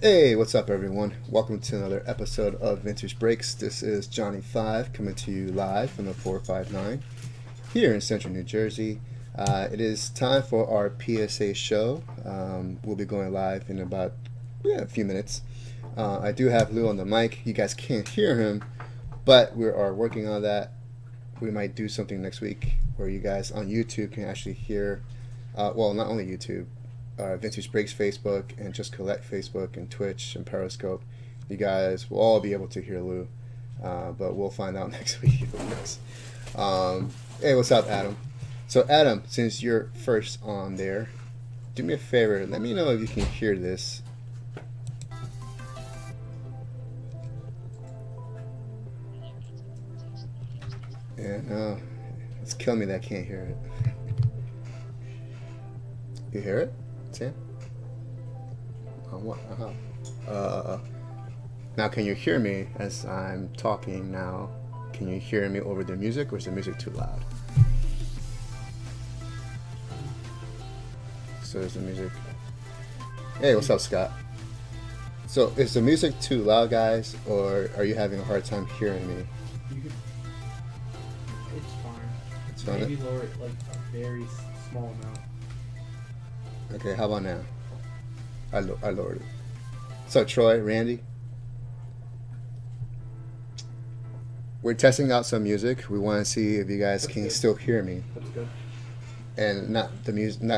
Hey, what's up, everyone? Welcome to another episode of Vintage Breaks. This is Johnny 5 coming to you live from the 459 here in central New Jersey. It is time for our PSA show. We'll be going live in about a few minutes. I do have Lou on the mic. You guys can't hear him, but we are working on that. We might do something next week where you guys on YouTube can actually hear, well, not only YouTube, Vintage Breaks Facebook and Just Collect Facebook and Twitch and Periscope. You guys will all be able to hear Lou, but we'll find out next week if it works. Hey, what's up, Adam? So, Adam, since you're first on there, do me a favor. Let me know if you can hear this. Yeah, no, it's killing me that I can't hear it. You hear it? Sam? On what? Now, can you hear me as I'm talking now? Can you hear me over the music, or is the music too loud? So is the music... Hey, what's up, Scott? So, is the music too loud, guys, or are you having a hard time hearing me? It's fine. It's fine? Maybe lower it like a very small amount. Okay, how about now? I lowered it. So, Troy, Randy, we're testing out some music. We want to see if you guys That's can good. still hear me, That's good. and not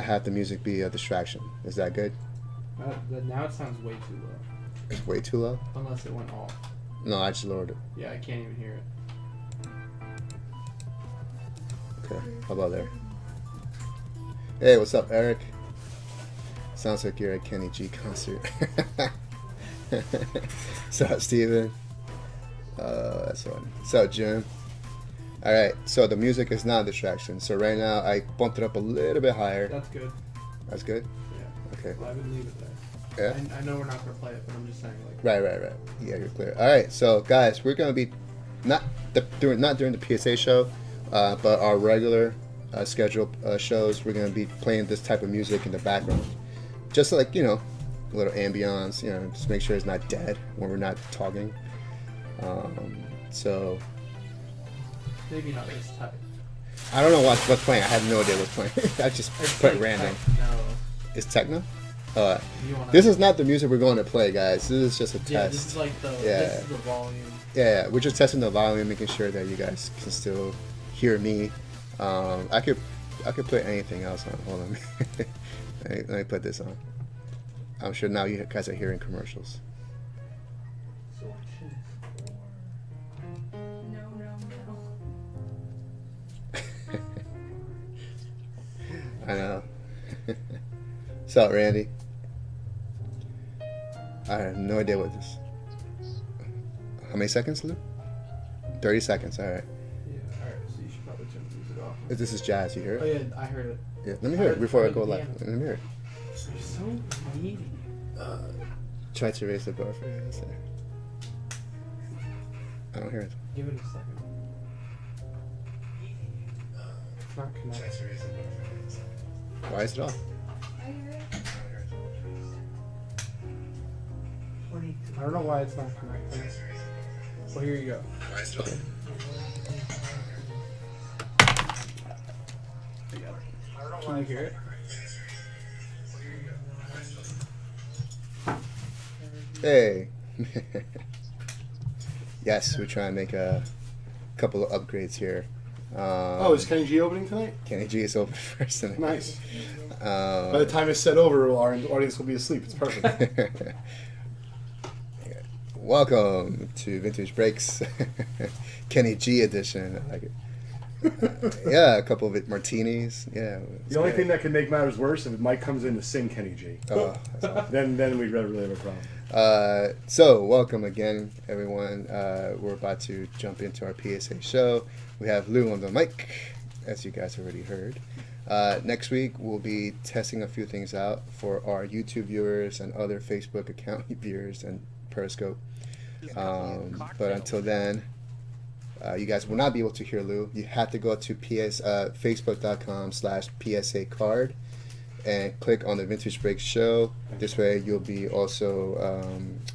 have the music be a distraction. Is that good? Now it sounds way too low. It's way too low. Unless it went off. No, I just lowered it. Yeah, I can't even hear it. Okay, how about there? Hey, what's up, Eric? Sounds like you're at Kenny G concert. What's up, Steven? That's one. What's up, Jim? Alright, so the music is not a distraction. So right now, I bumped it up a little bit higher. That's good. That's good? Yeah. Okay. Well, I would leave it there. Yeah? I know we're not going to play it, but I'm just saying, like... Right. Yeah, you're clear. Alright, so guys, we're going to be, not during the PSA show, but our regular scheduled shows, we're going to be playing this type of music in the background. Just like, a little ambience, just make sure it's not dead when we're not talking. So... Maybe not this type. I don't know what's playing. I have no idea what's playing. I just put like random. No. It's techno? Wanna... This is not the music we're going to play, guys. This is just a test. Yeah, this is like this is the volume. Yeah, we're just testing the volume, making sure that you guys can still hear me. I could put anything else on. Hold on. Let me put this on. I'm sure now you guys are hearing commercials. I know. What's up, Randy? I have no idea what this... How many seconds, Lou? 30 seconds, alright. Yeah, alright, so you should probably turn the music off. This is jazz, you hear it? Oh yeah, I heard it. Yeah, let me hear it before I go live. Let me hear it. You're so needy. Try to raise the bar for you. I don't hear it. Give it a second. It's not connected. Why is it off? I don't know why it's not connecting. Well, here you go. Okay. Can you hear it? Hey. Yes, we're trying to make a couple of upgrades here. Is Kenny G opening tonight? Kenny G is open first. Nice. By the time it's set over, our audience will be asleep. It's perfect. Welcome to Vintage Breaks, Kenny G edition. I like it. Yeah, a couple of martinis. Yeah. The only thing that can make matters worse if Mike comes in to sing Kenny G. Oh, that's awful. Then we'd really have a problem. So, welcome again, everyone. We're about to jump into our PSA show. We have Lou on the mic, as you guys already heard. Next week, we'll be testing a few things out for our YouTube viewers and other Facebook account viewers and Periscope. But until then, you guys will not be able to hear Lou. You have to go to facebook.com/PSA card and click on the Vintage Break Show. This way you'll be also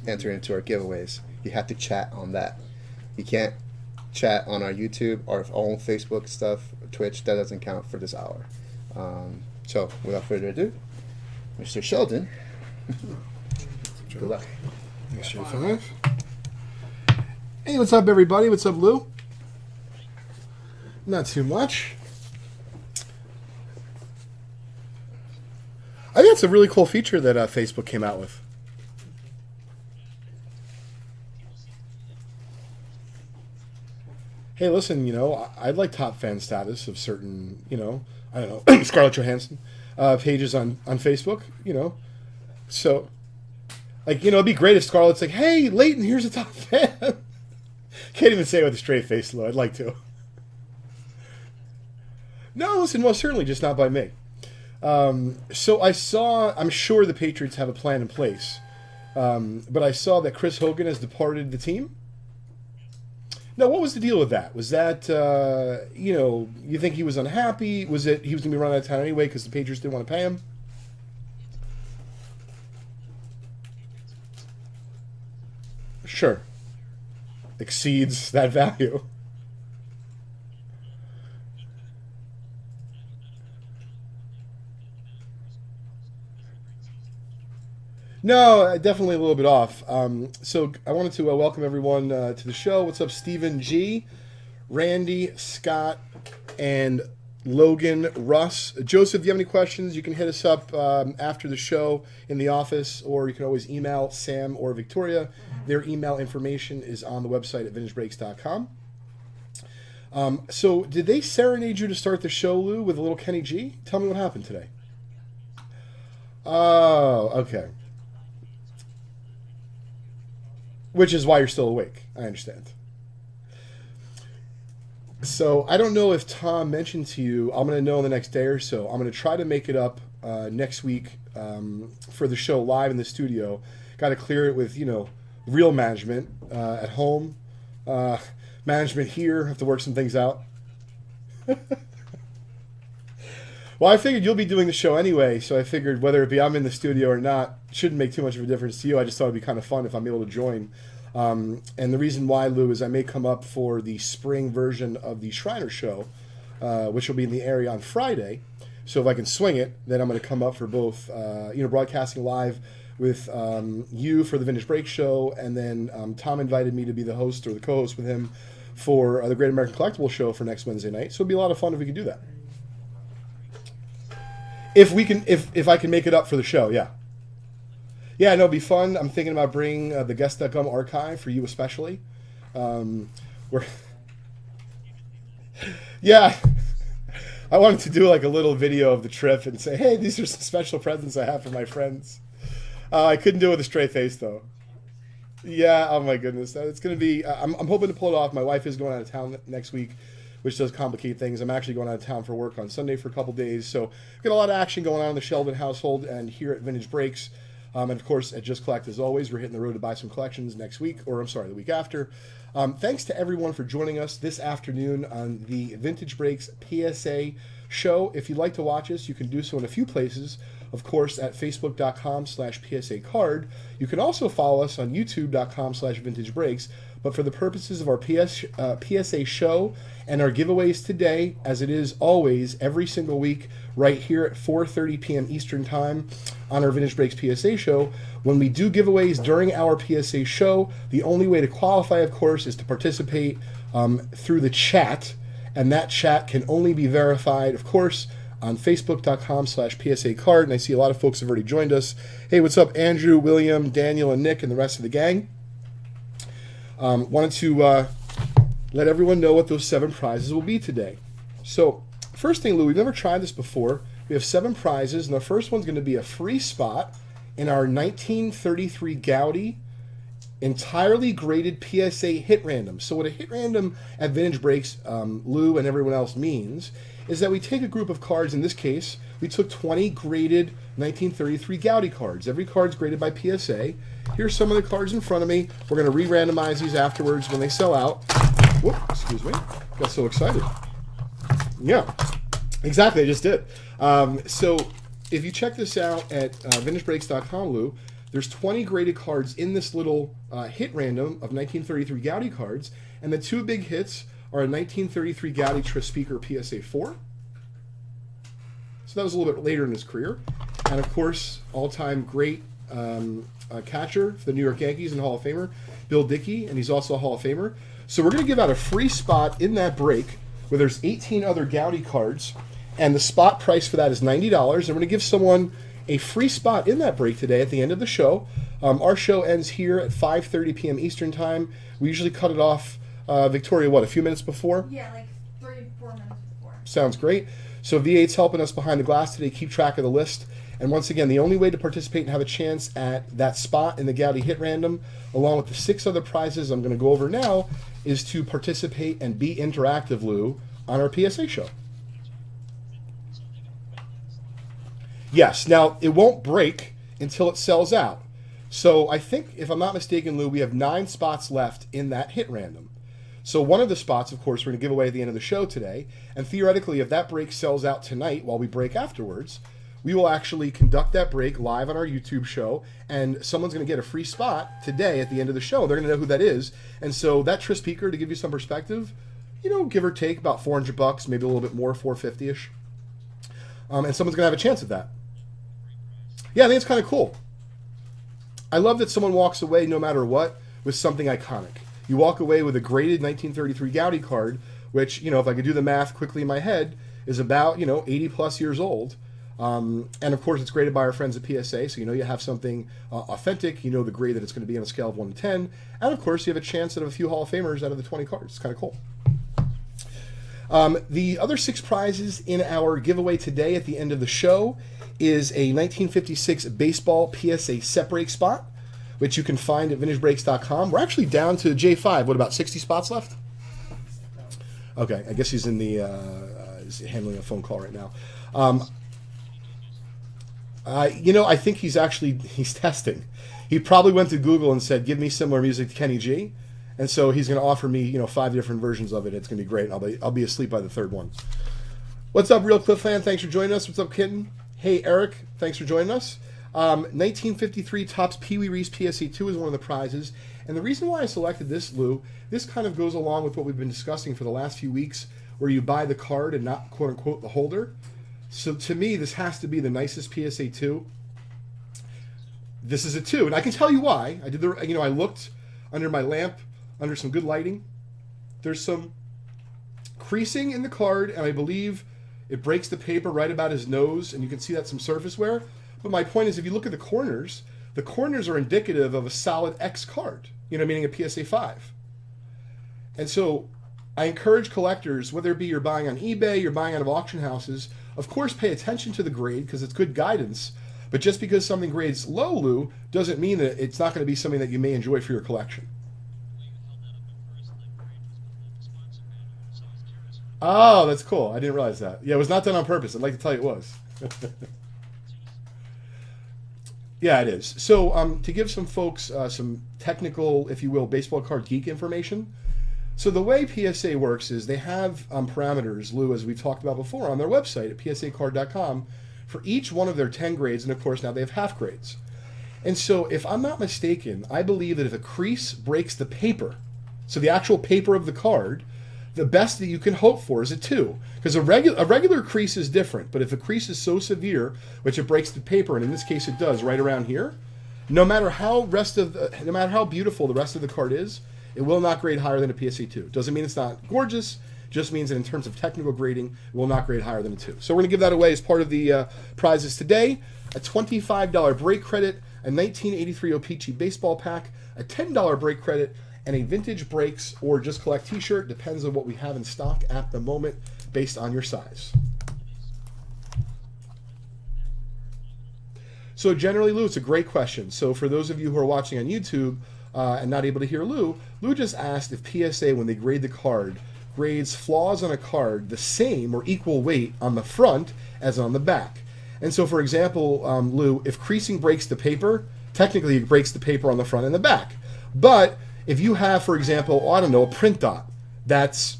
entering into our giveaways. You have to chat on that. You can't chat on our YouTube or our own Facebook stuff, Twitch. That doesn't count for this hour. So without further ado, Mr. Sheldon, good luck. Thanks, J5. Hey, what's up, everybody? What's up, Lou? Not too much. I think it's a really cool feature that Facebook came out with. Hey, listen, I'd like top fan status of certain, I don't know, Scarlett Johansson pages on Facebook, So, it'd be great if Scarlett's like, hey, Leighton, here's a top fan. Can't even say it with a straight face, Lou. I'd like to. No, listen, most certainly just not by me. So I'm sure the Patriots have a plan in place, but I saw that Chris Hogan has departed the team. Now, what was the deal with that? Was that, you think he was unhappy? Was it he was going to be run out of town anyway because the Patriots didn't want to pay him? Sure. Exceeds that value. No, definitely a little bit off. So I wanted to welcome everyone to the show. What's up, Stephen G, Randy, Scott, and Logan, Russ. Joseph, if you have any questions, you can hit us up after the show in the office, or you can always email Sam or Victoria. Their email information is on the website at vintagebreaks.com. So did they serenade you to start the show, Lou, with a little Kenny G? Tell me what happened today. Oh, okay. Which is why you're still awake. I understand. So I don't know if Tom mentioned to you. I'm going to know in the next day or so. I'm going to try to make it up next week for the show live in the studio. Got to clear it with, real management at home. Management here. Have to work some things out. Well, I figured you'll be doing the show anyway, so I figured whether it be I'm in the studio or not, shouldn't make too much of a difference to you. I just thought it'd be kind of fun if I'm able to join. And the reason why, Lou, is I may come up for the spring version of the Shriner show, which will be in the area on Friday. So if I can swing it, then I'm going to come up for both, broadcasting live with you for the Vintage Break show, and then Tom invited me to be the host or the co-host with him for the Great American Collectible show for next Wednesday night. So it'd be a lot of fun if we could do that. If I can make it up for the show, yeah. Yeah, no, it'd be fun. I'm thinking about bringing the Guest.gum archive for you especially. Yeah, I wanted to do like a little video of the trip and say, hey, these are some special presents I have for my friends. I couldn't do it with a straight face, though. Yeah, oh my goodness. It's going to be, I'm hoping to pull it off. My wife is going out of town next week, which does complicate things. I'm actually going out of town for work on Sunday for a couple days. So got a lot of action going on in the Sheldon household and here at Vintage Breaks. And of course, at Just Collect, as always, we're hitting the road to buy some collections next week, or I'm sorry, the week after. Thanks to everyone for joining us this afternoon on the Vintage Breaks PSA show. If you'd like to watch us, you can do so in a few places. Of course, at facebook.com/PSA card. You can also follow us on youtube.com/Vintage Breaks. But for the purposes of our PSA show and our giveaways today, as it is always every single week, right here at 4:30 p.m. Eastern Time on our Vintage Breaks PSA show, when we do giveaways during our PSA show, the only way to qualify, of course, is to participate through the chat, and that chat can only be verified, of course, on facebook.com/PSA card, and I see a lot of folks have already joined us. Hey, what's up, Andrew, William, Daniel, and Nick, and the rest of the gang? Wanted to let everyone know what those 7 prizes will be today. So, first thing, Lou, we've never tried this before. We have 7 prizes, and the first one's going to be a free spot in our 1933 Gaudi entirely graded PSA hit random. So what a hit random at Vintage Breaks, Lou and everyone else means, is that we take a group of cards. In this case, we took 20 graded 1933 Gaudi cards. Every card's graded by PSA. Here's some of the cards in front of me. We're going to re-randomize these afterwards when they sell out. Whoop, excuse me. Got so excited. Yeah, exactly. I just did. So if you check this out at vintagebreaks.com, Lou, there's 20 graded cards in this little hit random of 1933 Gaudy cards, and the two big hits are a 1933 Gaudy Speaker PSA 4. So that was a little bit later in his career. And of course, all-time great catcher for the New York Yankees and Hall of Famer, Bill Dickey, and he's also a Hall of Famer. So we're going to give out a free spot in that break where there's 18 other Gaudy cards, and the spot price for that is $90. And we're going to give someone a free spot in that break today at the end of the show. Our show ends here at 5:30 p.m. Eastern Time. We usually cut it off, Victoria, what, a few minutes before? Yeah, like 3-4 minutes before. Sounds great. So V8's helping us behind the glass today. Keep track of the list. And once again, the only way to participate and have a chance at that spot in the Gaudy Hit Random, along with the 6 other prizes I'm going to go over now, is to participate and be interactive, Lou, on our PSA show. Yes, now it won't break until it sells out. So I think, if I'm not mistaken, Lou, we have 9 spots left in that hit random. So one of the spots, of course, we're going to give away at the end of the show today. And theoretically, if that break sells out tonight while we break afterwards, we will actually conduct that break live on our YouTube show, and someone's going to get a free spot today at the end of the show. They're going to know who that is. And so that Speaker, to give you some perspective, give or take about $400, maybe a little bit more, $450-ish. And someone's going to have a chance at that. Yeah, I think it's kind of cool. I love that someone walks away, no matter what, with something iconic. You walk away with a graded 1933 Gaudy card, which, if I could do the math quickly in my head, is about, 80 plus years old. And of course, it's graded by our friends at PSA, so you have something authentic. You know the grade that it's going to be on a scale of 1 to 10. And of course, you have a chance at a few Hall of Famers out of the 20 cards. It's kind of cool. The other 6 prizes in our giveaway today at the end of the show is a 1956 baseball PSA set break spot, which you can find at vintagebreaks.com. We're actually down to J5. What, about 60 spots left? Okay, I guess he's in the he's handling a phone call right now. I think he's testing. He probably went to Google and said, "Give me similar music to Kenny G," and so he's going to offer me 5 different versions of it. It's going to be great. I'll be asleep by the 3rd one. What's up, Real Cliff fan? Thanks for joining us. What's up, Kitten? Hey, Eric. Thanks for joining us. 1953 Topps Wee Reese PSA 2 is one of the prizes. And the reason why I selected this, Lou, this kind of goes along with what we've been discussing for the last few weeks, where you buy the card and not, quote-unquote, the holder. So to me, this has to be the nicest PSA 2. This is a 2, and I can tell you why. I looked under my lamp, under some good lighting. There's some creasing in the card, and I believe it breaks the paper right about his nose, and you can see that some surface wear. But my point is, if you look at the corners are indicative of a solid X card, meaning a PSA 5. And so I encourage collectors, whether it be you're buying on eBay, you're buying out of auction houses, of course pay attention to the grade because it's good guidance. But just because something grades low, Lou, doesn't mean that it's not going to be something that you may enjoy for your collection. Oh, that's cool. I didn't realize that. Yeah, it was not done on purpose. I'd like to tell you it was. Yeah, it is. So to give some folks some technical, if you will, baseball card geek information. So the way PSA works is they have parameters, Lou, as we've talked about before, on their website at psacard.com for each one of their 10 grades. And of course, now they have half grades. And so if I'm not mistaken, I believe that if a crease breaks the paper, so the actual paper of the card, the best that you can hope for is a 2. Because a regular crease is different, but if a crease is so severe, which it breaks the paper, and in this case it does right around here, no matter how beautiful the rest of the card is, it will not grade higher than a PSA 2. Doesn't mean it's not gorgeous, just means that in terms of technical grading, it will not grade higher than a 2. So we're going to give that away as part of the prizes today. A $25 break credit, a 1983 O-Pee-Chee baseball pack, a $10 break credit, and a vintage breaks or just collect t-shirt. Depends on what we have in stock at the moment based on your size. So generally, Lou, it's a great question. So for those of you who are watching on YouTube and not able to hear Lou just asked if PSA, when they grade the card, grades flaws on a card the same or equal weight on the front as on the back. And so, for example, Lou, if creasing breaks the paper, technically it breaks the paper on the front and the back. But if you have, for example, I don't know, a print dot that's,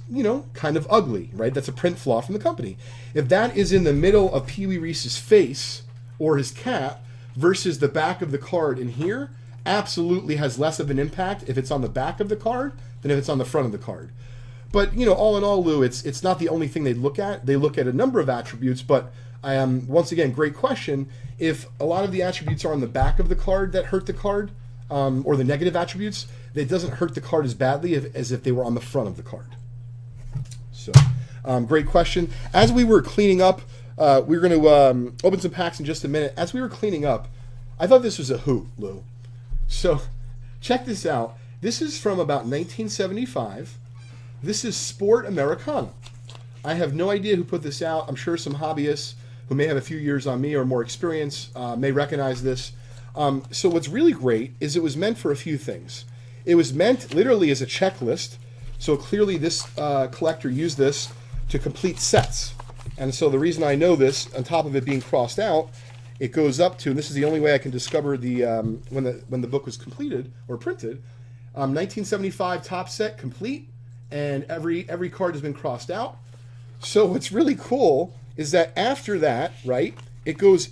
kind of ugly, right? That's a print flaw from the company. If that is in the middle of Pee Wee Reese's face, or his cap versus the back of the card in here absolutely has less of an impact if it's on the back of the card than if it's on the front of the card. But, you know, all in all, Lou, it's not the only thing they look at. They look at a number of attributes, but once again, great question. If a lot of the attributes are on the back of the card that hurt the card, or the negative attributes, it doesn't hurt the card as badly as if they were on the front of the card. So, great question. As we were cleaning up, we're going to open some packs in just a minute. As we were cleaning up, I thought this was a hoot, Lou. So, check this out. This is from about 1975. This is Sport Americana. I have no idea who put this out. I'm sure some hobbyists who may have a few years on me or more experience may recognize this. So what's really great is it was meant for a few things. It was meant literally as a checklist. So clearly this collector used this to complete sets. And so the reason I know this, on top of it being crossed out, it goes up to, and this is the only way I can discover the when the book was completed or printed, 1975 Topps set complete, and every card has been crossed out. So what's really cool is that after that, right, it goes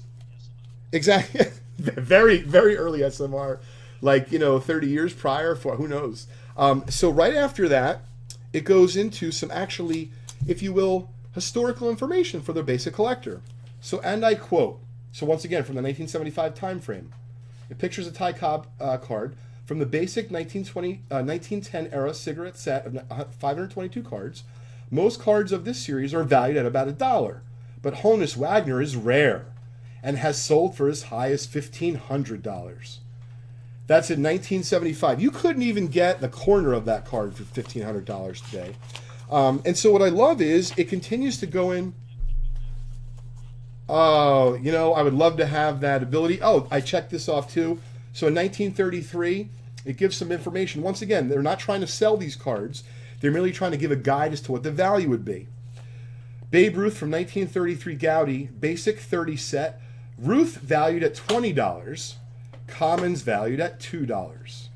exactly very, very early SMR, like, 30 years prior, for who knows. So right after that, it goes into some actually, if you will, historical information for the basic collector. So, and I quote, so once again, from the 1975 time frame, it pictures a Ty Cobb card from the basic 1910 era cigarette set of 522 cards. Most cards of this series are valued at about $1, but Honus Wagner is rare and has sold for as high as $1,500. That's in 1975. You couldn't even get the corner of that card for $1,500 today. And so what I love is it continues to go in. Oh, I would love to have that ability. Oh, I checked this off too. So in 1933, it gives some information. Once again, they're not trying to sell these cards. They're merely trying to give a guide as to what the value would be. Babe Ruth from 1933 Gowdy, basic 30 set. Ruth valued at $20. Commons valued at $2.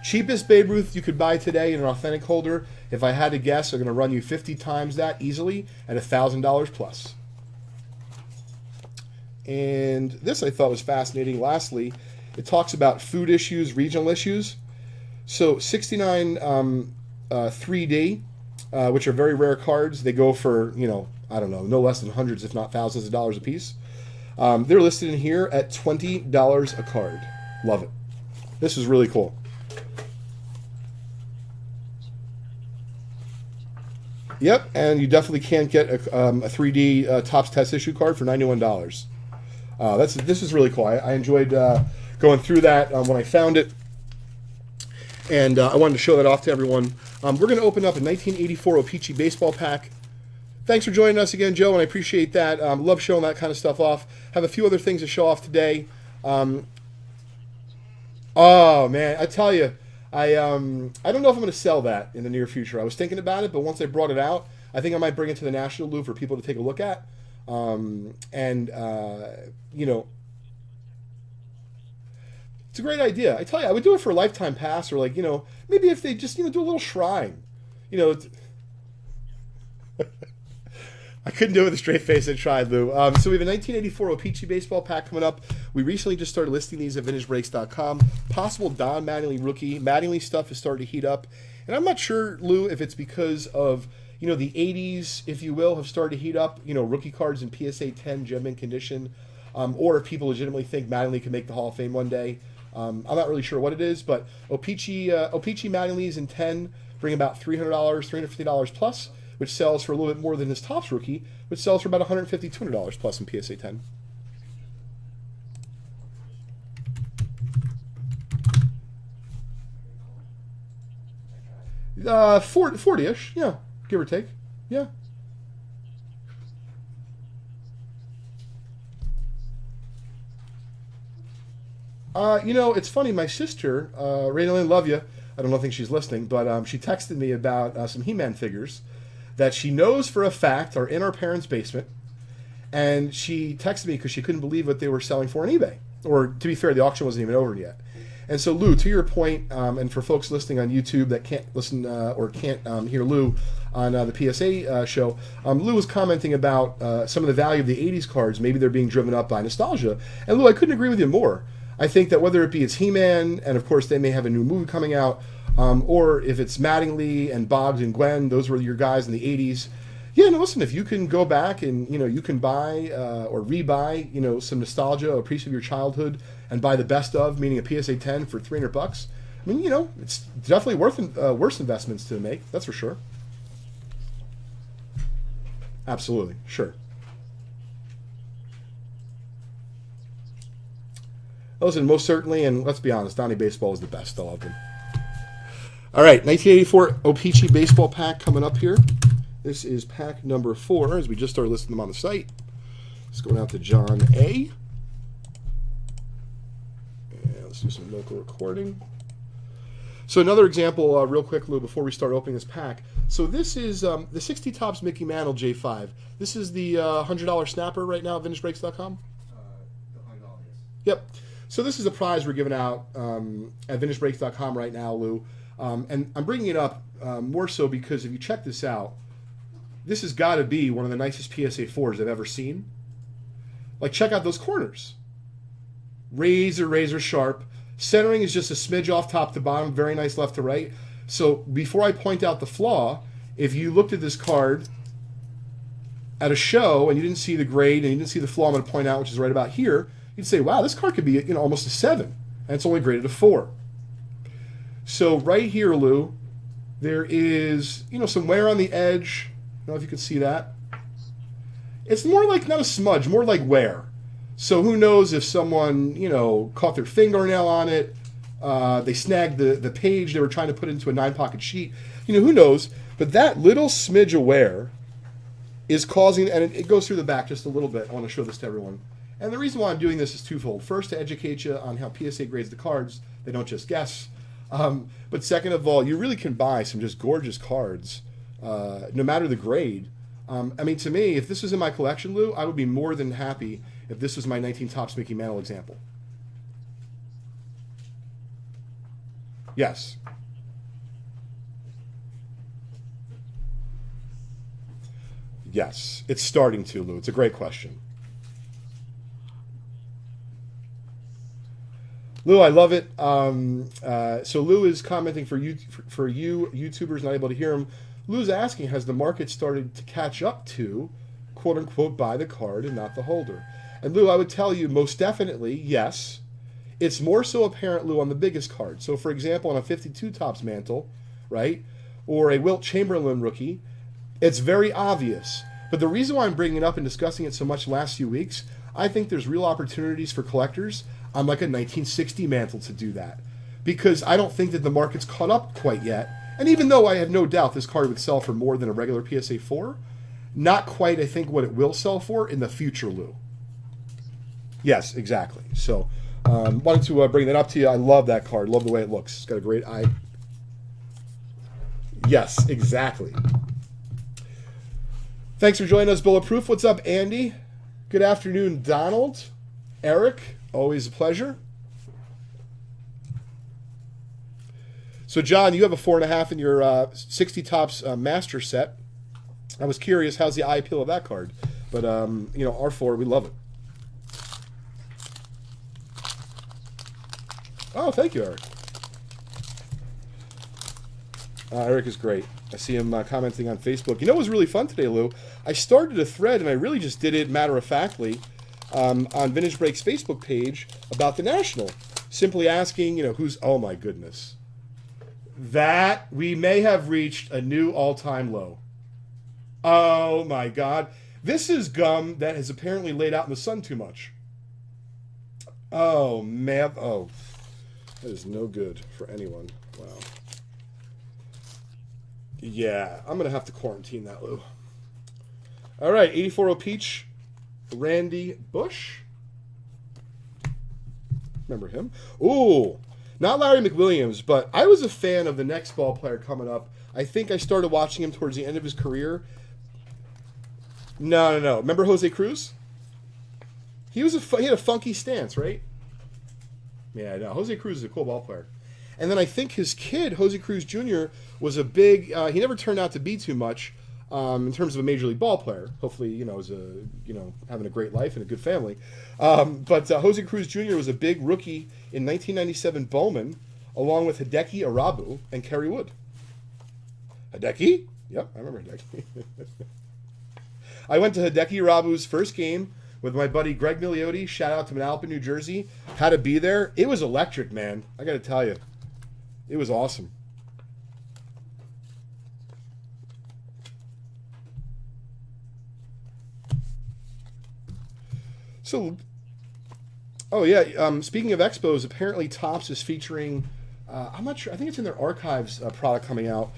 Cheapest Babe Ruth you could buy today in an authentic holder, if I had to guess, are going to run you 50 times that easily at $1,000 plus. And this I thought was fascinating. Lastly, it talks about food issues, regional issues. So 69 3D, which are very rare cards. They go for, I don't know, no less than hundreds, if not thousands of dollars a piece. They're listed in here at $20 a card. Love it. This is really cool. Yep, and you definitely can't get a 3D Topps Test issue card for $91. This is really cool. I enjoyed going through that when I found it, and I wanted to show that off to everyone. We're going to open up a 1984 O-Pee-Chee baseball pack. Thanks for joining us again, Joe, and I appreciate that. Love showing that kind of stuff off. Have a few other things to show off today. Oh man, I tell you, I don't know if I'm going to sell that in the near future. I was thinking about it, but once I brought it out, I think I might bring it to the National Louvre for people to take a look at. It's a great idea. I tell you, I would do it for a lifetime pass, or maybe if they just do a little shrine. I couldn't do it with a straight face. I tried, Lou. So we have a 1984 O-Pee-Chee baseball pack coming up. We recently just started listing these at VintageBreaks.com. Possible Don Mattingly rookie. Mattingly stuff is starting to heat up. And I'm not sure, Lou, if it's because of, the 80s, if you will, have started to heat up. Rookie cards in PSA 10 gem mint condition. Or if people legitimately think Mattingly can make the Hall of Fame one day. I'm not really sure what it is, but O-Pee-Chee Mattingly's in 10 bring about $300, $350 plus, which sells for a little bit more than his Topps rookie, which sells for about $150, $200 plus in PSA 10. Uh, 40-ish, yeah, give or take, yeah. It's funny. My sister, Raylene, love you. I don't think she's listening, but she texted me about some He-Man figures that she knows for a fact are in our parents' basement, and she texted me because she couldn't believe what they were selling for on eBay. Or, to be fair, the auction wasn't even over yet. And so, Lou, to your point, and for folks listening on YouTube that can't listen or can't hear Lou on the PSA show, Lou was commenting about some of the value of the 80s cards. Maybe they're being driven up by nostalgia. And Lou, I couldn't agree with you more. I think that whether it be it's He-Man, and of course they may have a new movie coming out, or if it's Mattingly and Boggs and Gwen, those were your guys in the 80s. Yeah, no, listen, if you can go back and, you can buy or rebuy, some nostalgia, a piece of your childhood, and buy the best of, meaning a PSA 10 for $300, I mean, it's definitely worse investments to make, that's for sure. Absolutely, sure. Listen, most certainly, and let's be honest, Donnie Baseball is the best. I love him. All right, 1984 O-Pee-Chee baseball pack coming up here. This is pack number 4, as we just started listing them on the site. It's going out to John A. And let's do some local recording. So another example, real quick, Lou, before we start opening this pack. So this is the 60 Topps Mickey Mantle J5. This is the $100 snapper right now at VintageBreaks.com? Yep. So this is a prize we're giving out at VintageBreaks.com right now, Lou. And I'm bringing it up more so because if you check this out, this has got to be one of the nicest PSA 4s I've ever seen. Like, check out those corners. Razor sharp. Centering is just a smidge off top to bottom. Very nice left to right. So before I point out the flaw, if you looked at this card at a show and you didn't see the grade and you didn't see the flaw I'm going to point out, which is right about here, you'd say, wow, this card could be almost a 7. And it's only graded a 4. So right here, Lou, there is some wear on the edge. I don't know if you can see that. It's more like, not a smudge, more like wear. So who knows if someone, caught their fingernail on it, they snagged the page they were trying to put into a 9-pocket sheet. Who knows? But that little smidge of wear is causing, and it goes through the back just a little bit. I want to show this to everyone. And the reason why I'm doing this is twofold. First, to educate you on how PSA grades the cards. They don't just guess. But second of all, you really can buy some just gorgeous cards, no matter the grade. To me, if this was in my collection, Lou, I would be more than happy if this was my 19 Topps Mickey Mantle example. Yes. Yes, it's starting to, Lou. It's a great question. Lou, I love it. So Lou is commenting for you YouTubers not able to hear him. Lou's asking, has the market started to catch up to, quote unquote, buy the card and not the holder? And Lou, I would tell you most definitely, yes. It's more so apparent, Lou, on the biggest card. So for example, on a 52 Topps Mantle, right, or a Wilt Chamberlain rookie, it's very obvious. But the reason why I'm bringing it up and discussing it so much the last few weeks, I think there's real opportunities for collectors on like a 1960 Mantle to do that. Because I don't think that the market's caught up quite yet. And even though I have no doubt this card would sell for more than a regular PSA 4, not quite, I think, what it will sell for in the future, Lou. Yes, exactly. So, wanted to bring that up to you. I love that card. Love the way it looks. It's got a great eye. Yes, exactly. Thanks for joining us, Bulletproof. What's up, Andy? Good afternoon, Donald. Eric, always a pleasure. So, John, you have a 4.5 in your 60 Topps Master set. I was curious, how's the eye appeal of that card? But, R4, we love it. Oh, thank you, Eric. Eric is great. I see him commenting on Facebook. You know what was really fun today, Lou? I started a thread, and I really just did it matter-of-factly on Vintage Breaks Facebook page about the National. Simply asking, who's... Oh, my goodness. That we may have reached a new all-time low. Oh, my God. This is gum that has apparently laid out in the sun too much. Oh, man. Oh, that is no good for anyone. Wow. Yeah, I'm going to have to quarantine that, Lou. All right, 84 O-Peach, Randy Bush. Remember him? Ooh, not Larry McWilliams, but I was a fan of the next ball player coming up. I think I started watching him towards the end of his career. No. Remember Jose Cruz? He had a funky stance, right? Yeah, no, Jose Cruz is a cool ball player. And then I think his kid, Jose Cruz Jr., was a big. He never turned out to be too much in terms of a major league ball player. Hopefully, is having a great life and a good family. But Jose Cruz Jr. was a big rookie in 1997 Bowman, along with Hideki Arabu and Kerry Wood. Hideki? Yep, I remember Hideki. I went to Hideki Arabu's first game with my buddy Greg Milioti. Shout out to Manalapan, New Jersey. Had to be there. It was electric, man. I got to tell you. It was awesome. So, oh yeah, speaking of expos, apparently Topps is featuring, I'm not sure, I think it's in their archives product coming out.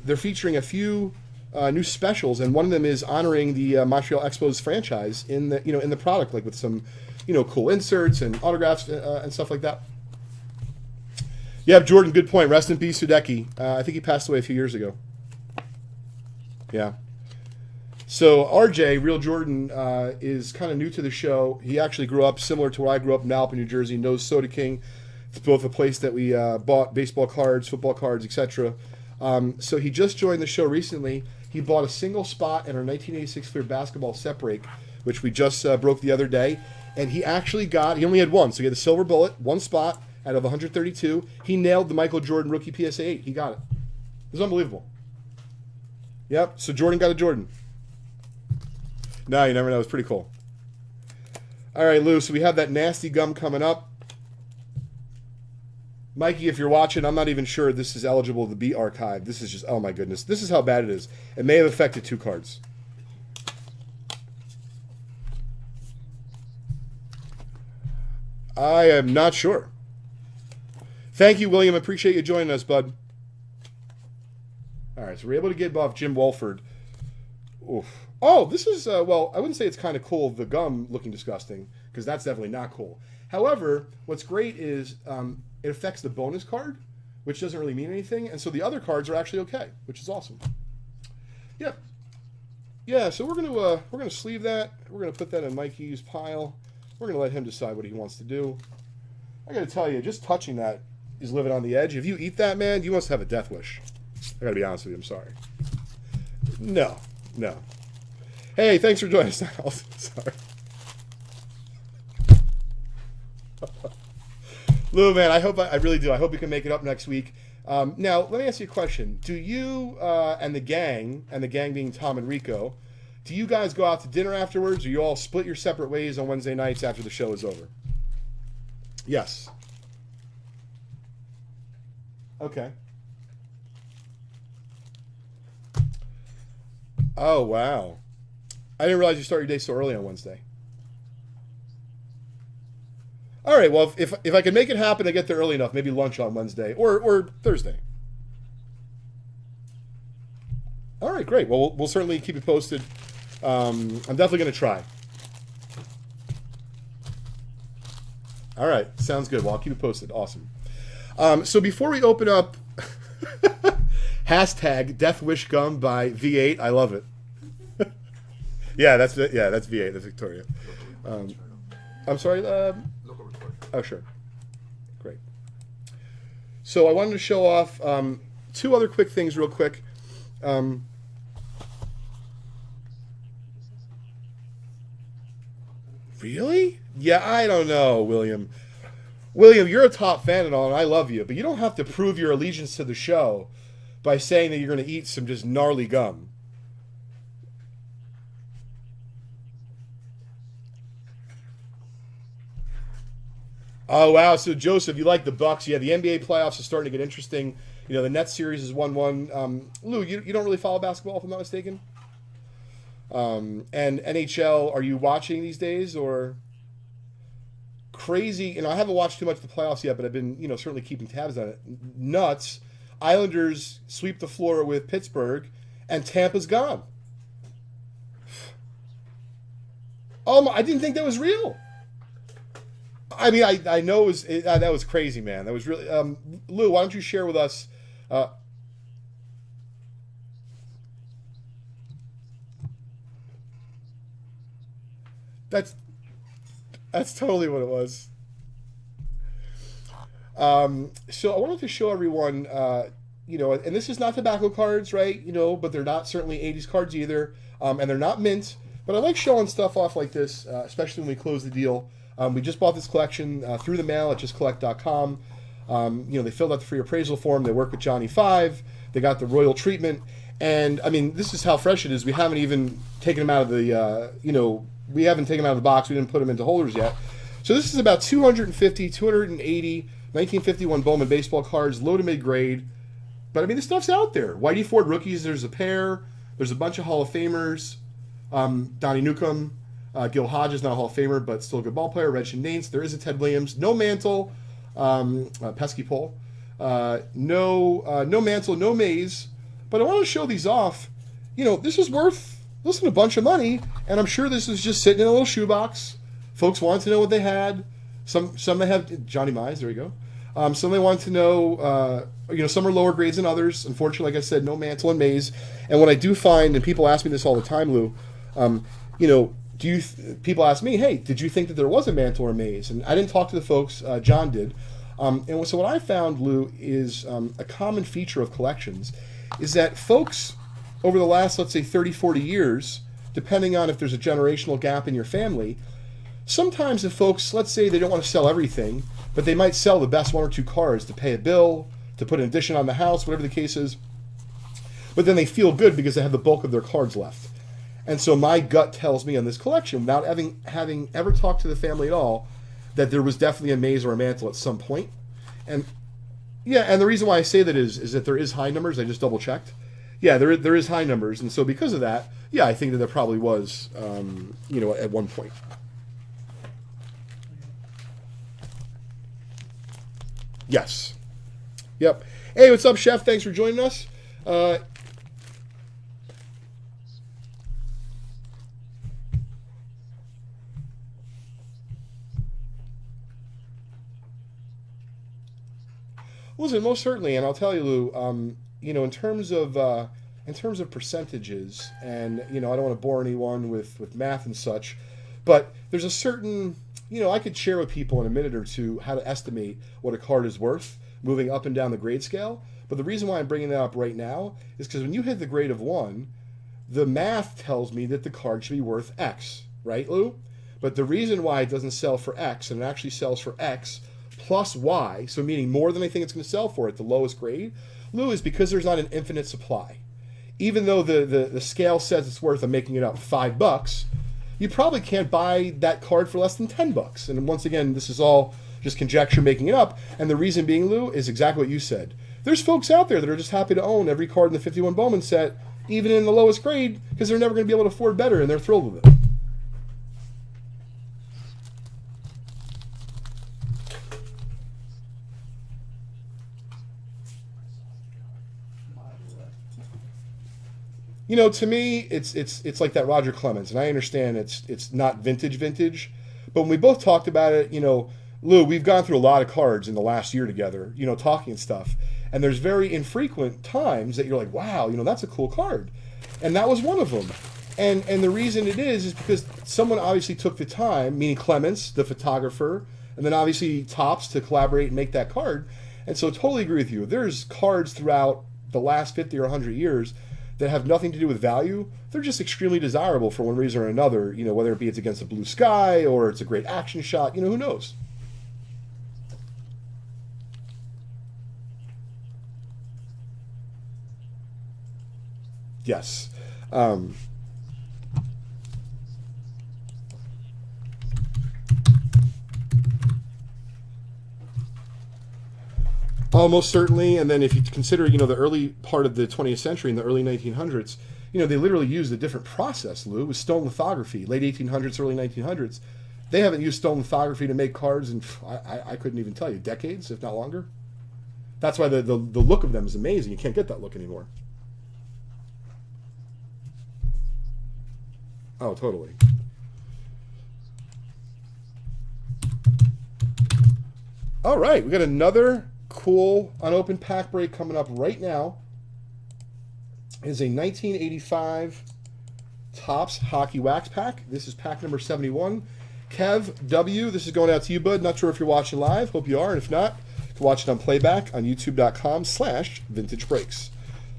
They're featuring a few new specials, and one of them is honoring the Montreal Expos franchise in the product, like with some, cool inserts and autographs and stuff like that. Yeah, Jordan, good point. Rest in peace, Hideki. I think he passed away a few years ago. Yeah. So RJ, Real Jordan, is kind of new to the show. He actually grew up similar to where I grew up in Manalapan, New Jersey, knows Soda King. It's both a place that we bought baseball cards, football cards, etc. So he just joined the show recently. He bought a single spot in our 1986 Fleer basketball set break, which we just broke the other day. And he only had one. So he had the silver bullet, one spot out of 132. He nailed the Michael Jordan rookie PSA 8. He got it. It was unbelievable. Yep, so Jordan got a Jordan. No, you never know. It's pretty cool. All right, Lou, so we have that nasty gum coming up. Mikey, if you're watching, I'm not even sure this is eligible to be archived. This is just, oh my goodness. This is how bad it is. It may have affected 2 cards. I am not sure. Thank you, William. Appreciate you joining us, bud. All right, so we're able to get off Jim Wolford. Oof. Oh, this is, well, I wouldn't say it's kind of cool, the gum looking disgusting, because that's definitely not cool. However, what's great is it affects the bonus card, which doesn't really mean anything, and so the other cards are actually okay, which is awesome. Yep. Yeah, so we're gonna sleeve that. We're gonna put that in Mikey's pile. We're gonna let him decide what he wants to do. I gotta tell you, just touching that is living on the edge. If you eat that, man, you must have a death wish. I gotta be honest with you. I'm sorry. No. Hey, thanks for joining us, Niles. Sorry. Lou, man, I really do. I hope you can make it up next week. Now, let me ask you a question. Do you and the gang being Tom and Rico, do you guys go out to dinner afterwards, or you all split your separate ways on Wednesday nights after the show is over? Yes. Okay. Oh, wow. I didn't realize you start your day so early on Wednesday. All right, well, if I can make it happen, I get there early enough, maybe lunch on Wednesday or Thursday. All right, great. Well, we'll certainly keep you posted. I'm definitely going to try. All right, sounds good. Well, I'll keep you posted. Awesome. So before we open up, hashtag Death Wish Gum by V8. I love it. Yeah, that's V8. That's Victoria. I'm sorry. Oh, sure. Great. So I wanted to show off 2 other quick things real quick. Really? Yeah, I don't know, William. William, you're a top fan and all, and I love you, but you don't have to prove your allegiance to the show by saying that you're going to eat some just gnarly gum. Oh, wow. So, Joseph, you like the Bucks. Yeah, the NBA playoffs are starting to get interesting. You know, the Nets series is 1-1. Lou, you don't really follow basketball, if I'm not mistaken? And NHL, are you watching these days, or? Crazy. I haven't watched too much of the playoffs yet, but I've been, certainly keeping tabs on it. Nuts. Islanders sweep the floor with Pittsburgh, and Tampa's gone. Oh, I didn't think that was real. I mean, I know that was crazy, man. That was really... Lou, why don't you share with us... That's totally what it was. So I wanted to show everyone, and this is not tobacco cards, right? But they're not certainly 80s cards either, and they're not mint. But I like showing stuff off like this, especially when we close the deal. We just bought this collection through the mail at justcollect.com. They filled out the free appraisal form. They work with Johnny 5. They got the royal treatment. And, I mean, this is how fresh it is. We haven't even taken them out of the, we haven't taken them out of the box. We didn't put them into holders yet. So this is about 250, 280 1951 Bowman baseball cards, low to mid grade. But, I mean, this stuff's out there. Whitey Ford rookies, there's a pair. There's a bunch of Hall of Famers. Donnie Newcomb. Gil Hodges, not a Hall of Famer, but still a good ball player. Reginald Nance. There is a Ted Williams. No Mantle. Pesky Pole. No Mantle, no Mays. But I want to show these off. This is worth, a bunch of money, and I'm sure this is just sitting in a little shoebox. Folks want to know what they had. Some may have Johnny Mize. There you go. Some they want to know. Some are lower grades than others. Unfortunately, like I said, no Mantle and Mays. And what I do find, and people ask me this all the time, Lou. People ask me, hey, did you think that there was a Mantle or Mays? And I didn't talk to the folks. John did. And so what I found, Lou, is a common feature of collections is that folks over the last, let's say, 30, 40 years, depending on if there's a generational gap in your family, sometimes the folks, let's say they don't want to sell everything, but they might sell the best one or two cards to pay a bill, to put an addition on the house, whatever the case is. But then they feel good because they have the bulk of their cards left. And so my gut tells me on this collection, without having ever talked to the family at all, that there was definitely a Maze or a Mantle at some point. And yeah, and the reason why I say that is that there is high numbers. I just double checked. Yeah, there is high numbers, and so because of that, yeah, I think that there probably was, at one point. Yes. Yep. Hey, what's up, Chef? Thanks for joining us. Listen, most certainly, and I'll tell you, Lou. In terms of percentages, and I don't want to bore anyone with math and such, but there's a certain, I could share with people in a minute or two how to estimate what a card is worth, moving up and down the grade scale. But the reason why I'm bringing that up right now is because when you hit the grade of 1, the math tells me that the card should be worth X, right, Lou? But the reason why it doesn't sell for X and it actually sells for X plus Y, so meaning more than I think it's going to sell for at the lowest grade, Lou, is because there's not an infinite supply. Even though the scale says it's worth, I'm making it up, $5, you probably can't buy that card for less than $10. And once again, this is all just conjecture making it up. And the reason being, Lou, is exactly what you said. There's folks out there that are just happy to own every card in the 51 Bowman set, even in the lowest grade, because they're never going to be able to afford better, and they're thrilled with it. To me, it's like that Roger Clemens, and I understand it's not vintage, but when we both talked about it, Lou, we've gone through a lot of cards in the last year together, talking and stuff, and there's very infrequent times that you're like, wow, that's a cool card, and that was one of them, and the reason it is because someone obviously took the time, meaning Clemens, the photographer, and then obviously Topps to collaborate and make that card, and so totally agree with you. There's cards throughout the last 50 or 100 years that have nothing to do with value. They're just extremely desirable for one reason or another, whether it be it's against a blue sky or it's a great action shot, who knows? Yes. Most certainly, and then if you consider, the early part of the 20th century, in the early 1900s, they literally used a different process, Lou, with stone lithography, late 1800s, early 1900s. They haven't used stone lithography to make cards in, I couldn't even tell you, decades, if not longer. That's why the look of them is amazing. You can't get that look anymore. Oh, totally. All right, we got another cool unopened pack break coming up right now. It is a 1985 Topps Hockey Wax Pack. This is pack number 71. Kev W., this is going out to you, bud. Not sure if you're watching live. Hope you are, and if not, to watch it on playback on youtube.com/vintagebreaks.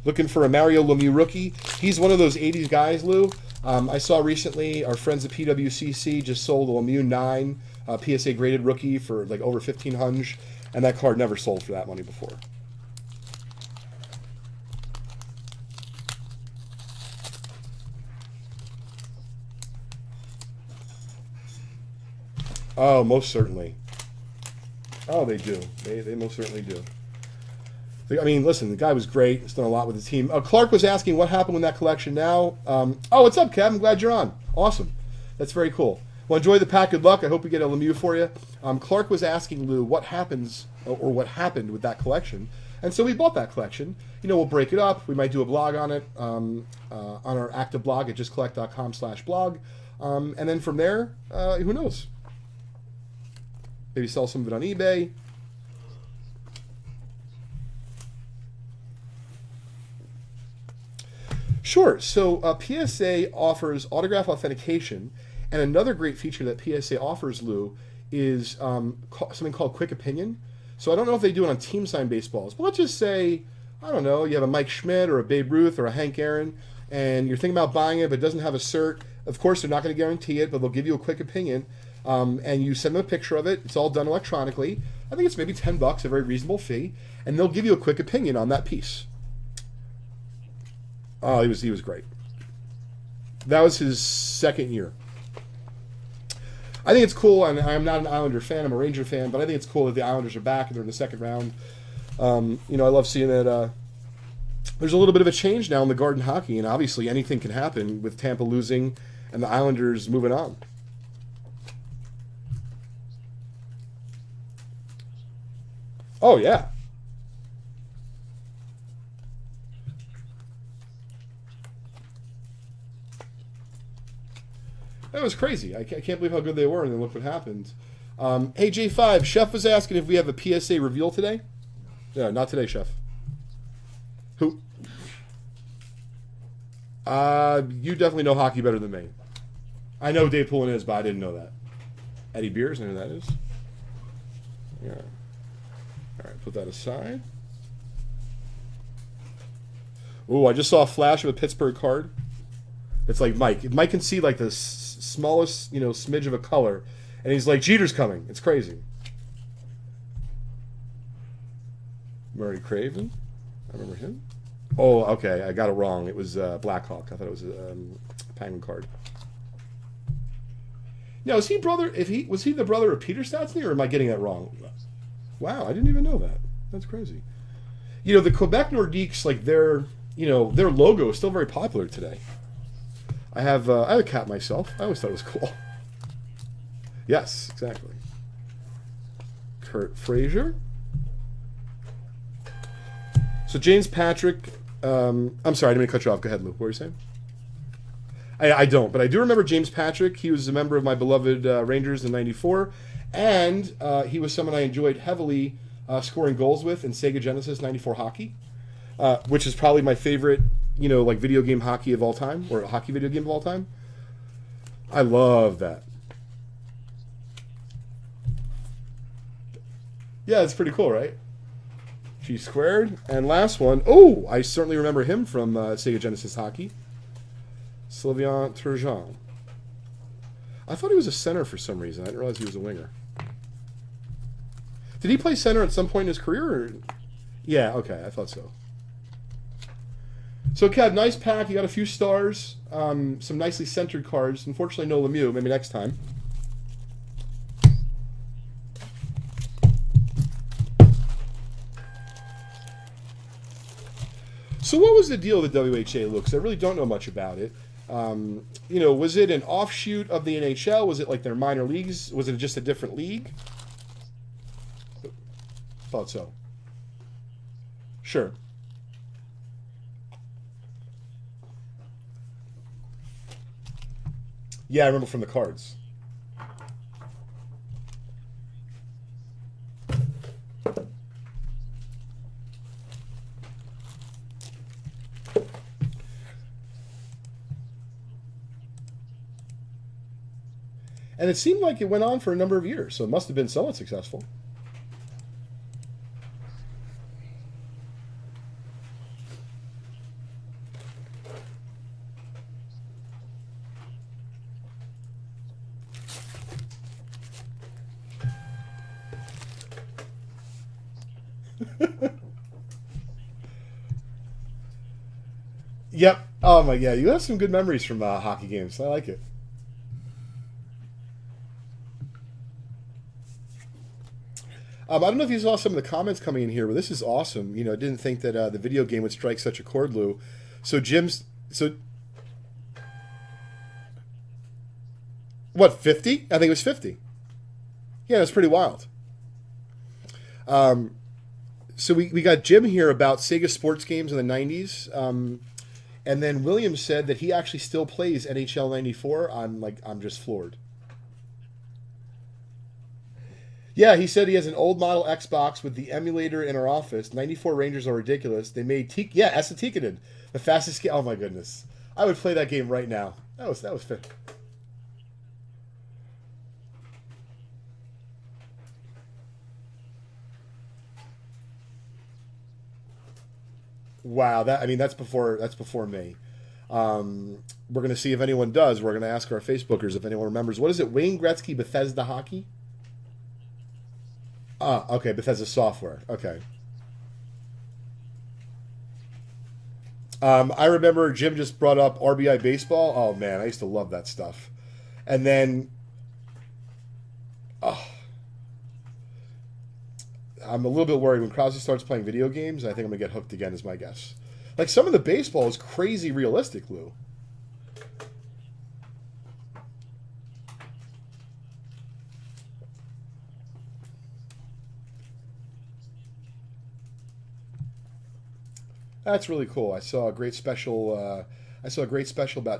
Looking for a Mario Lemieux rookie. He's one of those 80s guys, Lou. I saw recently our friends at PWCC just sold a Lemieux 9 PSA graded rookie for like over $1,500, and that card never sold for that money before. Oh, most certainly. Oh, they do. They most certainly do. I mean, listen, the guy was great. He's done a lot with the team. Clark was asking what happened with that collection now. Oh, what's up, Kev? I'm glad you're on. Awesome. That's very cool. Well, enjoy the pack. Good luck. I hope we get a Lemieux for you. Clark was asking, Lou, what happens or what happened with that collection. And so we bought that collection. You know, we'll break it up. We might do a blog on it on our active blog at justcollect.com/blog. And then from there, who knows? Maybe sell some of it on eBay. Sure. So PSA offers autograph authentication, and another great feature that PSA offers, Lou, is something called Quick Opinion. So I don't know if they do it on team sign baseballs, but let's just say, I don't know, you have a Mike Schmidt or a Babe Ruth or a Hank Aaron, and you're thinking about buying it, but it doesn't have a cert. Of course, they're not going to guarantee it, but they'll give you a quick opinion. And you send them a picture of it. It's all done electronically. I think it's maybe $10, a very reasonable fee, and they'll give you a quick opinion on that piece. Oh, he was great. That was his second year. I think it's cool, and I'm not an Islander fan. I'm a Ranger fan, but I think it's cool that the Islanders are back and they're in the second round. You know, I love seeing that. There's a little bit of a change now in the Garden hockey, and obviously anything can happen with Tampa losing and the Islanders moving on. Oh, yeah. That was crazy. I can't believe how good they were, and then look what happened. Hey, J5, Chef was asking if we have a PSA reveal today. No, not today, Chef. Who? You definitely know hockey better than me. I know who Dave Poulin is, but I didn't know that. Eddie Beers, I know who that is. Yeah. All right, put that aside. Oh, I just saw a flash of a Pittsburgh card. It's like Mike. If Mike can see like the smallest, smidge of a color, and he's like, Jeter's coming. It's crazy. Murray Craven. I remember him. Oh, okay. I got it wrong. It was Blackhawk. I thought it was a Penguin card. Now, was he the brother of Peter Stastny, or am I getting that wrong? Wow, I didn't even know that. That's crazy. The Quebec Nordiques, like their logo is still very popular today. I have a cat myself. I always thought it was cool. Yes, exactly. Kurt Frazier. So James Patrick. I'm sorry, I didn't mean to cut you off. Go ahead, Luke. What were you saying? I don't, but I do remember James Patrick. He was a member of my beloved Rangers in '94, and he was someone I enjoyed heavily scoring goals with in Sega Genesis '94 hockey, which is probably my favorite, like video game hockey of all time, or a hockey video game of all time. I love that. Yeah, it's pretty cool, right? G squared. And last one. Oh, I certainly remember him from Sega Genesis hockey. Sylvain Turgeon. I thought he was a center for some reason. I didn't realize he was a winger. Did he play center at some point in his career? Or? Yeah, okay, I thought so. So, Kev, nice pack. You got a few stars. Some nicely centered cards. Unfortunately, no Lemieux. Maybe next time. So what was the deal with the WHA, Luke? 'Cause I really don't know much about it. Was it an offshoot of the NHL? Was it like their minor leagues? Was it just a different league? Thought so. Sure. Yeah, I remember from the cards. And it seemed like it went on for a number of years, so it must have been somewhat successful. Yep. Oh my, yeah. You have some good memories from hockey games. I like it. I don't know if you saw some of the comments coming in here, but this is awesome. You know, I didn't think that the video game would strike such a chord, Lou. So what, 50? I think it was 50. Yeah, that's pretty wild. So we got Jim here about Sega sports games in the 90s. And then William said that he actually still plays NHL 94. I'm just floored. Yeah, he said he has an old model Xbox with the emulator in our office. 94 Rangers are ridiculous. They made Esa Tikkanen, the fastest game. Oh my goodness, I would play that game right now. That was fit. Wow, that's before me. We're gonna see if anyone does. We're gonna ask our Facebookers if anyone remembers. What is it? Wayne Gretzky Bethesda Hockey. Ah, okay, Bethesda software. Okay. I remember Jim just brought up RBI baseball. Oh man, I used to love that stuff. And then, oh, I'm a little bit worried when Krause starts playing video games. I think I'm gonna get hooked again. Is my guess. Like some of the baseball is crazy realistic, Lou. That's really cool. I saw a great special. About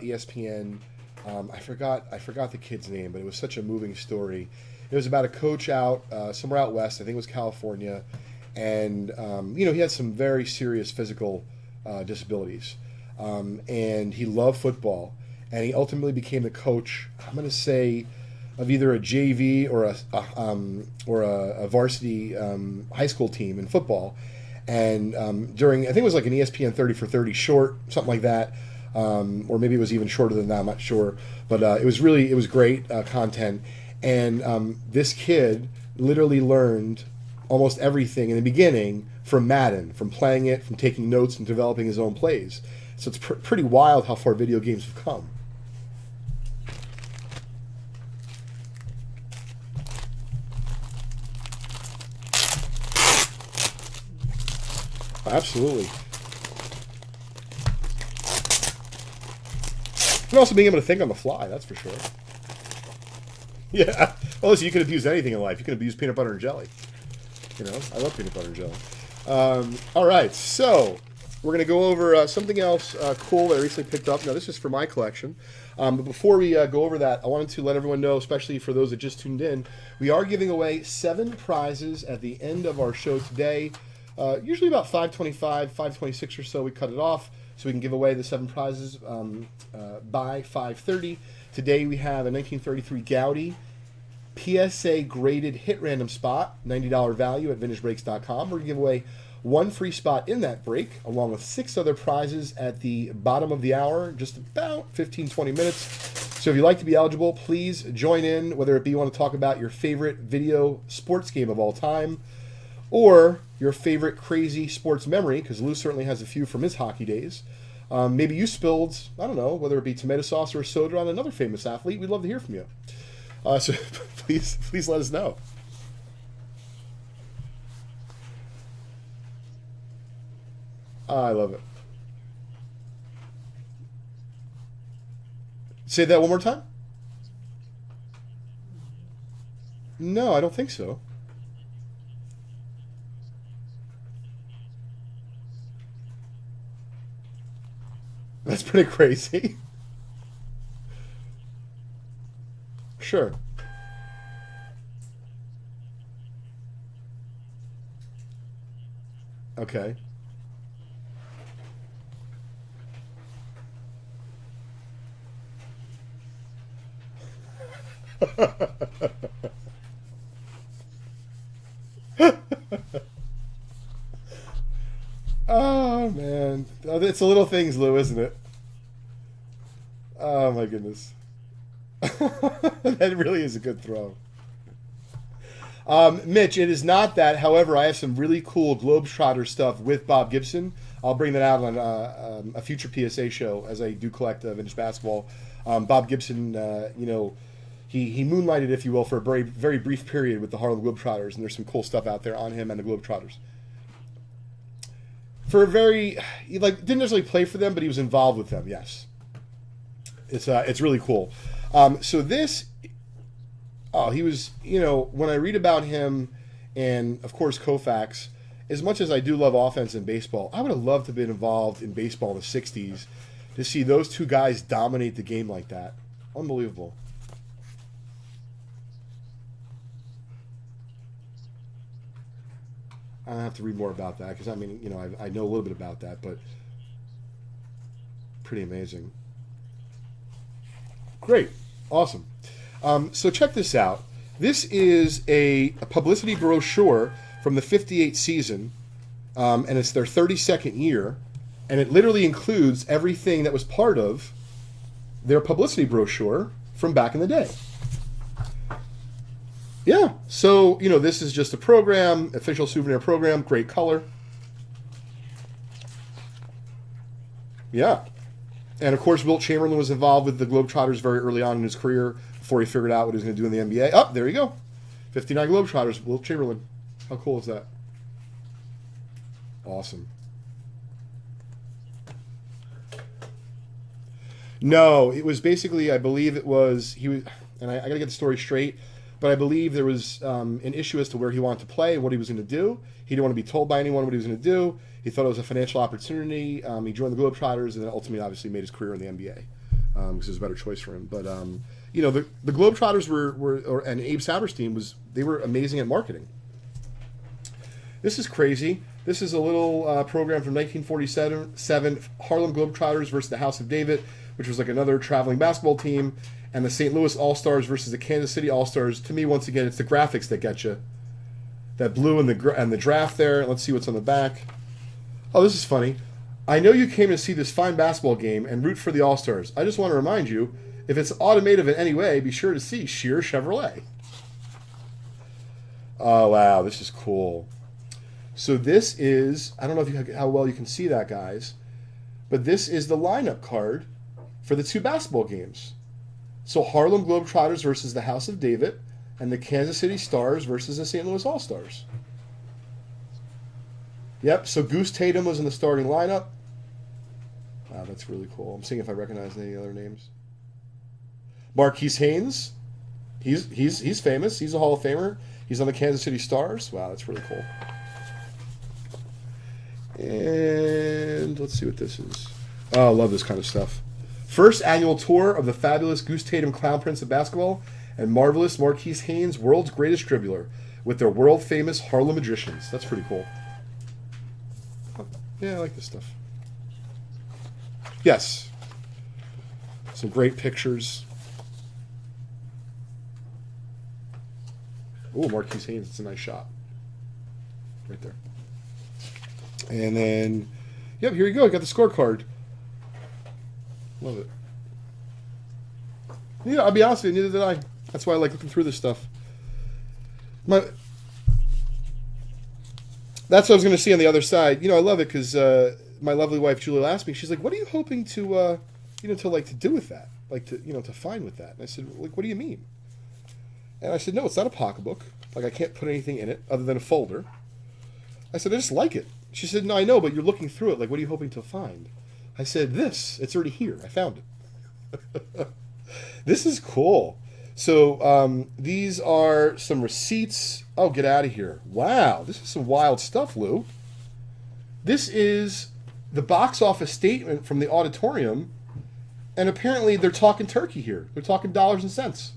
ESPN. I forgot the kid's name, but it was such a moving story. It was about a coach out somewhere out west. I think it was California, and he had some very serious physical disabilities, and he loved football, and he ultimately became the coach. I'm going to say of either a JV or a varsity high school team in football. And during, I think it was like an ESPN 30 for 30 short, something like that, or maybe it was even shorter than that, I'm not sure. But it was great content. And this kid literally learned almost everything in the beginning from Madden, from playing it, from taking notes and developing his own plays. So it's pretty wild how far video games have come. Absolutely. And also being able to think on the fly, that's for sure. Yeah. Well, listen, you can abuse anything in life. You can abuse peanut butter and jelly. I love peanut butter and jelly. All right, so we're going to go over something else cool that I recently picked up. Now, this is for my collection. But before we go over that, I wanted to let everyone know, especially for those that just tuned in, we are giving away 7 prizes at the end of our show today. Usually about 5:25, 5:26 or so, we cut it off so we can give away the 7 prizes by 5:30. Today we have a 1933 Gaudi PSA graded hit random spot, $90 value at vintagebreaks.com. We're going to give away 1 free spot in that break, along with 6 other prizes at the bottom of the hour, just about 15-20 minutes. So if you'd like to be eligible, please join in, whether it be you want to talk about your favorite video sports game of all time, or your favorite crazy sports memory, because Lou certainly has a few from his hockey days. Maybe you spilled, I don't know, whether it be tomato sauce or soda on another famous athlete. We'd love to hear from you. So please let us know. I love it. Say that one more time? No, I don't think so. That's pretty crazy. Sure. Okay. Oh, man. It's the little things, Lou, isn't it? Oh, my goodness. That really is a good throw. Mitch, it is not that. However, I have some really cool Globetrotter stuff with Bob Gibson. I'll bring that out on a future PSA show as I do collect vintage basketball. Bob Gibson, he moonlighted, if you will, for a very, very brief period with the Harlem Globetrotters, and there's some cool stuff out there on him and the Globetrotters. He didn't necessarily play for them, but he was involved with them. Yes, it's really cool. So this, he was, when I read about him, and of course Koufax, as much as I do love offense in baseball, I would have loved to have been involved in baseball in the '60s to see those two guys dominate the game like that. Unbelievable. I don't have to read more about that because I know a little bit about that, but pretty amazing. Great. Awesome. So check this out. This is a publicity brochure from the '58 season, and it's their 32nd year, and it literally includes everything that was part of their publicity brochure from back in the day. Yeah, so, this is just a program, official souvenir program, great color. Yeah. And, of course, Wilt Chamberlain was involved with the Globetrotters very early on in his career before he figured out what he was going to do in the NBA. Oh, there you go. 59 Globetrotters, Wilt Chamberlain. How cool is that? Awesome. No, it was basically, I believe it was, and I got to get the story straight, but I believe there was an issue as to where he wanted to play and what he was going to do. He didn't want to be told by anyone what he was going to do. He thought it was a financial opportunity. He joined the Globetrotters and then ultimately obviously made his career in the NBA because it was a better choice for him. But, the Globetrotters and Abe Saperstein they were amazing at marketing. This is crazy. This is a little program from 1947, Harlem Globetrotters versus the House of David, which was like another traveling basketball team, and the St. Louis All-Stars versus the Kansas City All-Stars. To me, once again, it's the graphics that get you. That blue and the draft there. Let's see what's on the back. Oh, this is funny. I know you came to see this fine basketball game and root for the All-Stars. I just want to remind you, if it's automotive in any way, be sure to see Shear Chevrolet. Oh, wow, this is cool. So this is, I don't know how well you can see that, guys, but this is the lineup card for the two basketball games. So Harlem Globetrotters versus the House of David, and the Kansas City Stars versus the St. Louis All-Stars. Yep, so Goose Tatum was in the starting lineup. Wow, that's really cool. I'm seeing if I recognize any other names. Marquise Haynes, he's famous. He's a Hall of Famer. He's on the Kansas City Stars. Wow, that's really cool. And let's see what this is. Oh, I love this kind of stuff. First annual tour of the fabulous Goose Tatum Clown Prince of Basketball and marvelous Marquise Haynes, world's greatest dribbler, with their world-famous Harlem Magicians. That's pretty cool. Yeah, I like this stuff. Yes. Some great pictures. Oh, Marquise Haynes. It's a nice shot. Right there. And then, yep, here you go. You got the scorecard. Love it. Yeah, I'll be honest with you, neither did I. That's why I like looking through this stuff. That's what I was going to see on the other side. I love it because my lovely wife Julia asked me. She's like, "What are you hoping to do with that? To find with that?" And I said, "What do you mean?" And I said, "No, it's not a pocketbook. I can't put anything in it other than a folder." I said, "I just like it." She said, "No, I know, but you're looking through it. What are you hoping to find?" I said, it's already here. I found it. This is cool. So these are some receipts. Oh, get out of here. Wow, this is some wild stuff, Lou. This is the box office statement from the auditorium, and apparently they're talking turkey here. They're talking dollars and cents.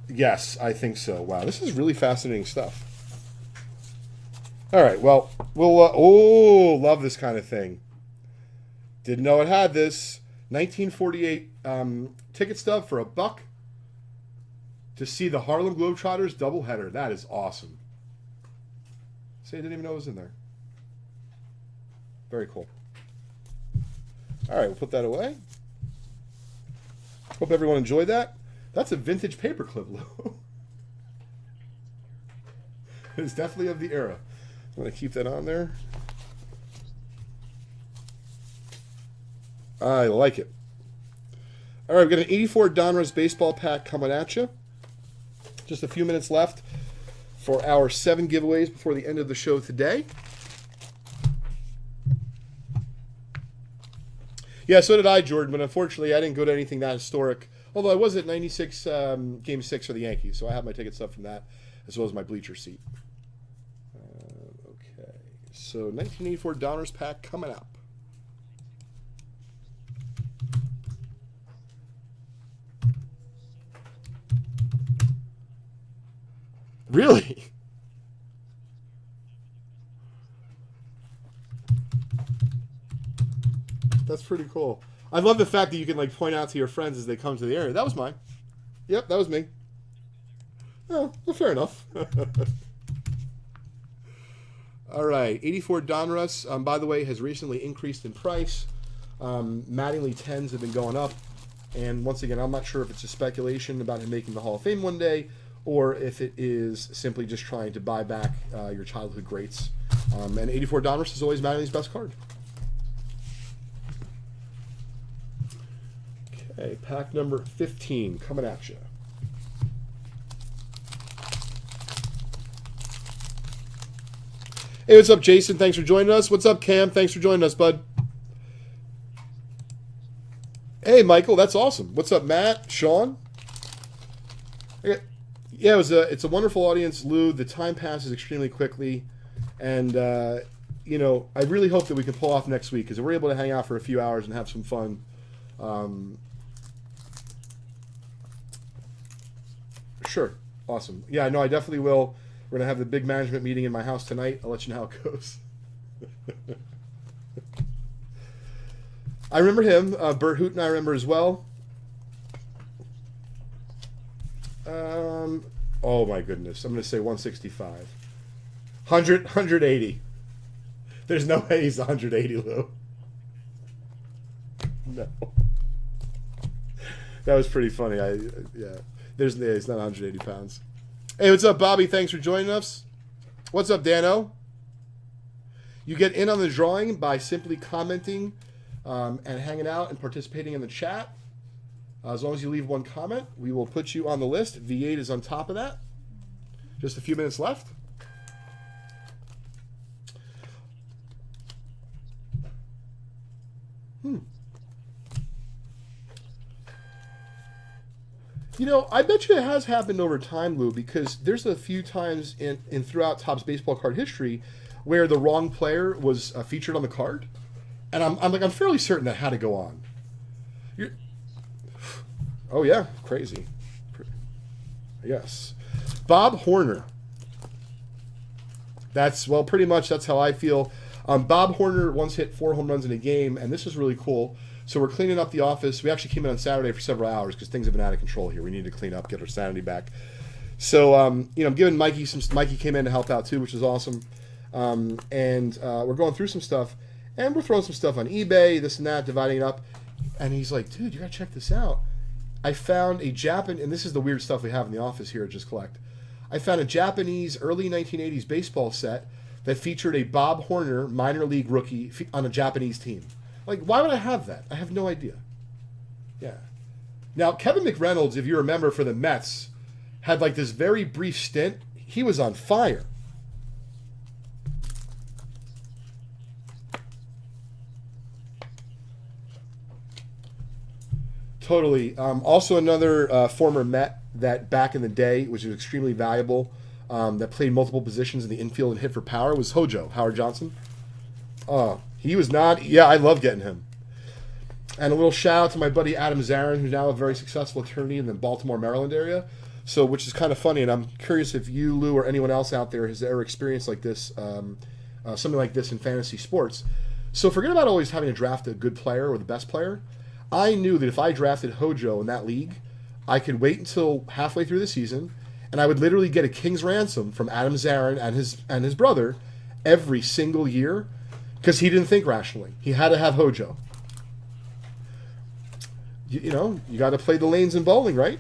Yes, I think so. Wow, this is really fascinating stuff. All right, well, we'll love this kind of thing. Didn't know it had this. 1948 ticket stub for $1 to see the Harlem Globetrotters doubleheader. That is awesome. See, I didn't even know it was in there. Very cool. All right, we'll put that away. Hope everyone enjoyed that. That's a vintage paperclip, Lou. It's definitely of the era. I'm going to keep that on there. I like it. All right, we've got an 84 Donruss baseball pack coming at you. Just a few minutes left for our 7 giveaways before the end of the show today. Yeah, so did I, Jordan, but unfortunately I didn't go to anything that historic. Although I was at 96 Game 6 for the Yankees, so I have my ticket stub from that, as well as my bleacher seat. Okay, so 1984 Donruss pack coming up. Really? That's pretty cool. I love the fact that you can like point out to your friends as they come to the area. That was mine. Yep, that was me. Oh, well, fair enough. All right, 84 Donruss, by the way, has recently increased in price. Mattingly 10s have been going up. And once again, I'm not sure if it's a speculation about him making the Hall of Fame one day, or if it is simply just trying to buy back your childhood greats. And 84 Donruss is always Mattingly's best card. Okay, pack number 15 coming at you. Hey, what's up, Jason? Thanks for joining us. What's up, Cam? Thanks for joining us, bud. Hey, Michael, that's awesome. What's up, Matt? Sean? Yeah, it's a wonderful audience, Lou. The time passes extremely quickly, and you know, I really hope that we can pull off next week because we're able to hang out for a few hours and have some fun. Sure, awesome. Yeah, no, I definitely will. We're gonna have the big management meeting in my house tonight. I'll let you know how it goes. I remember him. Bert Hooten, I remember as well. Oh my goodness. I'm going to say 165. 180. There's no way he's 180, Lou. No. That was pretty funny. Yeah. He's not 180 pounds. Hey, what's up, Bobby? Thanks for joining us. What's up, Dano? You get in on the drawing by simply commenting and hanging out and participating in the chat. As long as you leave one comment, we will put you on the list. V8 is on top of that. Just a few minutes left. You know, I bet you it has happened over time, Lou, because there's a few times in throughout Topps baseball card history where the wrong player was featured on the card, and I'm fairly certain that had to go on. Oh yeah, crazy. Yes, Bob Horner. Pretty much that's how I feel. Bob Horner once hit 4 home runs in a game, and this is really cool. So we're cleaning up the office. We actually came in on Saturday for several hours because things have been out of control here. We need to clean up, get our sanity back. So, I'm giving Mikey Mikey came in to help out too, which is awesome. We're going through some stuff, and we're throwing some stuff on eBay, this and that, dividing it up. And he's like, dude, you got to check this out. I found a Japanese, and this is the weird stuff we have in the office here at Just Collect. I found a Japanese early 1980s baseball set that featured a Bob Horner minor league rookie on a Japanese team. Like, why would I have that? I have no idea. Yeah. Now, Kevin McReynolds, if you remember, for the Mets, had like this very brief stint. He was on fire. Totally. Also, another former Met that back in the day, which was extremely valuable, that played multiple positions in the infield and hit for power, was Hojo, Howard Johnson. He was not... Yeah, I love getting him. And a little shout out to my buddy Adam Zarin, who's now a very successful attorney in the Baltimore, Maryland area. So, which is kind of funny, and I'm curious if you, Lou, or anyone else out there has ever experienced like this, something like this in fantasy sports. So forget about always having to draft a good player or the best player. I knew that if I drafted Hojo in that league, I could wait until halfway through the season, and I would literally get a king's ransom from Adam Zarin and his brother every single year, because he didn't think rationally. He had to have Hojo. you know, you got to play the lanes in bowling, right?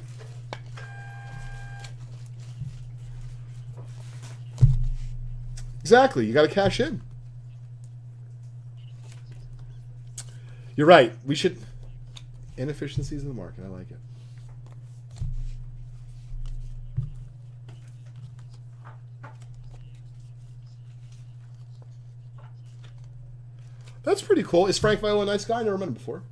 Exactly. You got to cash in. You're right. We should... Inefficiencies in the market. I like it. That's pretty cool. Is Frank Viola a nice guy? I never met him before.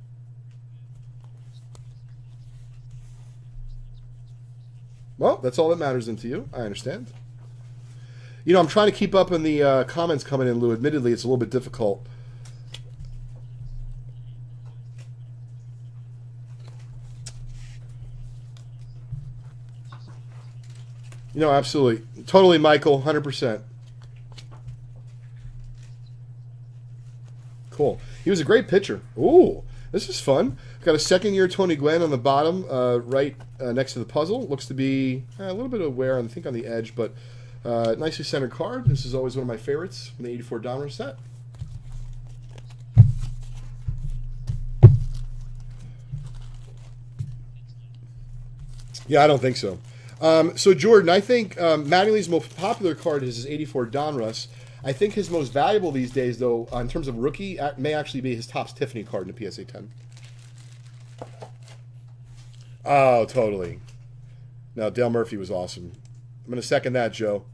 Well, that's all that matters then to you. I understand. You know, I'm trying to keep up on the comments coming in, Lou. Admittedly, it's a little bit difficult. You know, absolutely. Totally, Michael. 100%. Cool. He was a great pitcher. Ooh, this is fun. Got a second-year Tony Gwynn on the bottom, right next to the puzzle. Looks to be a little bit of wear, I think, on the edge, but nicely centered card. This is always one of my favorites from the 84 Donruss set. Yeah, I don't think so. So, Jordan, I think Mattingly's most popular card is his 84 Donruss. I think his most valuable these days, though, in terms of rookie, may actually be his Topps Tiffany card in the PSA 10. Oh, totally. No, Dale Murphy was awesome. I'm going to second that, Joe.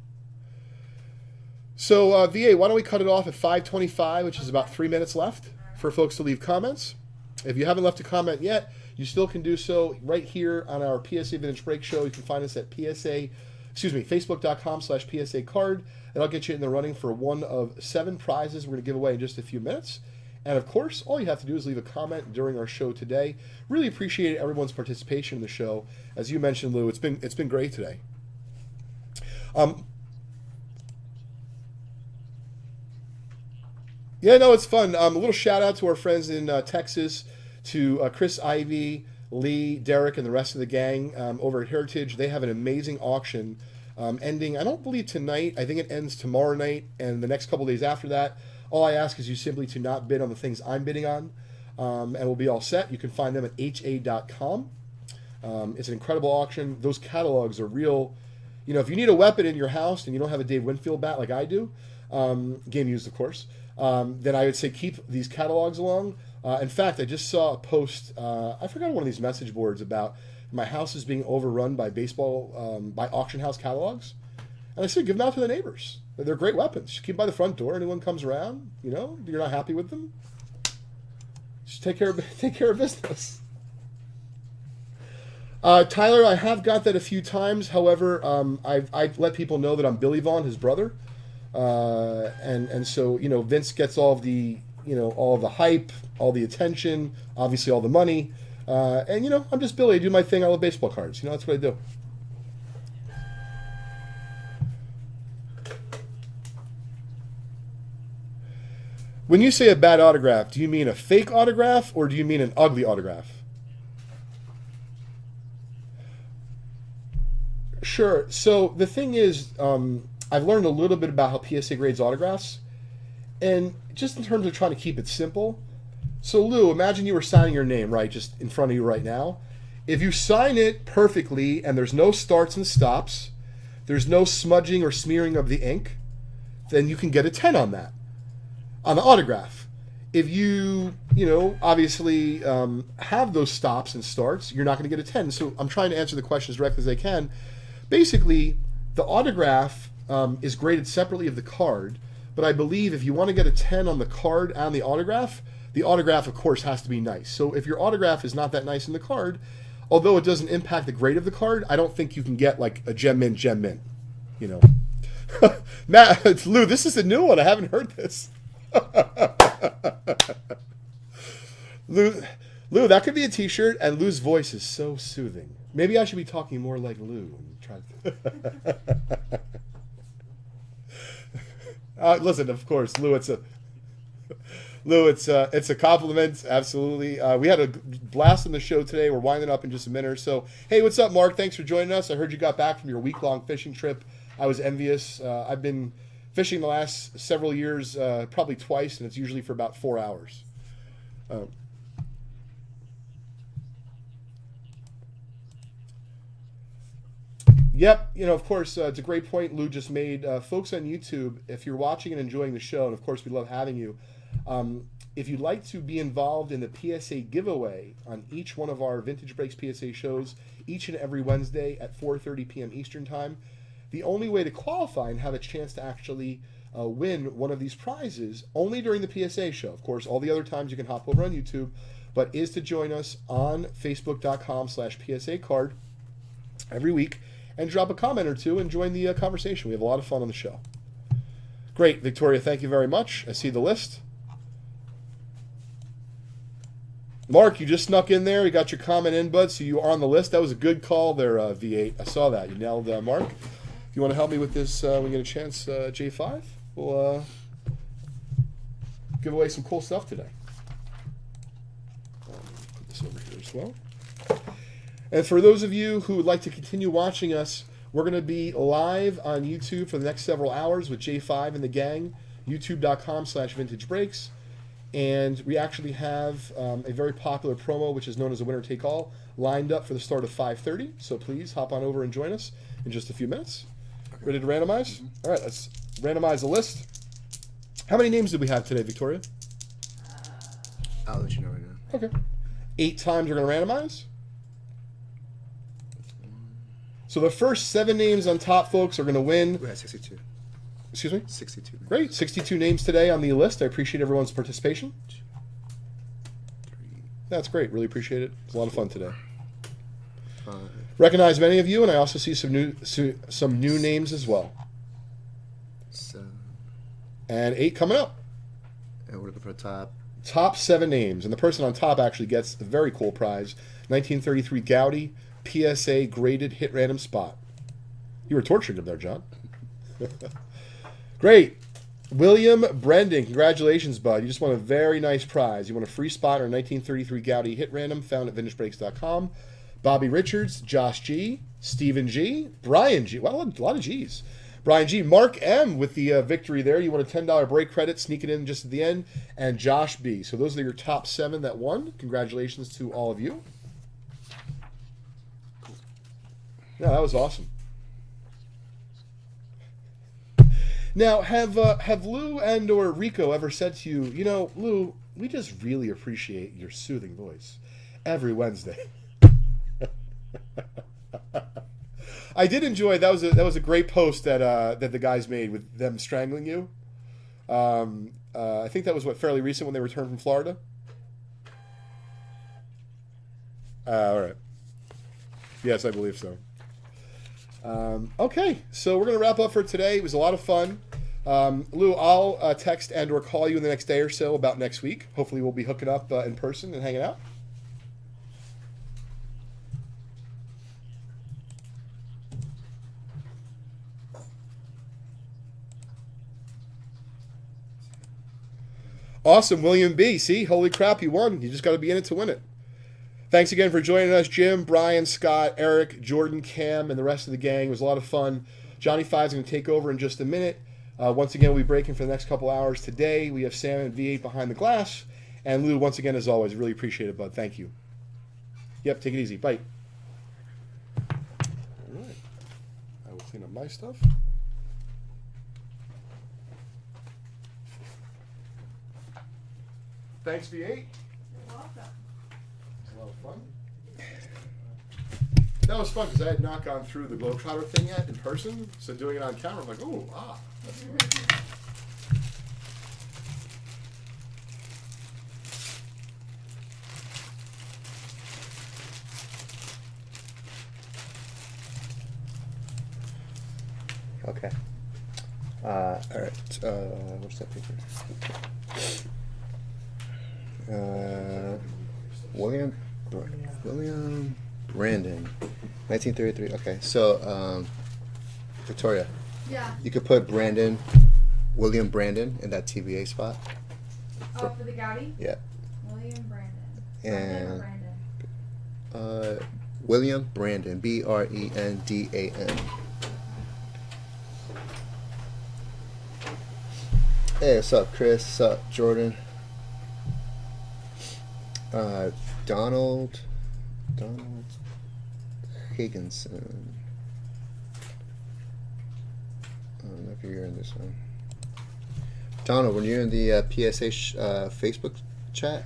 So, VA, why don't we cut it off at 5:25, which is about 3 minutes left for folks to leave comments. If you haven't left a comment yet, you still can do so right here on our PSA Vintage Break Show. You can find us at Facebook.com/PSA card. And I'll get you in the running for one of 7 prizes we're going to give away in just a few minutes. And of course, all you have to do is leave a comment during our show today. Really appreciate everyone's participation in the show. As you mentioned, Lou, it's been great today. Yeah, no, it's fun. A little shout out to our friends in Texas, to Chris Ivy, Lee, Derek, and the rest of the gang over at Heritage. They have an amazing auction ending, I don't believe tonight. I think it ends tomorrow night and the next couple days after that. All I ask is you simply to not bid on the things I'm bidding on, and we'll be all set. You can find them at ha.com. It's an incredible auction. Those catalogs are real. You know, if you need a weapon in your house and you don't have a Dave Winfield bat like I do, game used, of course, then I would say keep these catalogs along. In fact, I just saw a post, I forgot one of these message boards about my house is being overrun by by auction house catalogs. And I said, give them out to the neighbors. They're great weapons. Just keep them by the front door. Anyone comes around, you know, you're not happy with them, just take care of business. Tyler, I have got that a few times. However, I've let people know that I'm Billy Vaughn, his brother. And so, you know, Vince gets all of the hype, all the attention, obviously all the money. And, you know, I'm just Billy. I do my thing. I love baseball cards. You know, that's what I do. When you say a bad autograph, do you mean a fake autograph or do you mean an ugly autograph? Sure. So the thing is, I've learned a little bit about how PSA grades autographs. And just in terms of trying to keep it simple. So, Lou, imagine you were signing your name, right, just in front of you right now. If you sign it perfectly and there's no starts and stops, there's no smudging or smearing of the ink, then you can get a 10 on that, on the autograph. If you obviously have those stops and starts, you're not going to get a 10. So I'm trying to answer the question as directly as I can. Basically, the autograph is graded separately of the card, but I believe if you want to get a 10 on the card and the autograph, of course, has to be nice. So if your autograph is not that nice in the card, although it doesn't impact the grade of the card, I don't think you can get like a gem mint, you know. Matt, it's Lou, this is a new one. I haven't heard this. Lou, that could be a t-shirt, and Lou's voice is so soothing. Maybe I should be talking more like Lou. Listen, of course, Lou, it's a compliment, absolutely. We had a blast on the show today. We're winding up in just a minute or so. Hey, what's up, Mark? Thanks for joining us. I heard you got back from your week-long fishing trip. I was envious. I've been fishing the last several years, probably twice, and it's usually for about 4 hours. Yep, of course, it's a great point Lou just made. Folks on YouTube, if you're watching and enjoying the show, and of course we love having you, if you'd like to be involved in the PSA giveaway on each one of our Vintage Breaks PSA shows each and every Wednesday at 4:30 p.m. Eastern Time, the only way to qualify and have a chance to actually win one of these prizes, only during the PSA show. Of course, all the other times you can hop over on YouTube, but is to join us on Facebook.com/PSA card every week and drop a comment or two and join the conversation. We have a lot of fun on the show. Great, Victoria, thank you very much. I see the list. Mark, you just snuck in there. You got your comment in, bud, so you are on the list. That was a good call there, V8. I saw that. You nailed Mark. If you want to help me with this when you get a chance, J5, we'll give away some cool stuff today. Put this over here as well. And for those of you who would like to continue watching us, we're going to be live on YouTube for the next several hours with J5 and the gang, youtube.com/vintagebreaks. And we actually have a very popular promo, which is known as a winner take all, lined up for the start of 5:30. So please hop on over and join us in just a few minutes. Okay. Ready to randomize? Mm-hmm. All right, let's randomize the list. How many names did we have today, Victoria? I'll let you know right now. Okay. 8 times we're going to randomize. So the first 7 names on top, folks, are going to win. We had 62. Excuse me? 62 names. Great. 62 names today on the list. I appreciate everyone's participation. 3. That's great. Really appreciate it. It's a lot of fun today. 5. Recognize many of you, and I also see some new names as well. 7. And 8 coming up. And we're looking for a top 7 names. And the person on top actually gets a very cool prize. 1933 Gaudi PSA graded hit random spot. You were torturing him there, John. Great. William Brendan, congratulations, bud. You just won a very nice prize. You won a free spot on 1933 Gaudi hit random found at vintagebreaks.com. Bobby Richards, Josh G, Stephen G, Brian G. Wow, a lot of G's. Brian G, Mark M with the victory there. You won a $10 break credit, sneak it in just at the end. And Josh B. So those are your top 7 that won. Congratulations to all of you. Yeah, that was awesome. Now, have Lou and or Rico ever said to you, Lou, we just really appreciate your soothing voice every Wednesday? I did enjoy that was a great post that the guys made with them strangling you. I think that was fairly recent when they returned from Florida. All right. Yes, I believe so. Okay, so we're going to wrap up for today. It was a lot of fun. Lou, I'll text and or call you in the next day or so about next week. Hopefully we'll be hooking up in person and hanging out. Awesome, William B. See, holy crap, you won. You just got to be in it to win it. Thanks again for joining us, Jim, Brian, Scott, Eric, Jordan, Cam, and the rest of the gang. It was a lot of fun. Johnny 5 is going to take over in just a minute. Once again, we'll be breaking for the next couple hours today. We have Sam and V8 behind the glass. And Lou, once again, as always, really appreciate it, bud. Thank you. Yep, take it easy. Bye. All right. I will clean up my stuff. Thanks, V8. You're welcome. A lot of fun. That was fun because I had not gone through the Globetrotter thing yet in person, so doing it on camera, I'm like, that's fun. Okay. All right. What's that paper? William Brandon, 1933. Okay, so Victoria. Yeah. You could put William Brandon in that TBA spot. Oh, for the Gaudi? Yeah. William Brandon. And Brandon. William Brandon, Brendan. Hey, what's up, Chris? What's up, Jordan? Donald Higginson. don't know if you're in this one. Donald, were you in the PSA Facebook chat?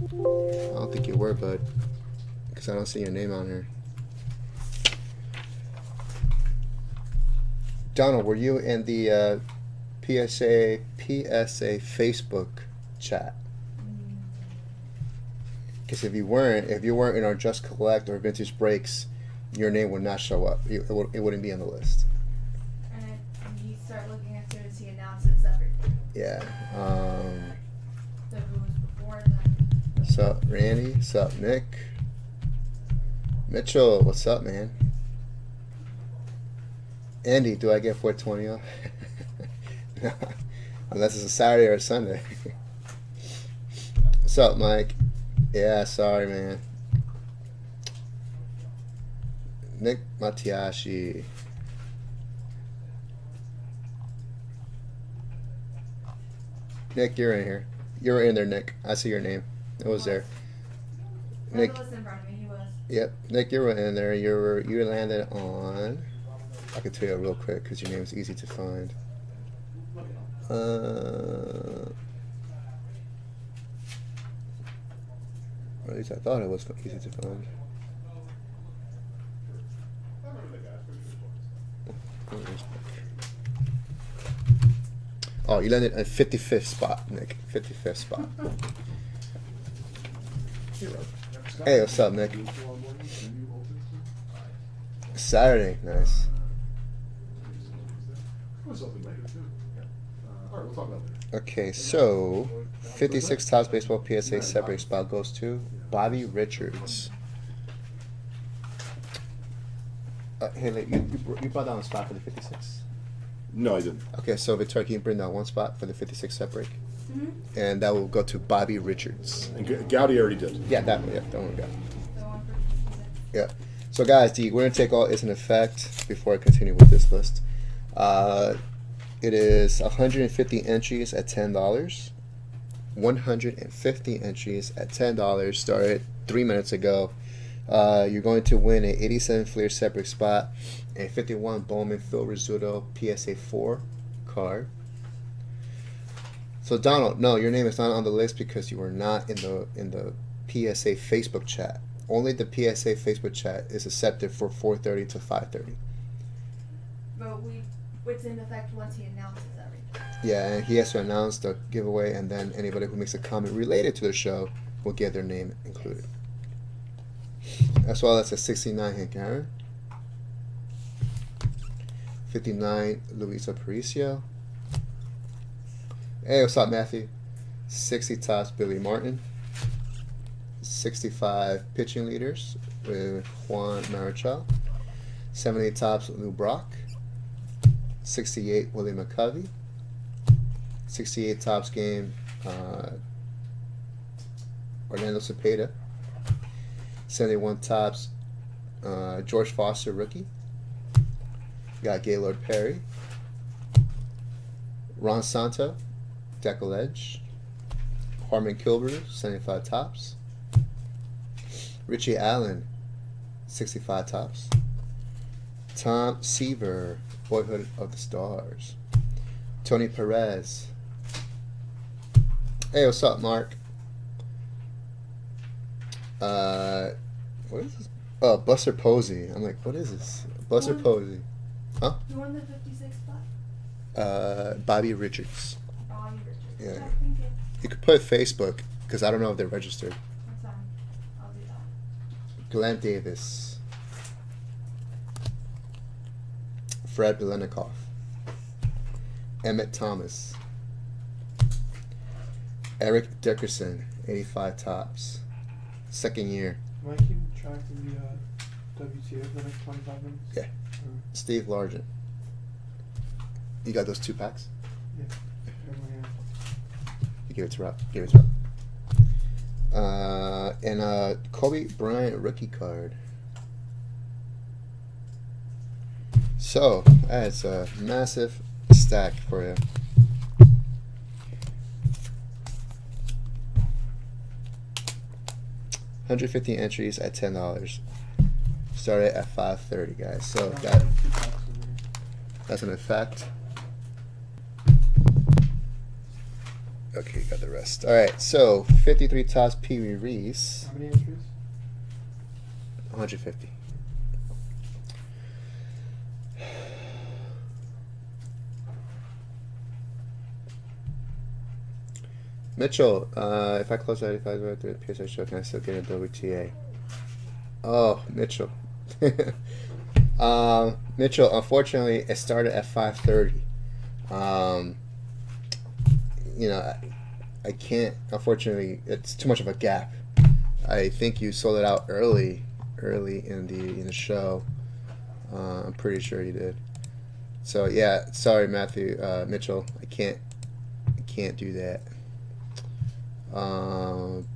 I don't think you were, bud. Because I don't see your name on here. Donald, were you in the PSA Facebook chat? Because if you weren't in our Just Collect or Vintage Breaks, your name would not show up. It wouldn't be on the list. And you start looking as soon as he announces everything. Yeah. So who was before then? Sup, Randy? Sup, Nick? Mitchell, what's up, man? Andy, do I get 420 off? No. Unless it's a Saturday or a Sunday. What's up, Mike? Yeah, sorry, man. Nick Matiashi. Nick, you're in here. You're in there, Nick. I see your name. It was there. Nick. Nick. In front of me, he was. Yep, Nick, you were in there. You landed on. I can tell you real quick because your name is easy to find. Or at least I thought it was easy to find. Oh, you landed at 55th spot, Nick. 55th spot. Hey, what's up, Nick? Saturday, nice. Okay, so 56 Topps Baseball PSA separate spot goes to Bobby Richards. Hey, you brought down a spot for the 56? No, I didn't. Okay, so Victoria, can you bring down one spot for the 56 set break? Mm-hmm. And that will go to Bobby Richards. And Gowdy already did. Yeah, that one. Yeah, that one we got. The one for 56. Yeah. So guys, the winner take all is in effect. Before I continue with this list, it is 150 entries at $10. 150 entries at $10. Started 3 minutes ago. You're going to win an 87 Fleer separate spot, a 51 Bowman Phil Rizzuto PSA 4 card. So Donald, no, your name is not on the list because you were not in the PSA Facebook chat. Only the PSA Facebook chat is accepted for 4:30 to 5:30. But it's in effect once he announces everything. Yeah, and he has to announce the giveaway, and then anybody who makes a comment related to the show will get their name included. As well as a 69 Hank Aaron, 59 Luis Aparicio. Hey, what's up, Matthew? 60 Topps Billy Martin, 65 pitching leaders with Juan Marichal, 78 Topps Lou Brock, 68 Willie McCovey, 68 Topps game Orlando Cepeda, 71 Topps George Foster rookie. Got Gaylord Perry, Ron Santo, Deckle Edge, Harmon Kilbrew, 75 Topps, Richie Allen, 65 Topps, Tom Seaver, Boyhood of the Stars, Tony Perez. Hey, what's up, Mark? What is this? Oh, Buster Posey. I'm like, what is this? Buster Posey. Huh? Who won the 56 spot? Bobby Richards. Bobby Richards. Yeah. Okay, thank you. You could put Facebook because I don't know if they're registered. That's fine. I'll do that. Glenn Davis, Fred Belenikoff, Emmett Thomas, Eric Dickerson, 85 Topps, second year. Am I keeping track of the WTA for the next 25 minutes? Yeah. Or- Steve Largent. You got those 2 packs? Yeah. In my hand. You give it to Rob. Give it to Rob. And Kobe Bryant rookie card. So that's a massive stack for you. $150 entries at $10. Started at $5.30, guys. So I that have 2 packs in there. That's an effect. Okay, got the rest. All right, so 53 Topps Wee Reese, How many entries? 150. Mitchell, if I close 95 right there, PSA show, can I still get a WTA? Oh, Mitchell. Mitchell, unfortunately, it started at 5:30. You know, I can't. Unfortunately, it's too much of a gap. I think you sold it out early in the show. I'm pretty sure you did. So yeah, sorry, Mitchell. I can't do that.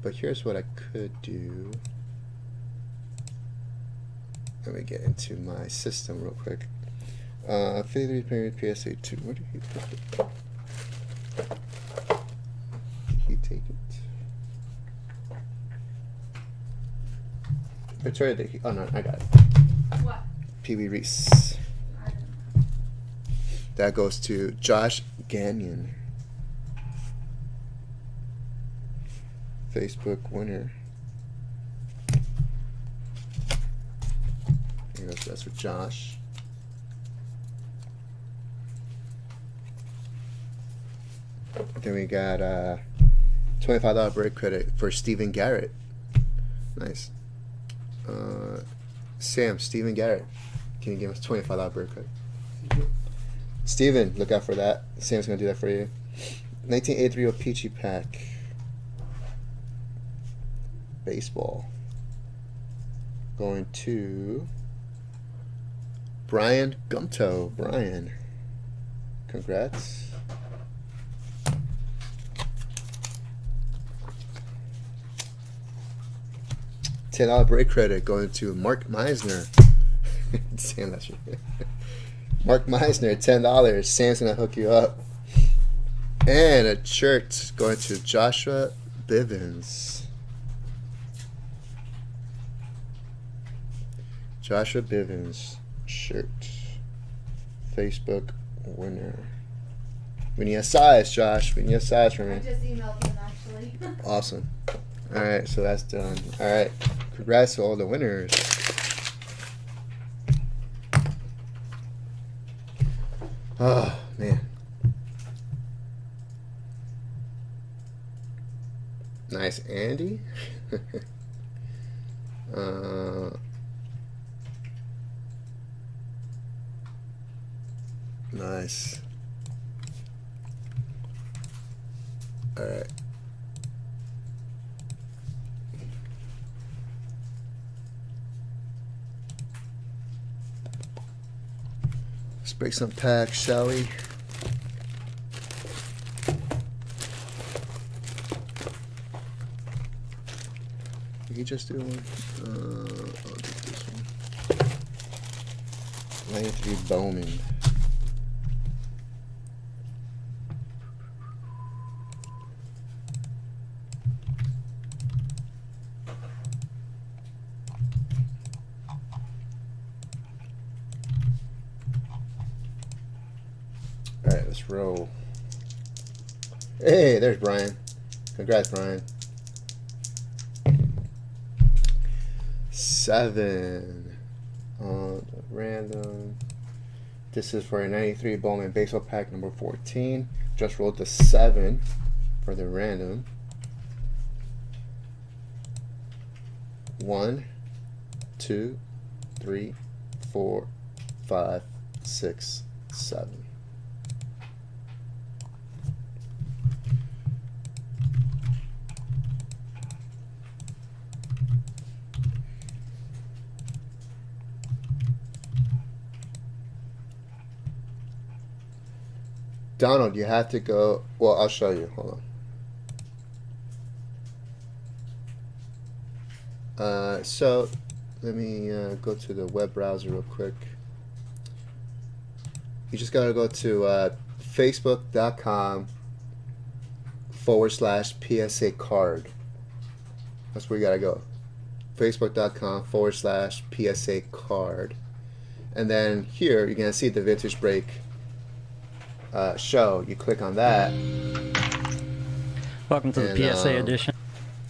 But here's what I could do. Let me get into my system real quick. 53 period PSA 2. Where did he put it? Did he take it? Victoria, did he? Oh no, I got it. What? Wee Reese. I don't know. That goes to Josh Gagnon. Facebook winner. That's for Josh. Then we got $25 break credit for Steven Garrett. Nice. Sam, Steven Garrett. Can you give us $25 break credit? Steven, look out for that. Sam's going to do that for you. 1983 Peachy Pack. Baseball. Going to Brian Gumto. Brian, congrats. $10 break credit going to Mark Meisner. Sam, that's your Mark Meisner, $10. Sam's gonna hook you up. And a shirt going to Joshua Bivens. Joshua Bivens shirt. Facebook winner. We need a size, Josh. We need a size for I me. just emailed him actually. Awesome. Alright, so that's done. Alright. Congrats to all the winners. Oh, man. Nice, Andy. Nice. All right. Let's break some packs, shall we? Did he just do one? I'll do this one. 93 Bowman. Alright, let's roll. Hey, there's Brian. Congrats, Brian. 7 on random. This is for a 93 Bowman baseball pack number 14. Just rolled the 7 for the random. 1, 2, 3, 4, 5, 6, 7. Donald, you have to go. Well, I'll show you. Hold on. So let me go to the web browser real quick. You just gotta go to facebook.com/PSA card. That's where you gotta go. Facebook.com/PSA card. And then here you're gonna see the Vintage Break show. You click on that. Welcome to the PSA edition.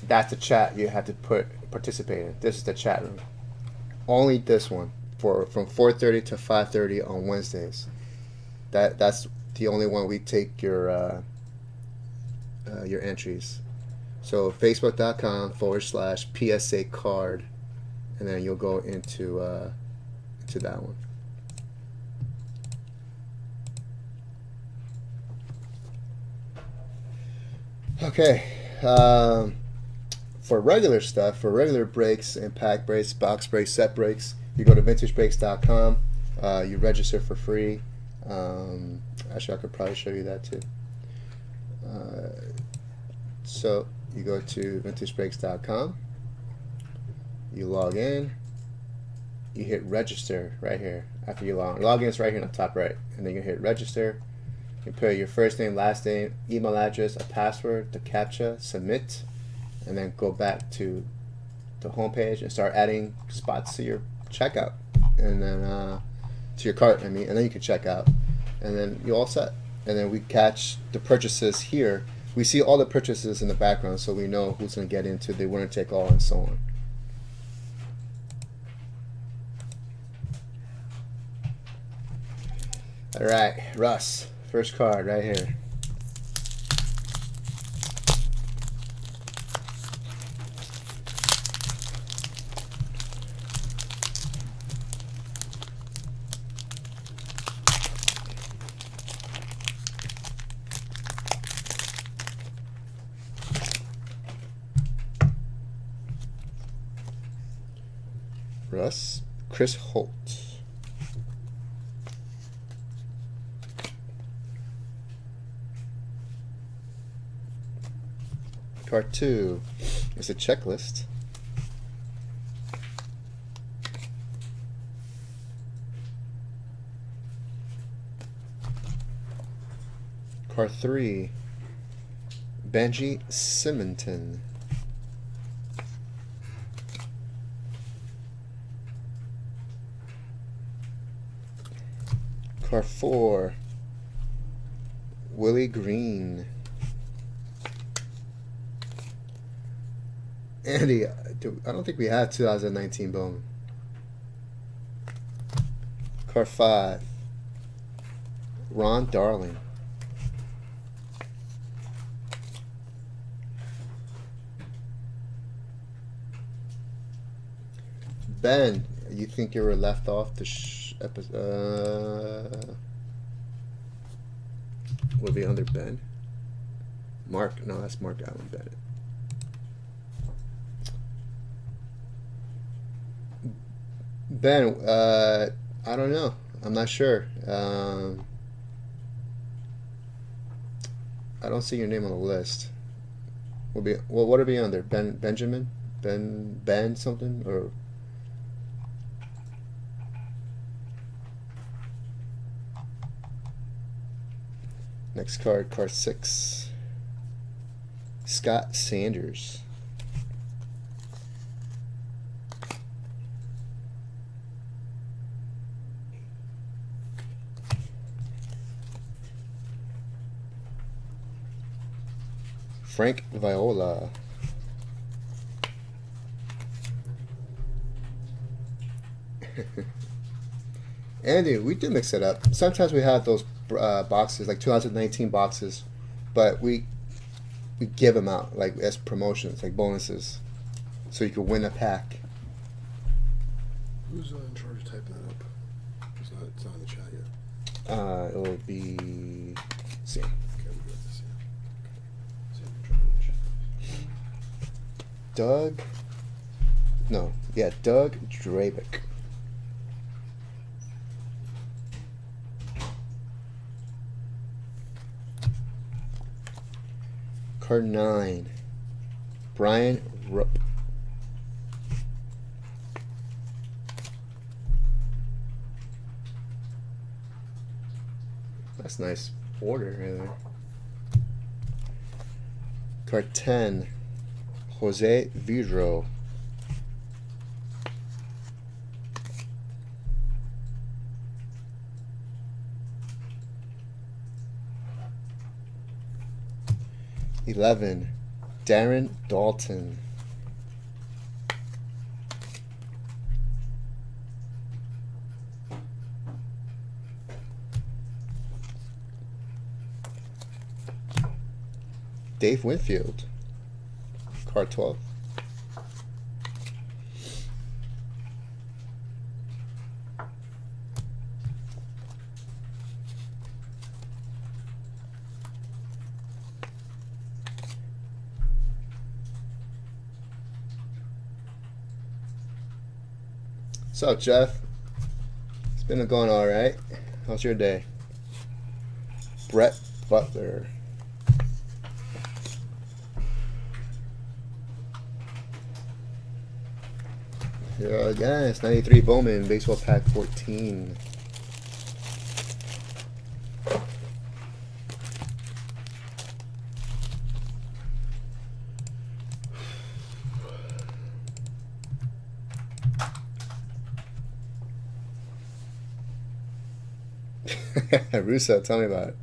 That's the chat you have to participate in. This is the chat room. Only this one from 4:30 to 5:30 on Wednesdays. That's the only one we take your entries. So facebook.com/PSA card, and then you'll go into that one. Okay. For regular stuff, for regular breaks and pack breaks, box breaks, set breaks, you go to vintagebreaks.com. You register for free. Actually, I could probably show you that too. So you go to vintagebreaks.com. You log in. You hit register right here. After you log in is right here on the top right, and then you hit register. You put your first name, last name, email address, a password, the CAPTCHA, submit, and then go back to the home page and start adding spots to your checkout, and then to your cart. And then you can check out, and then you're all set. And then we catch the purchases here. We see all the purchases in the background, so we know who's going to get into the winner take all and so on. All right, Russ, first card right here. Russ, Chris Holt. Card 2 is a checklist. Card 3, Benji Simonton. Card 4, Willie Green. Andy, I don't think we have 2019 Bowman. Card 5, Ron Darling. Ben, you think you were left off the episode? Would be under Ben? Mark? No, that's Mark Allen Bennett. Ben, I don't know. I'm not sure. I don't see your name on the list. What would it be under? Benjamin? Ben something? Or next card, card 6. Scott Sanders. Frank Viola. Andy, we do mix it up. Sometimes we have those boxes, like 2019 boxes, but we give them out like as promotions, like bonuses, so you can win a pack. Who's in charge of typing that up? It's not in the chat yet. It will be Sam. Okay, we got this. Sam, Doug. No, yeah, Doug Drabick. Card 9, Brian Rupp. That's nice order right there. Card 10, Jose Vidro. 11, Darren Dalton. Dave Winfield, card 12. What's up, Jeff? It's been going all right. How's your day? Brett Butler. Here again, it's 93 Bowman, baseball pack 14. Russo, tell me about it.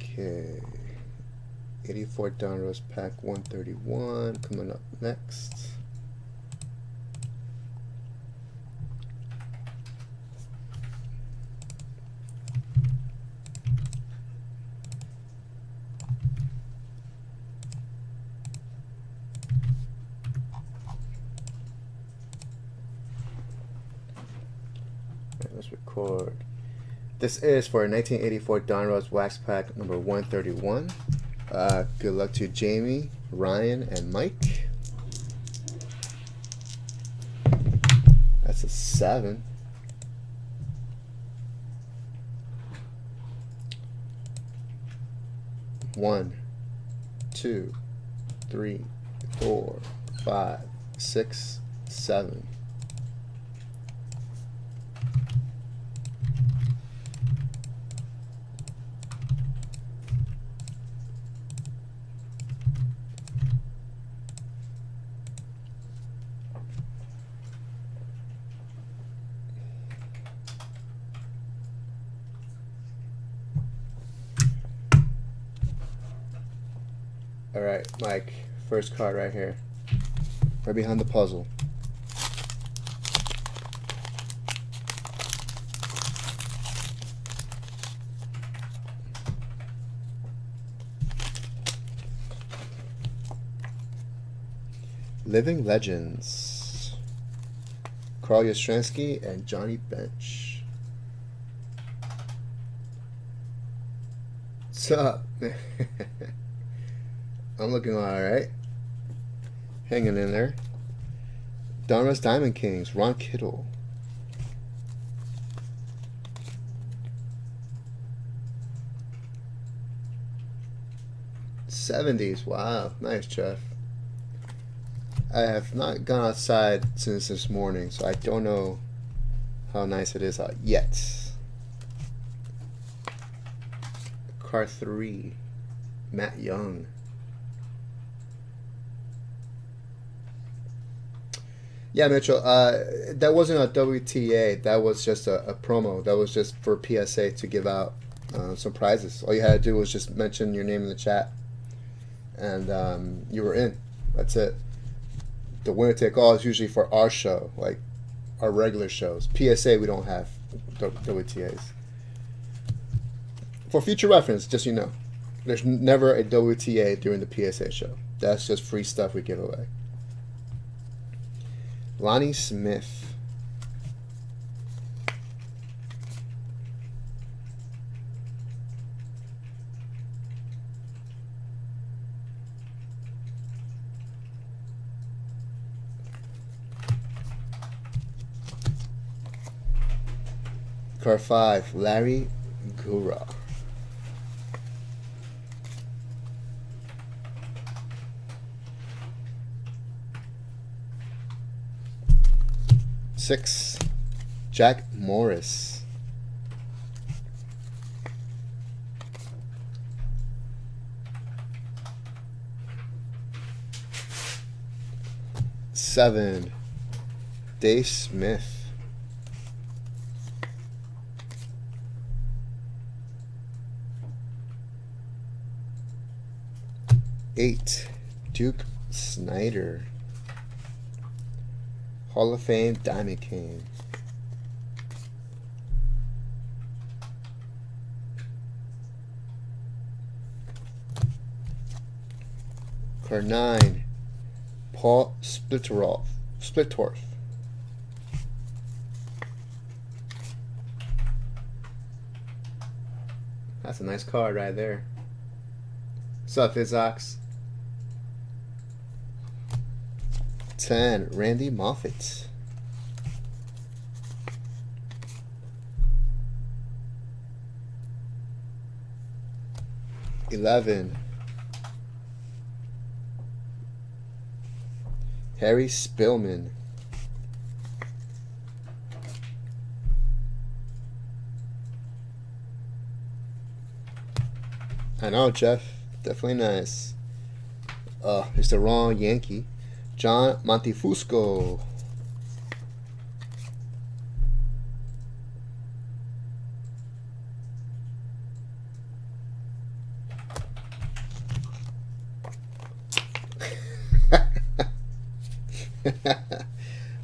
Okay. 84 Donruss pack 131 coming up next. Right, let's record. This is for a 1984 Donruss wax pack number 131. Good luck to Jamie, Ryan, and Mike. That's a 7. One, 2, 3, 4, 5, 6, 7. All right, Mike, first card right here, right behind the puzzle. Living Legends, Carl Yastrzemski and Johnny Bench. What's up? I'm looking alright. Hanging in there. Donruss Diamond Kings, Ron Kittle. '70s, wow, nice, Jeff. I have not gone outside since this morning, so I don't know how nice it is out yet. Car 3, Matt Young. Yeah, Mitchell, that wasn't a WTA. That was just a promo. That was just for PSA to give out some prizes. All you had to do was just mention your name in the chat, and you were in. That's it. The winner take all is usually for our show, like our regular shows. PSA, we don't have WTAs. For future reference, just so you know, there's never a WTA during the PSA show. That's just free stuff we give away. Lonnie Smith. Car 5, Larry Gura. 6, Jack Morris. Seven, Dave Smith. Eight, Duke Snyder. Hall of Fame Diamond King. Card 9, Paul Splittorff. That's a nice card right there. What's up, Fizox? 10, Randy Moffett. $11, Harry Spillman. I know, Jeff. Definitely nice. It's the wrong Yankee. John Montifusco.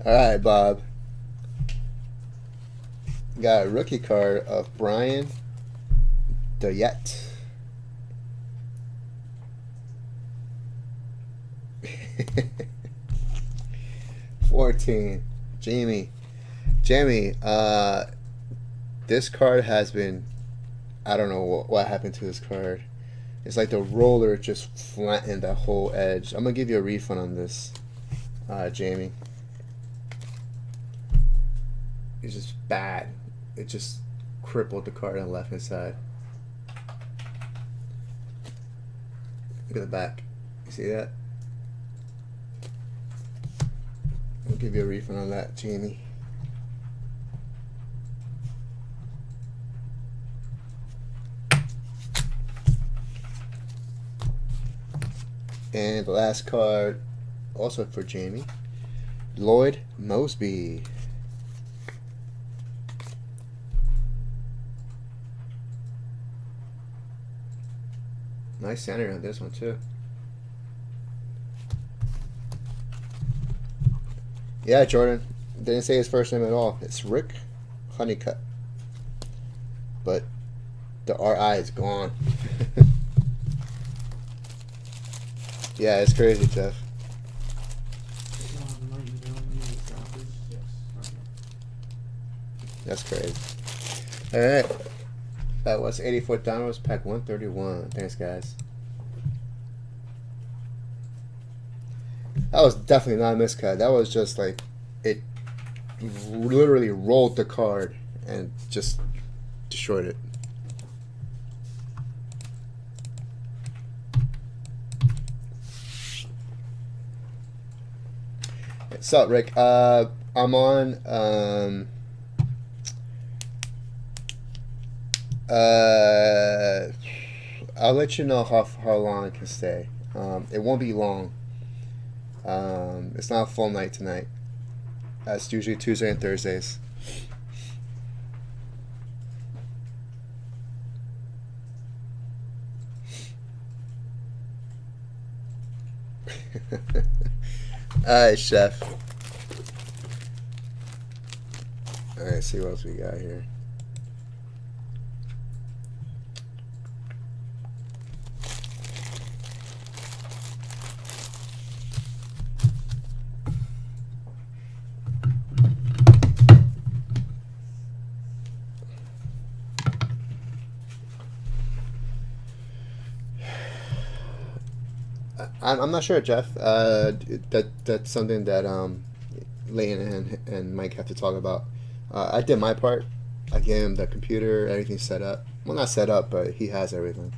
All right, Bob. Got a rookie card of Brian Dayette. $14, Jamie. This card has been, I don't know what happened to this card. It's like the roller just flattened that whole edge. I'm gonna give you a refund on this, Jamie. It's just bad. It just crippled the card on the left hand side. Look at the back. You see that? I'll give you a refund on that, Jamie. And the last card, also for Jamie, Lloyd Mosby. Nice center on this one too. Yeah, Jordan. Didn't say his first name at all. It's Rick Honeycutt. But the RI is gone. Yeah, it's crazy, Jeff. That's crazy. Alright. That was 84 downwards, pack 131. Thanks, guys. That was definitely not a miscut. That was just like, it literally rolled the card and just destroyed it. What's up, Rick? I'm on I'll let you know how long it can stay. It won't be long. It's not a full night tonight. That's usually Tuesday and Thursdays. Alright, Chef. Alright, see what else we got here. I'm not sure, Jeff. That's something that Layton and Mike have to talk about. I did my part. I gave him the computer, everything set up. Well, not set up, but he has everything.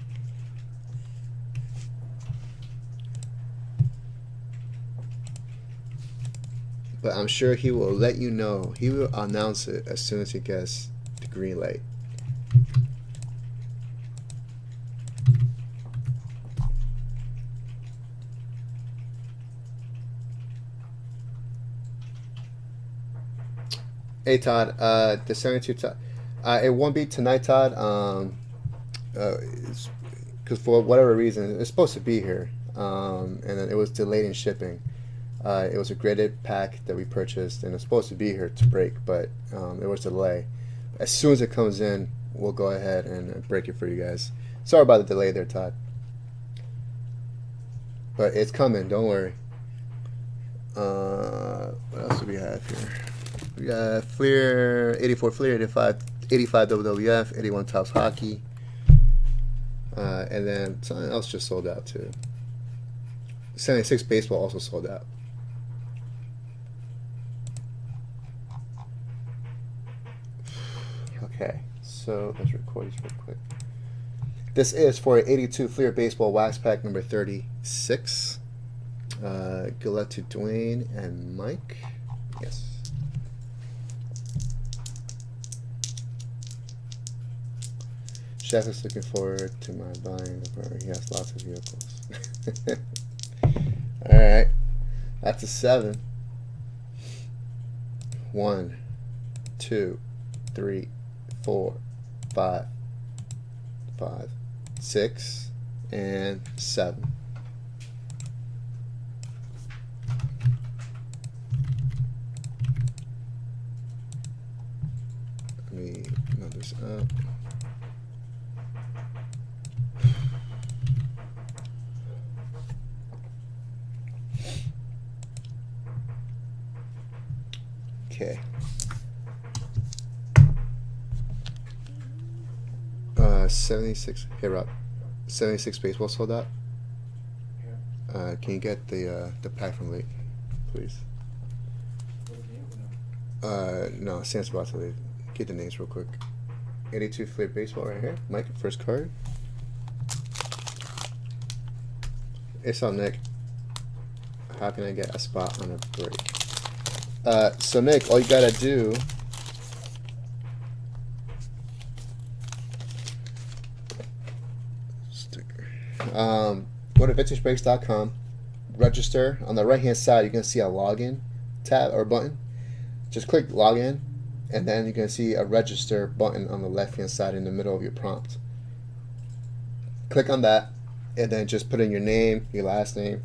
but I'm sure he will let you know. He will announce it as soon as he gets the green light. Hey Todd, the 72 Todd. It won't be tonight, Todd. Because for whatever reason, it's supposed to be here, and then it was delayed in shipping. It was a graded pack that we purchased, and it's supposed to be here to break, but there was a delay. As soon as it comes in, we'll go ahead and break it for you guys. Sorry about the delay there, Todd. But it's coming, don't worry. What else do we have here? We got Fleer, 84 Fleer, 85 WWF, 81 Topps Hockey. And then something else just sold out too. 76 Baseball also sold out. Okay, so let's record this real quick. This is for 82 Fleer Baseball Wax Pack number 36. Good luck to Dwayne and Mike. Yes. Chef is looking forward to my buying where he has lots of vehicles. Alright. That's a 7. 1, 2, 3, 4, 5, 6, and 7. Let me move this up. Okay. 76. Hey Rob, 76 Baseball sold out. Can you get the pack from late, please? No, Sam's about to leave. Get the names real quick. 82 Fleer Baseball right here. Mike, first card. It's on Nick. How can I get a spot on a break? So Nick, all you gotta do go to vintagebreaks.com, register. On the right hand side you're gonna see a login tab or button. Just click login, and then you're gonna see a register button on the left hand side in the middle of your prompt. Click on that, and then just put in your name, your last name,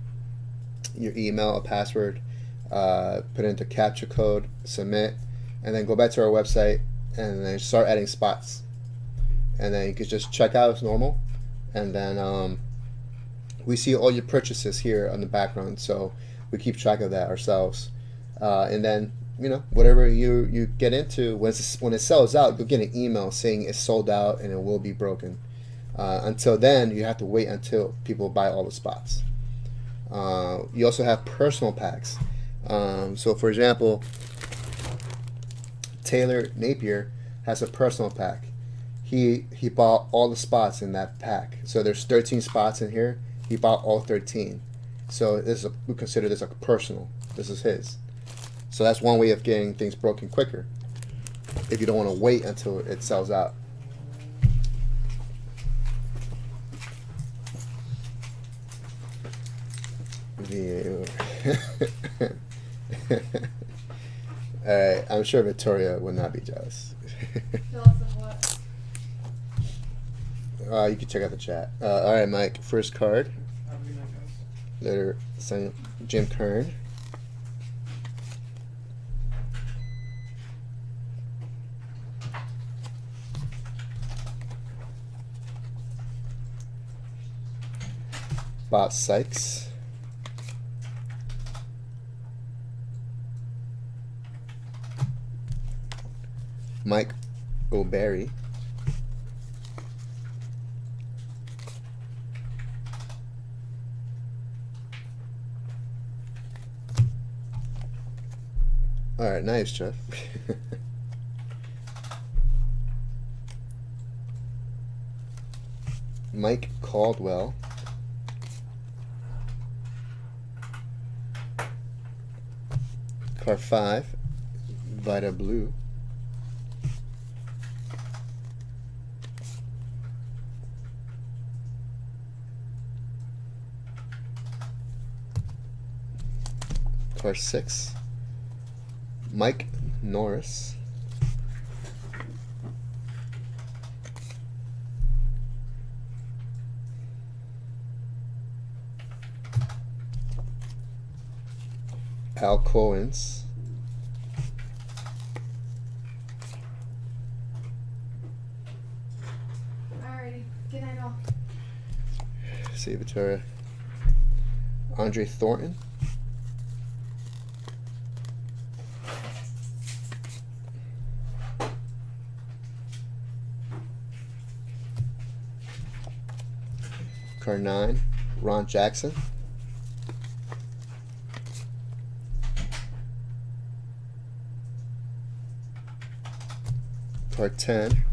your email, a password. Put in the capture code, submit, and then go back to our website and then start adding spots. And then you can just check out as normal, and then we see all your purchases here on the background, so we keep track of that ourselves. And then whatever you get into, when it sells out, you'll get an email saying it's sold out and it will be broken. Until then, you have to wait until people buy all the spots. You also have personal packs. So for example, Taylor Napier has a personal pack. He bought all the spots in that pack. So there's 13 spots in here. He bought all 13. So we consider this a personal. This is his. So that's one way of getting things broken quicker, if you don't want to wait until it sells out. Alright, I'm sure Victoria would not be jealous. Jealous of what? You can check out the chat. Alright, Mike, first card. Have a good night, guys. Later, Jim Kern. Bob Sykes. Mike O'Barry. All right, nice, Jeff. Mike Caldwell. Card 5, Vita Blue. Card 6, Mike Norris. Al Coens. Alrighty. Good night, all. See Victoria. Andre Thornton. Card 9, Ron Jackson. Card 10,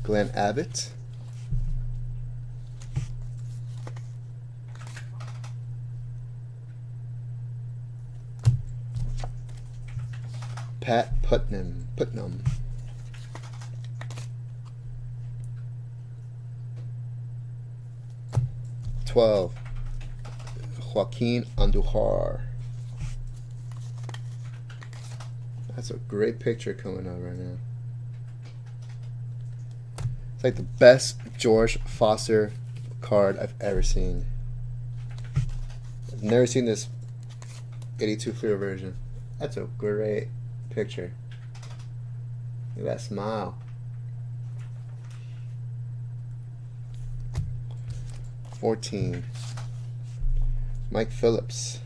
Glenn Abbott. Pat Putnam. 12, Joaquin Andujar. That's a great picture coming up right now. It's like the best George Foster card I've ever seen. I've never seen this 82 fluid version. That's a great picture. Look at that smile. 14, Mike Phillips.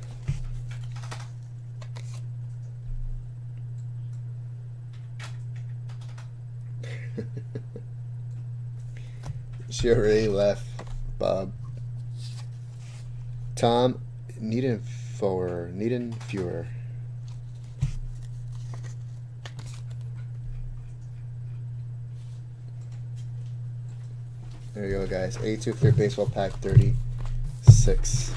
She already left, Bob. Tom Niedenfuer. There you go, guys. 82 Clear Baseball Pack 36.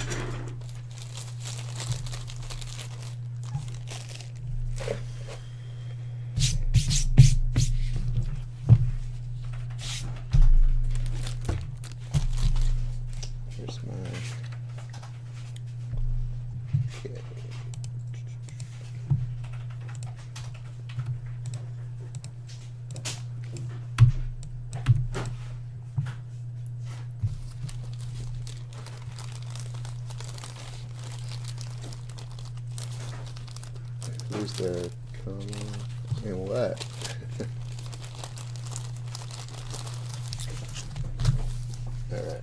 Here's my... Okay. Who's the comma and what? All right.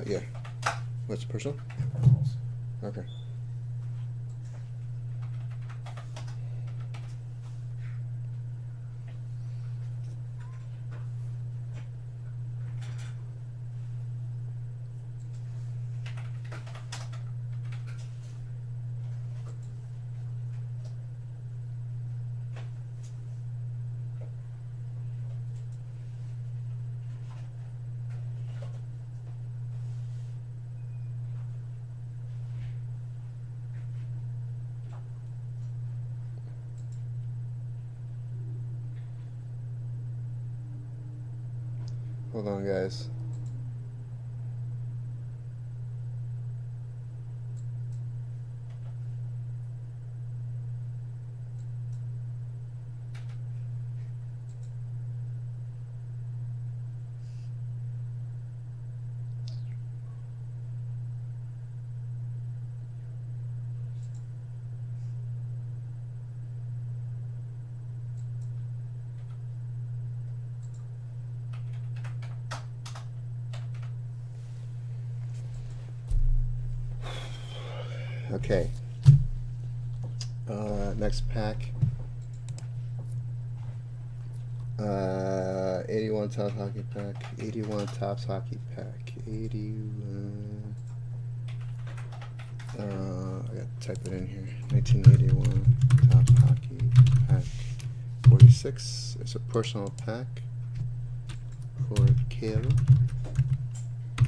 Yeah. What's personal? Okay. Hold on, guys. Okay. Next pack. 81 Topps Hockey Pack. 81 Topps Hockey Pack. 81. I gotta type it in here. 1981 Topps Hockey 46. It's a personal pack for Kevin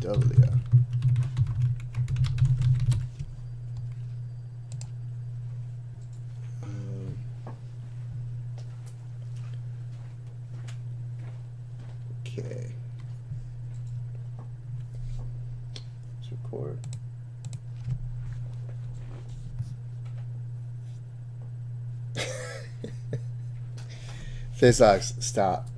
W. Okay. Let's record. Fizzlocks, stop.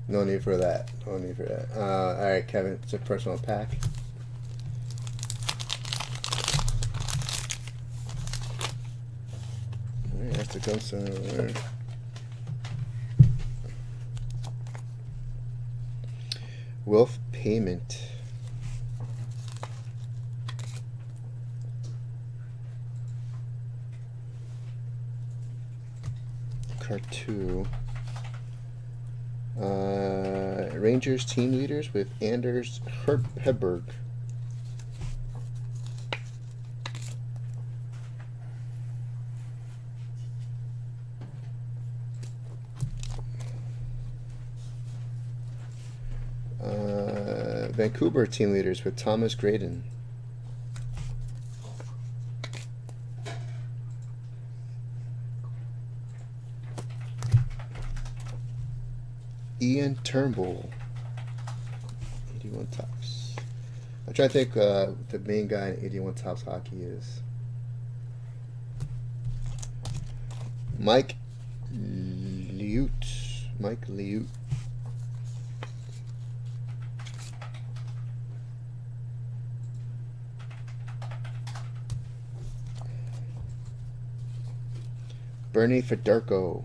No need for that. No need for that. Alright, Kevin, it's a personal pack. Alright, that's the gunstone over there. Wolf Payment. Card 2. Rangers team leaders with Anders Hedberg. Vancouver team leaders with Thomas Graydon. Ian Turnbull. 81 Topps. I'm trying to think the main guy in 81 Topps hockey is. Mike Liut. Mike Liut. Bernie Fedorko.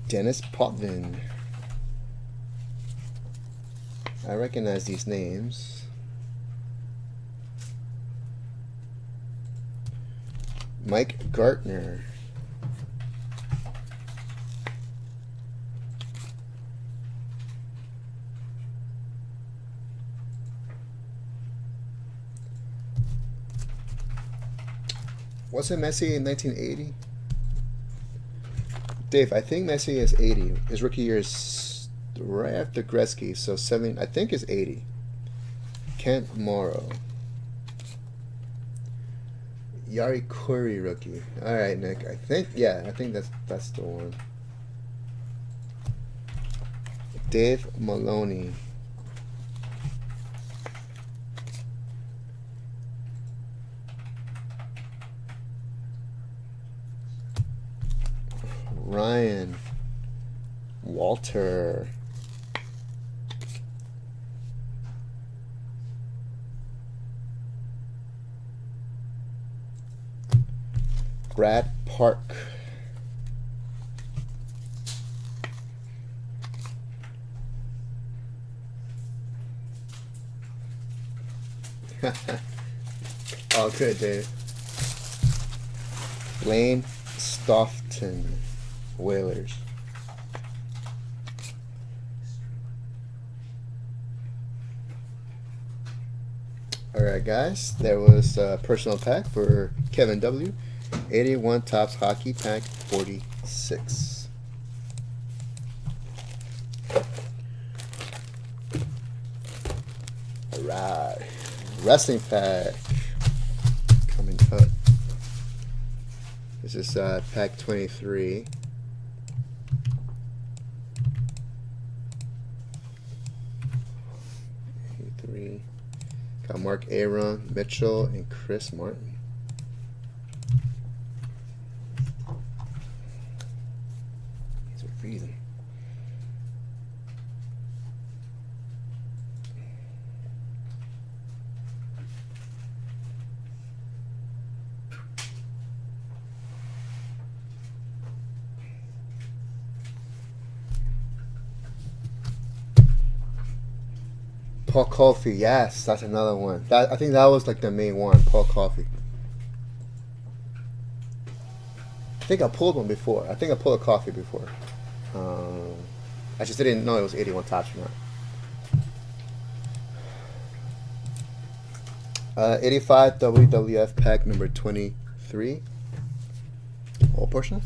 Dennis Potvin. I recognize these names. Mike Gartner. Wasn't Messi in 1980? Dave, I think Messi is 80. His rookie year is right after Gretzky, so 7, I think is 80. Kent Morrow. Yari Curry rookie. All right, Nick. I think that's the one. Dave Maloney. Ryan Walter. Brad Park. All good, Dave. Lane Stoughton. Whalers. Alright guys, there was a personal pack for Kevin W. 81 Topps Hockey Pack 46. Alright, wrestling pack coming up. This is pack 23. Got Mark Aaron, Mitchell, and Chris Martin. These are freezing. Paul Coffey, yes, that's another one. I think that was like the main one, Paul Coffey. I think I pulled one before. I think I pulled a Coffey before. I just didn't know it was 81 Topps or not. 85 WWF pack number 23. All portions?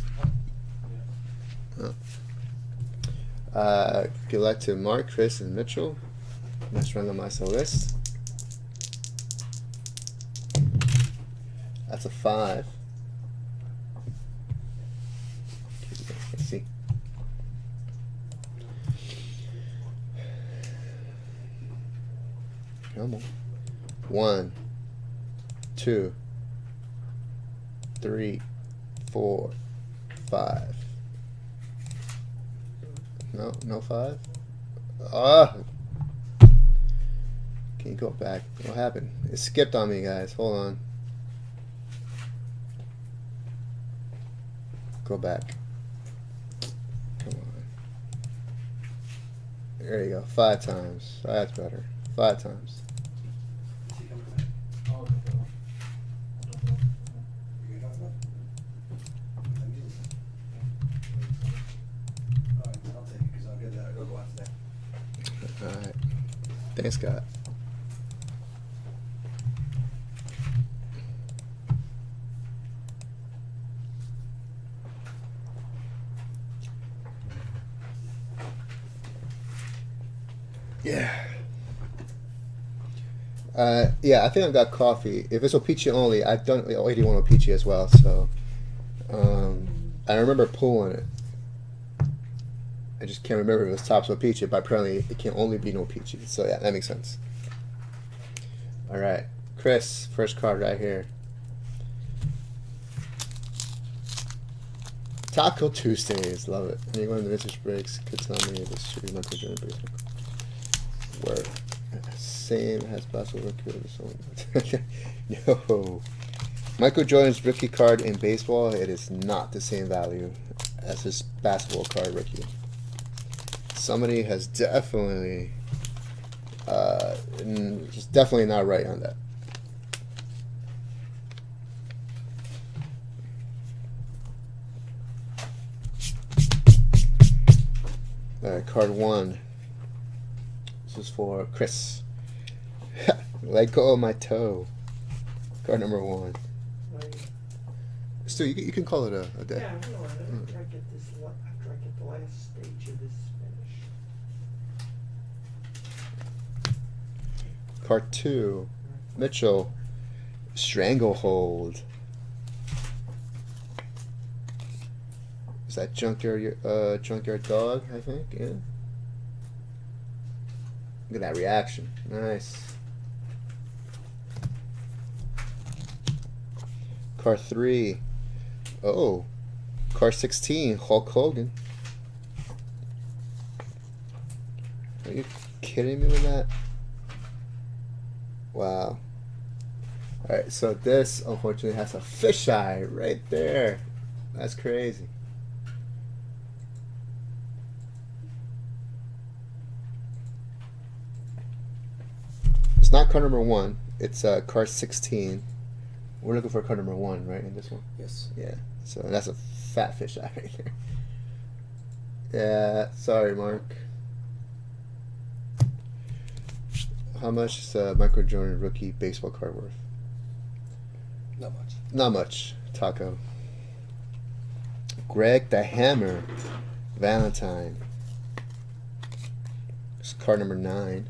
Good luck to Mark, Chris, and Mitchell. Let's randomize the list. That's a 5. Let's see. Come on. 1, 2, 3, 4, 5. No 5. Can you go back? What happened? It skipped on me, guys. Hold on. Go back. Come on. There you go. 5 times. That's better. 5 times. Alright. Thanks, Scott. Yeah. Yeah, I think I've got coffee. If it's O-Peachy only, I've done 81 O-Peachy as well, so I remember pulling it. I just can't remember if it was Topps O-Peachy, but apparently it can only be O-Peachy. So yeah, that makes sense. Alright. Chris, first card right here. Taco Tuesdays, love it. Anyone in the vintage breaks could tell me if it's shooting Michael Jordan baseball. Where same has basketball rookie with his own. No. Michael Jordan's rookie card in baseball, it is not the same value as his basketball card rookie. Somebody has definitely just definitely not right on that. Alright, card 1. This is for Chris. Let go of my toe. Card number 1. Stu, you can call it a day. Yeah, I will. After I get this, after I get the last stage of this finish. Card 2. Mitchell. Stranglehold. Is that junkyard dog? I think. Yeah. Look at that reaction. Nice. Card 3. Oh. Card 16. Hulk Hogan. Are you kidding me with that? Wow. Alright, so this unfortunately has a fisheye right there. That's crazy. It's not card number 1. It's card 16. We're looking for card number 1, right, in this one? Yes. Yeah. So that's a fat fish eye right there. Yeah. Sorry, Mark. How much is Michael Jordan rookie baseball card worth? Not much. Not much. Taco. Greg the Hammer Valentine. It's card number 9.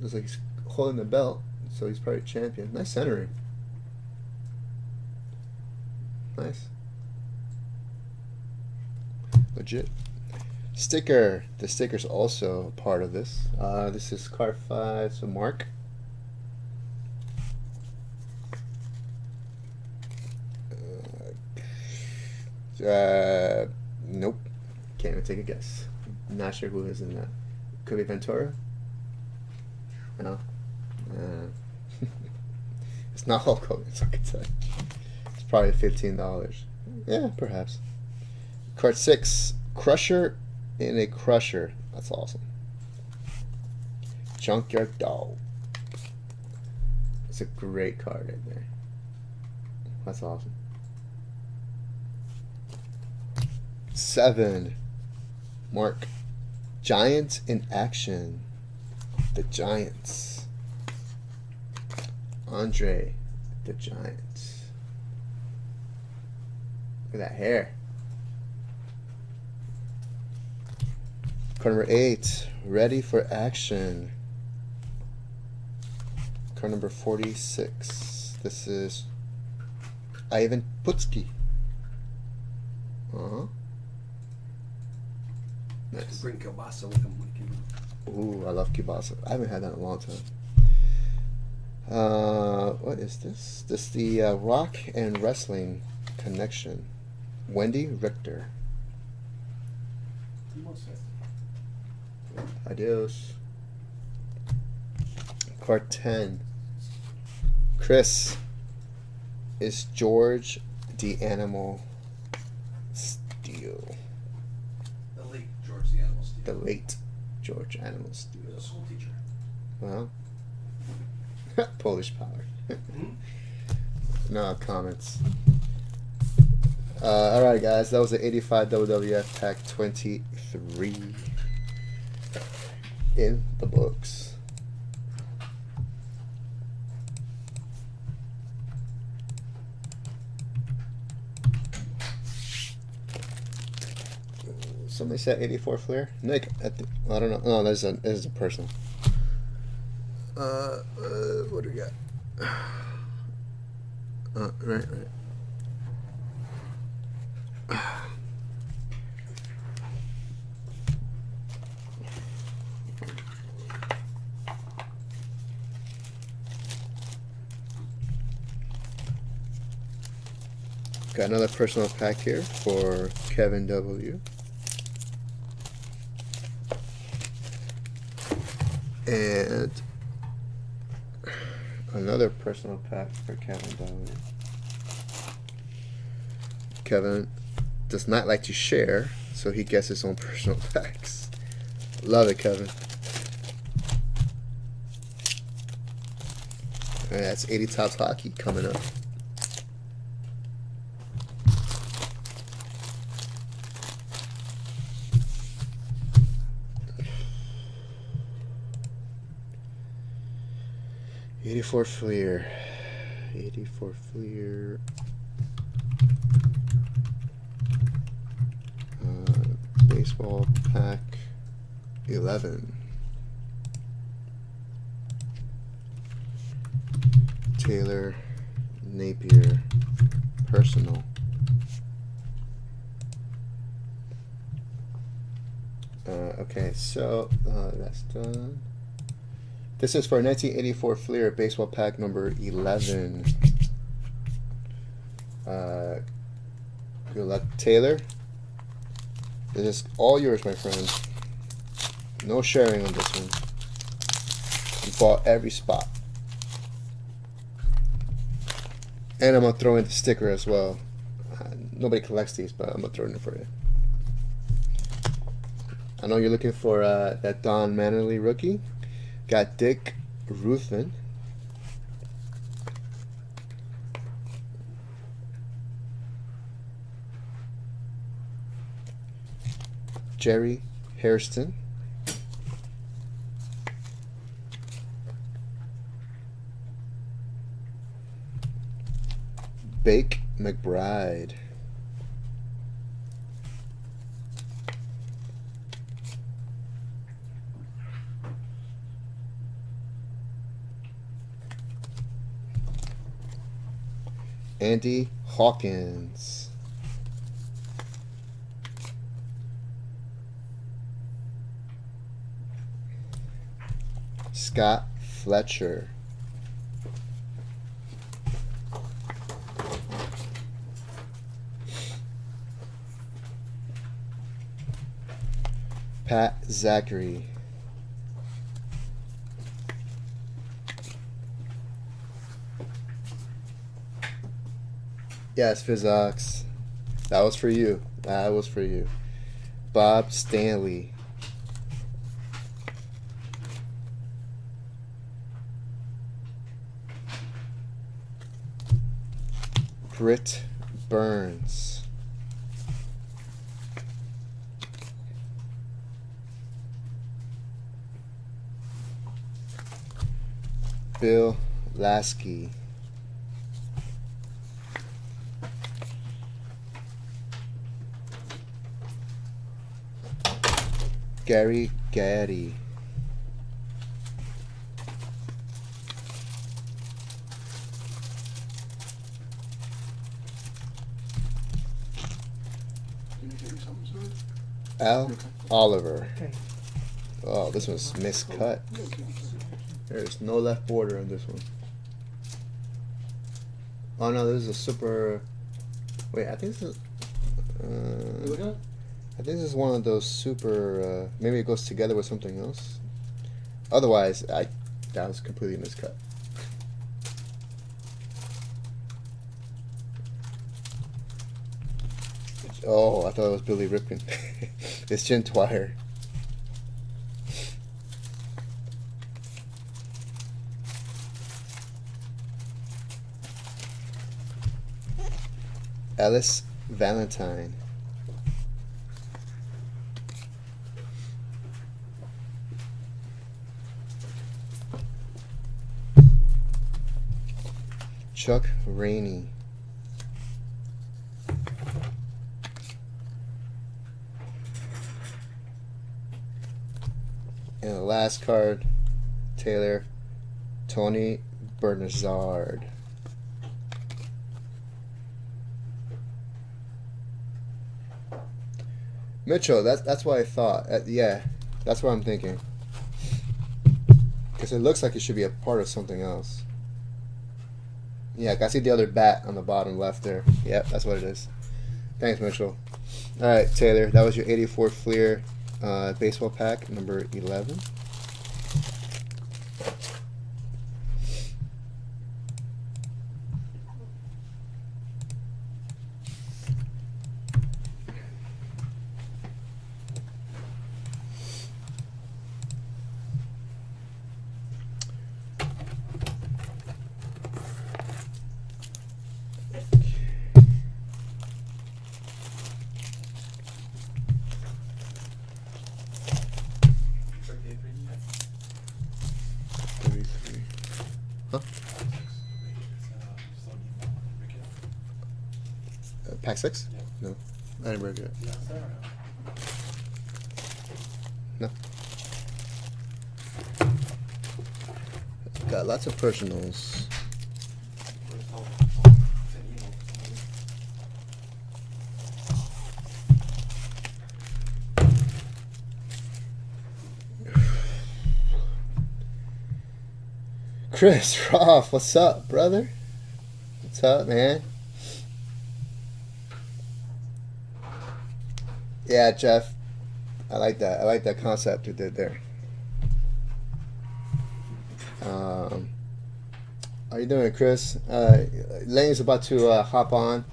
Looks like he's holding the belt, so he's probably champion. Nice centering. Nice. Legit. Sticker. The sticker's also a part of this. This is card 5, so Mark. Nope. Can't even take a guess. Not sure who is in that. Could be Ventura? No. It's not Hulk Hogan, so I can tell you. It's probably $15. Yeah, perhaps. Card 6. Crusher in a Crusher. That's awesome. Junkyard Dog. It's a great card right there. That's awesome. 7. Mark. Giants in action. The Giants. Andre the Giant. Look at that hair. Card number 8, ready for action. Card number 46. This is Ivan Putski. Nice. Bring kielbasa with him when he came out. Ooh, I love kielbasa. I haven't had that in a long time. What is this? This is the Rock and Wrestling Connection. Wendy Richter. Adios. Card 10. Chris is George the Animal Steele. The late George the Animal Steel. The late George Animal Steele. He was a school teacher. Well, Polish power. No comments. Alright, guys, that was the 85 WWF Pack 23 in the books. Somebody said 84 Flair. Nick, I don't know. No, this is a personal. What do we got? Right. Got another personal pack here for Kevin W. And another personal pack for Kevin W. Kevin does not like to share, so he gets his own personal packs. Love it, Kevin. And that's 80 Topps Hockey coming up. '84 Fleer. 84 Fleer. Baseball pack 11. Taylor Napier personal. Okay, so that's done. This is for 1984 Fleer baseball pack number 11. Good luck, Taylor. This is all yours, my friend. No sharing on this one. You bought every spot. And I'm going to throw in the sticker as well. Nobody collects these, but I'm going to throw it in for you. I know you're looking for that Don Mattingly rookie. Got Dick Ruthven. Jerry Hairston. Bake McBride. Andy Hawkins. Scott Fletcher. Pat Zachary. Yes, Fizzox. That was for you. That was for you. Bob Stanley. Britt Burns. Bill Lasky. Gary Gaddy. Al Oliver. Okay. Oh, this one's miscut. There's no left border on this one. Oh no, this is a super. Wait, I think this is. I think this is one of those super. Maybe it goes together with something else. Otherwise, that was completely miscut. Oh, I thought it was Billy Ripken. It's Jim Dwyer. Ellis Valentine. Chuck Rainey. And the last card, Taylor, Tony Bernazard. Mitchell, that's what I thought. Yeah, that's what I'm thinking. Because it looks like it should be a part of something else. Yeah, I see the other bat on the bottom left there. Yep, that's what it is. Thanks, Mitchell. All right, Taylor, that was your 84 Fleer baseball pack, number 11. Huh? Pack 6? No. I didn't break it. No. Got lots of personals. Chris Roth, what's up, brother? What's up, man? Yeah, Jeff. I like that. I like that concept you did there. How you doing, Chris? Lane's about to hop on,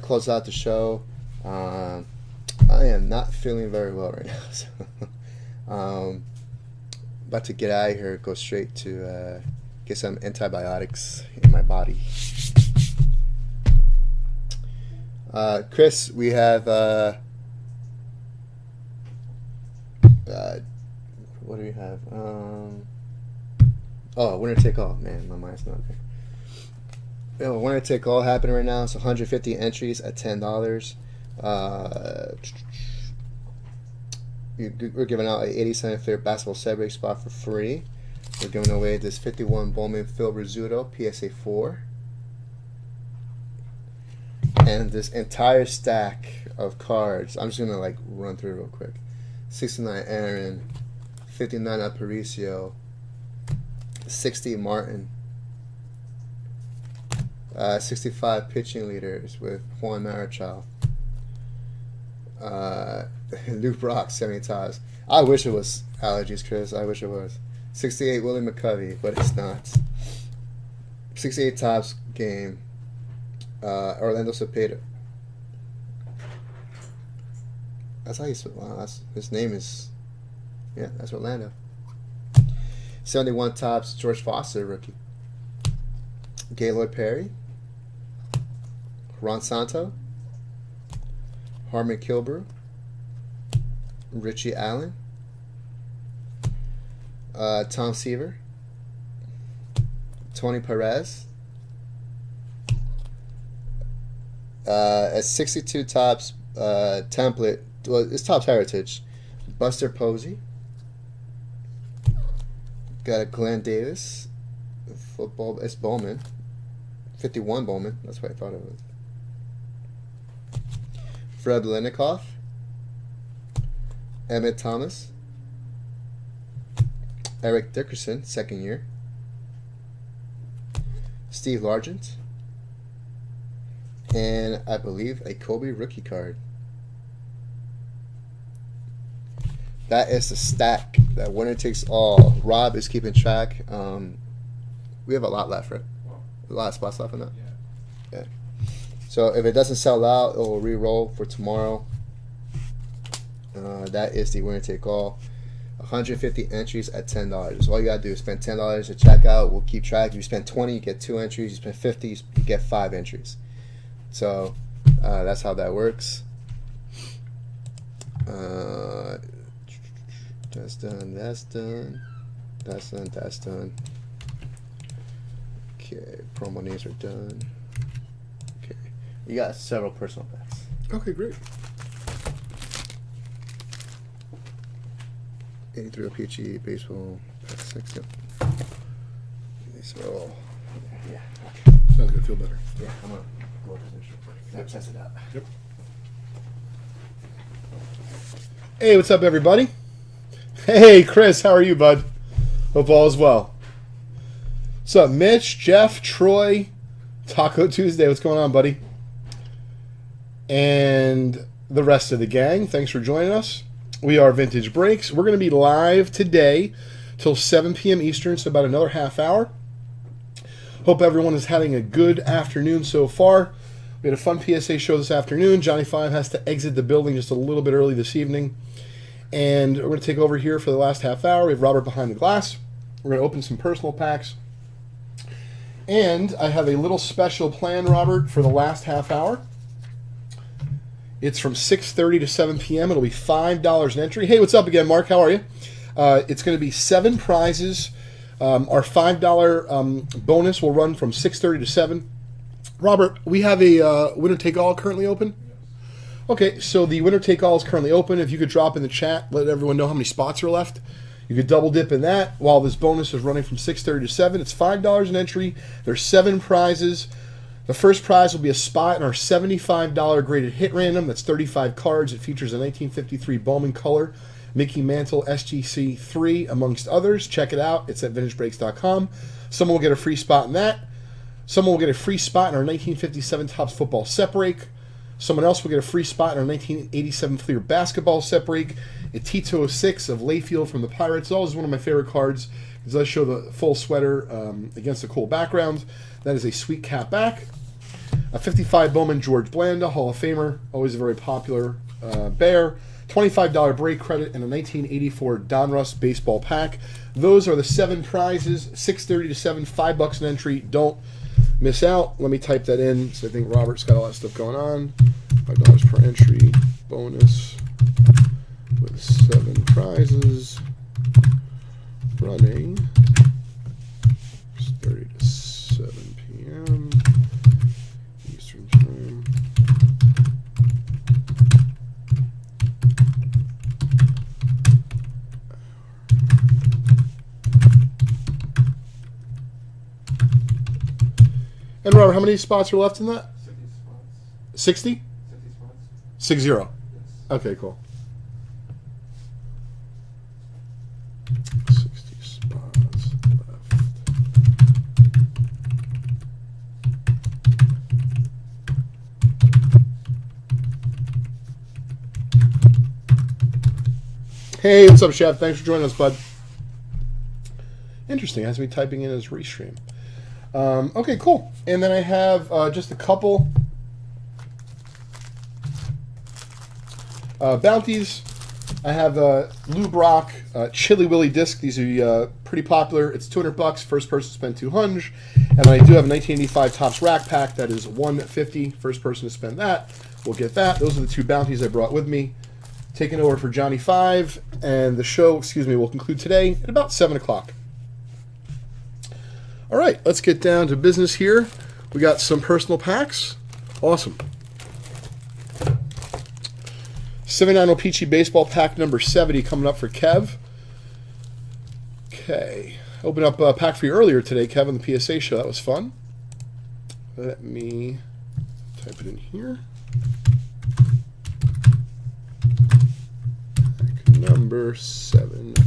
close out the show. I am not feeling very well right now, so about to get out of here, go straight to get some antibiotics in my body. Chris, we have what do we have? Oh, winner take all. Man, my mind's not there. Yeah, winner take all happening right now. It's 150 entries at $10. We're giving out an 80-cent Fleer basketball set break spot for free. We're giving away this 51 Bowman Phil Rizzuto PSA 4. And this entire stack of cards. I'm just going to like run through it real quick. 69 Aaron, 59 Aparicio, 60 Martin, 65 pitching leaders with Juan Marichal, Luke Brock, 70 Topps. I wish it was allergies, Chris. I wish it was. 68 Willie McCovey, but it's not. 68 Topps game, Orlando Cepeda. That's how you spell. Wow, his name is. Yeah, that's Orlando. 71 Topps, George Foster, rookie. Gaylord Perry. Ron Santo. Harmon Kilbrew. Richie Allen. Tom Seaver. Tony Perez. A 62 Topps template. Well, it's Topps Heritage. Buster Posey. Got a Glenn Davis. Football. It's Bowman. 51 Bowman. That's what I thought it was. Fred Lenikoff. Emmett Thomas. Eric Dickerson, second year. Steve Largent. And I believe a Kobe rookie card. That is the stack. That winner takes all. Rob is keeping track. We have a lot left, right? A lot of spots left in that? Yeah. So if it doesn't sell out, it will re-roll for tomorrow. That is the winner take all. 150 entries at $10. All you gotta do is spend $10 to check out. We'll keep track. If you spend 20, you get 2 entries. You spend 50, you get 5 entries. So that's how that works. That's done. That's done. That's done. That's done. Okay, promo names are done. Okay, we got several personal packs. Okay, great. 83 PG baseball pack 6. Yep. These are all. Yeah. Okay. Sounds good. Feel better. Yeah, I'm gonna go to this real quick. Yep, test it out. Yep. Hey, what's up, everybody? Hey, Chris, how are you, bud? Hope all is well. What's up, Mitch, Jeff, Troy, Taco Tuesday? What's going on, buddy? And the rest of the gang, thanks for joining us. We are Vintage Breaks. We're going to be live today till 7 p.m. Eastern, so about another half hour. Hope everyone is having a good afternoon so far. We had a fun PSA show this afternoon. Johnny 5 has to exit the building just a little bit early this evening. And we're going to take over here for the last half hour. We have Robert behind the glass. We're going to open some personal packs. And I have a little special plan, Robert, for the last half hour. It's from 6:30 to 7 p.m. It'll be $5 an entry. Hey, what's up again, Mark? How are you? It's going to be 7 prizes. Our $5 bonus will run from 6:30 to 7. Robert, we have a winner-take-all currently open? Okay, so the winner-take-all is currently open. If you could drop in the chat, let everyone know how many spots are left. You could double dip in that while this bonus is running from 6:30 to 7. It's $5 an entry. There's 7 prizes. The first prize will be a spot in our $75 graded hit random. That's 35 cards. It features a 1953 Bowman color, Mickey Mantle SGC 3, amongst others. Check it out. It's at vintagebreaks.com. Someone will get a free spot in that. Someone will get a free spot in our 1957 Topps football set break. Someone else will get a free spot in our 1987 Fleer basketball set break. A Tito 06 of Layfield from the Pirates. It's always one of my favorite cards. It does show the full sweater against a cool background. That is a sweet cap back. A 55 Bowman George Blanda, Hall of Famer. Always a very popular bear. $25 break credit and a 1984 Donruss baseball pack. Those are the 7 prizes. 6:30 to 7, $5 an entry. Don't miss out. Let me type that in. So I think Robert's got all that stuff going on. $5 per entry. Bonus with 7 prizes. Running 6:30 to 7 p.m. Eastern Time. And Robert, how many spots are left in that? 60 spots. 60? 60 spots. 60. Yes. Okay, cool. 60 spots left. Hey, what's up, Chef? Thanks for joining us, bud. Interesting. Has me typing in his restream. Okay, cool. And then I have just a couple bounties. I have Lou Brock Chili Willy disc. These are pretty popular. It's $200. First person to spend $200. And I do have a 1985 Topps Rack Pack that is $150. First person to spend that will get that. Those are the 2 bounties I brought with me. Taking over for Johnny 5, and the show, will conclude today at about 7 o'clock. All right, let's get down to business here. We got some personal packs. Awesome. 79 Peachy Baseball pack number 70 coming up for Kev. Okay. Opened up a pack for you earlier today, Kev, on the PSA show. That was fun. Let me type it in here. Pack number 70.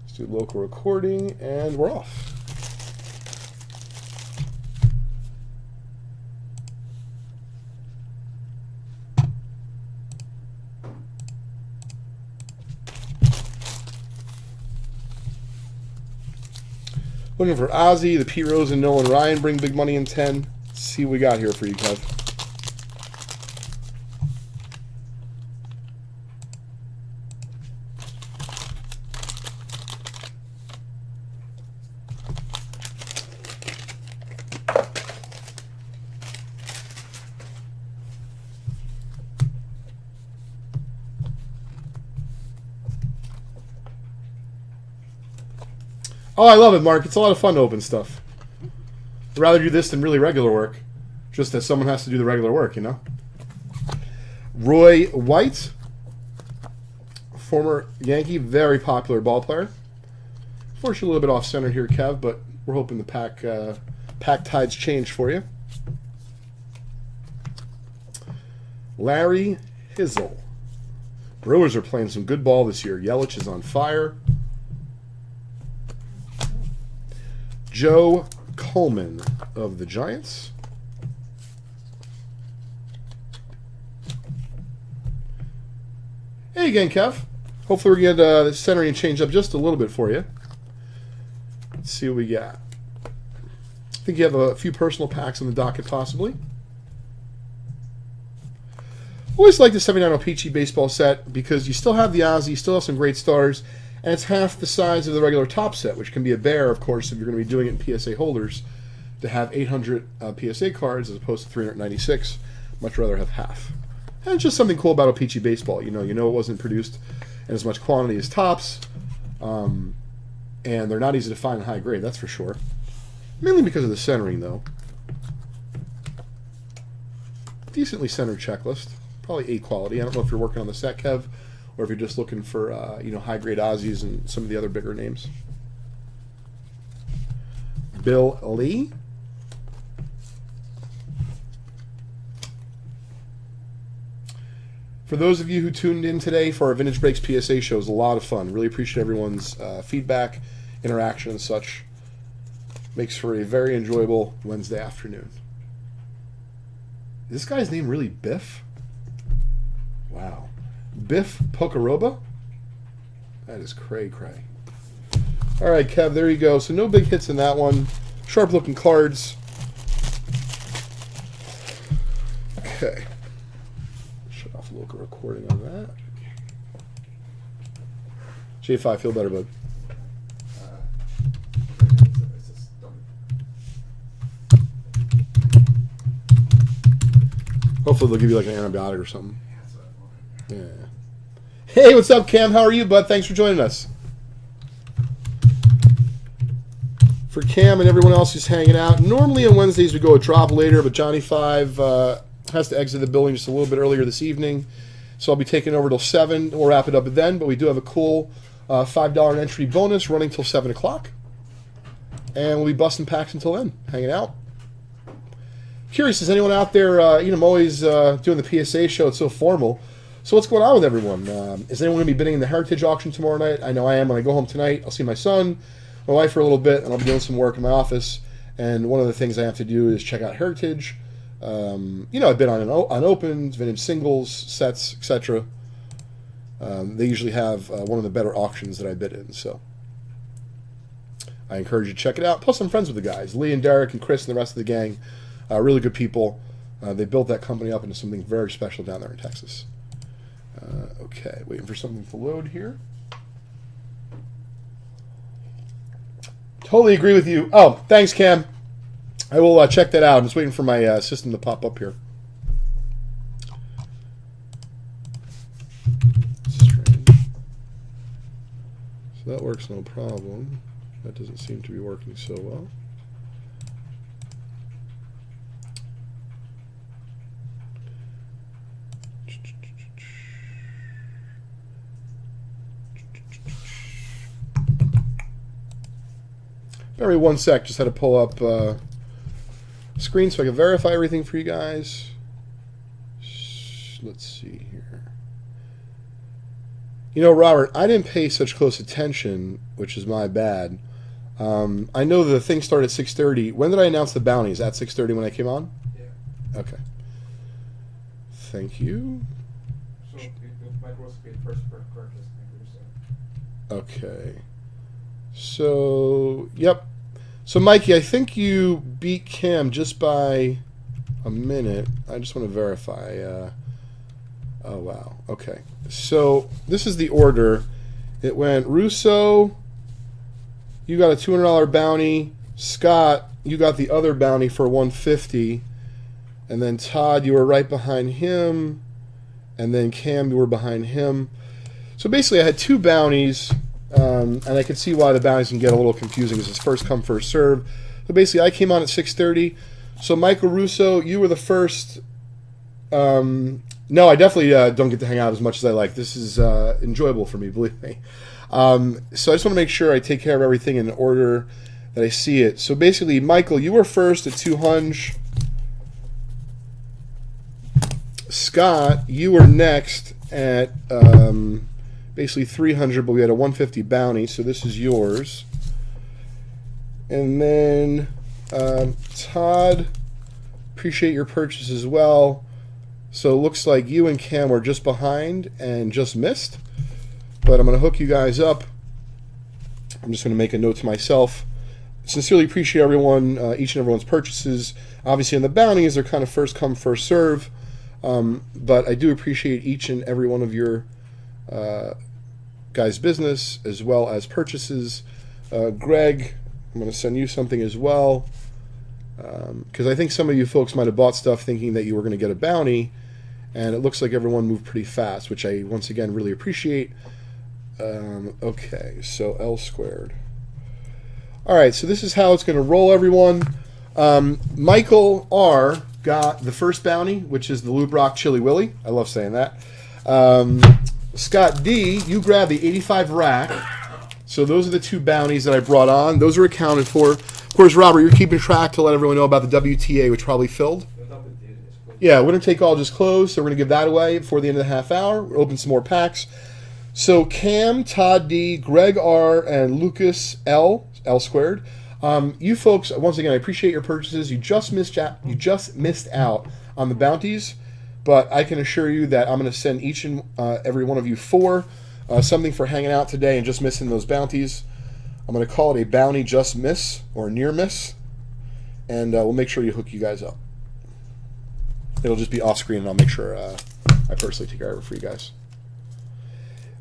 Let's do local recording, and we're off. Looking for Ozzy, the Pete Rose, and Nolan Ryan bring big money in 10. Let's see what we got here for you, Kev. Oh, I love it, Mark. It's a lot of fun to open stuff. I'd rather do this than really regular work. Just that someone has to do the regular work, you know? Roy White, former Yankee, very popular ball player. Unfortunately, a little bit off-center here, Kev, but we're hoping the pack tides change for you. Larry Hizzle. Brewers are playing some good ball this year. Yelich is on fire. Joe Coleman of the Giants. Hey again, Kev. Hopefully we get the centering change up just a little bit for you. Let's see what we got. I think you have a few personal packs on the docket, possibly. Always like the 79 Peachy baseball set because you still have the Ozzy, you still have some great stars, and it's half the size of the regular top set, which can be a bear, of course, if you're going to be doing it in PSA holders, to have 800 PSA cards as opposed to 396. Much rather have half. And it's just something cool about Peachy baseball. You know it wasn't produced in as much quantity as Topps, and they're not easy to find in high grade, that's for sure. Mainly because of the centering, though. Decently centered checklist. Probably A quality. I don't know if you're working on the set, Kev, or if you're just looking for high-grade Aussies and some of the other bigger names. Bill Lee. For those of you who tuned in today for our Vintage Breaks PSA show, it was a lot of fun. Really appreciate everyone's feedback, interaction, and such. Makes for a very enjoyable Wednesday afternoon. Is this guy's name really Biff? Wow. Biff Pocoroba? That is cray-cray. All right, Kev, there you go. So no big hits in that one. Sharp-looking cards. Okay. Shut off local recording on that. J5, feel better, bud. Hopefully they'll give you like an antibiotic or something. Yeah. Hey, what's up, Cam? How are you, bud? Thanks for joining us. For Cam and everyone else who's hanging out, normally on Wednesdays we go a drop later, but Johnny 5 has to exit the building just a little bit earlier this evening, so I'll be taking over till 7. We'll wrap it up then, but we do have a cool $5 entry bonus running till 7 o'clock, and we'll be busting packs until then, hanging out. Curious, is anyone out there, I'm always doing the PSA show, it's so formal. So what's going on with everyone? Is anyone going to be bidding in the Heritage auction tomorrow night? I know I am. When I go home tonight, I'll see my son, my wife for a little bit, and I'll be doing some work in my office. And one of the things I have to do is check out Heritage. I bid on opens, vintage singles, sets, etc. They usually have one of the better auctions that I bid in, so I encourage you to check it out. Plus, I'm friends with the guys, Lee and Derek and Chris and the rest of the gang. Really good people. They built that company up into something very special down there in Texas. Okay, waiting for something to load here. Totally agree with you. Oh, thanks, Cam. I will check that out. I'm just waiting for my system to pop up here. So that works no problem. That doesn't seem to be working so well. Bear with me 1 sec. Just had to pull up screen so I can verify everything for you guys. Let's see here. You know, Robert, I didn't pay such close attention, which is my bad. I know the thing started at 6:30. When did I announce the bounties? At 6:30 when I came on? Yeah. Okay. Thank you. So it might also be first purchase, maybe. So. Okay. So, yep. So, Mikey, I think you beat Cam just by a minute. I just want to verify. Oh, wow. Okay. So, this is the order. It went Russo, you got a $200 bounty. Scott, you got the other bounty for $150. And then Todd, you were right behind him. And then Cam, you were behind him. So, basically, I had 2 bounties. And I could see why the bounties can get a little confusing because it's first come, first serve. So basically, I came on at 6:30. So Michael Russo, you were the first. No, I definitely don't get to hang out as much as I like. This is enjoyable for me, believe me. So I just want to make sure I take care of everything in order that I see it. So basically, Michael, you were first at 200. Scott, you were next at basically 300, but we had a 150 bounty, so this is yours. And then Todd, appreciate your purchase as well. So it looks like you and Cam were just behind and just missed. But I'm going to hook you guys up. I'm just going to make a note to myself. Sincerely appreciate everyone, each and everyone's purchases. Obviously, on the bounties, they're kind of first come, first serve. But I do appreciate each and every one of your guys' business as well as purchases. Greg, I'm going to send you something as well because I think some of you folks might have bought stuff thinking that you were going to get a bounty, and it looks like everyone moved pretty fast, which I once again really appreciate. Okay, so L squared. All right, so this is how it's going to roll, everyone. Michael R got the first bounty, which is the Lube Rock Chili Willy. I love saying that. Scott D, you grabbed the 85 rack. So those are the 2 bounties that I brought on. Those are accounted for. Of course, Robert, you're keeping track to let everyone know about the WTA, which probably filled. Yeah, Winner Take All just closed, so we're going to give that away before the end of the half hour. We'll open some more packs. So Cam, Todd D, Greg R, and Lucas L squared. You folks, once again, I appreciate your purchases. You just missed out on the bounties. But I can assure you that I'm going to send each and every one of you 4 something for hanging out today and just missing those bounties. I'm going to call it a bounty just miss or near miss, and we'll make sure you hook you guys up. It'll just be off screen, and I'll make sure I personally take care of it for you guys.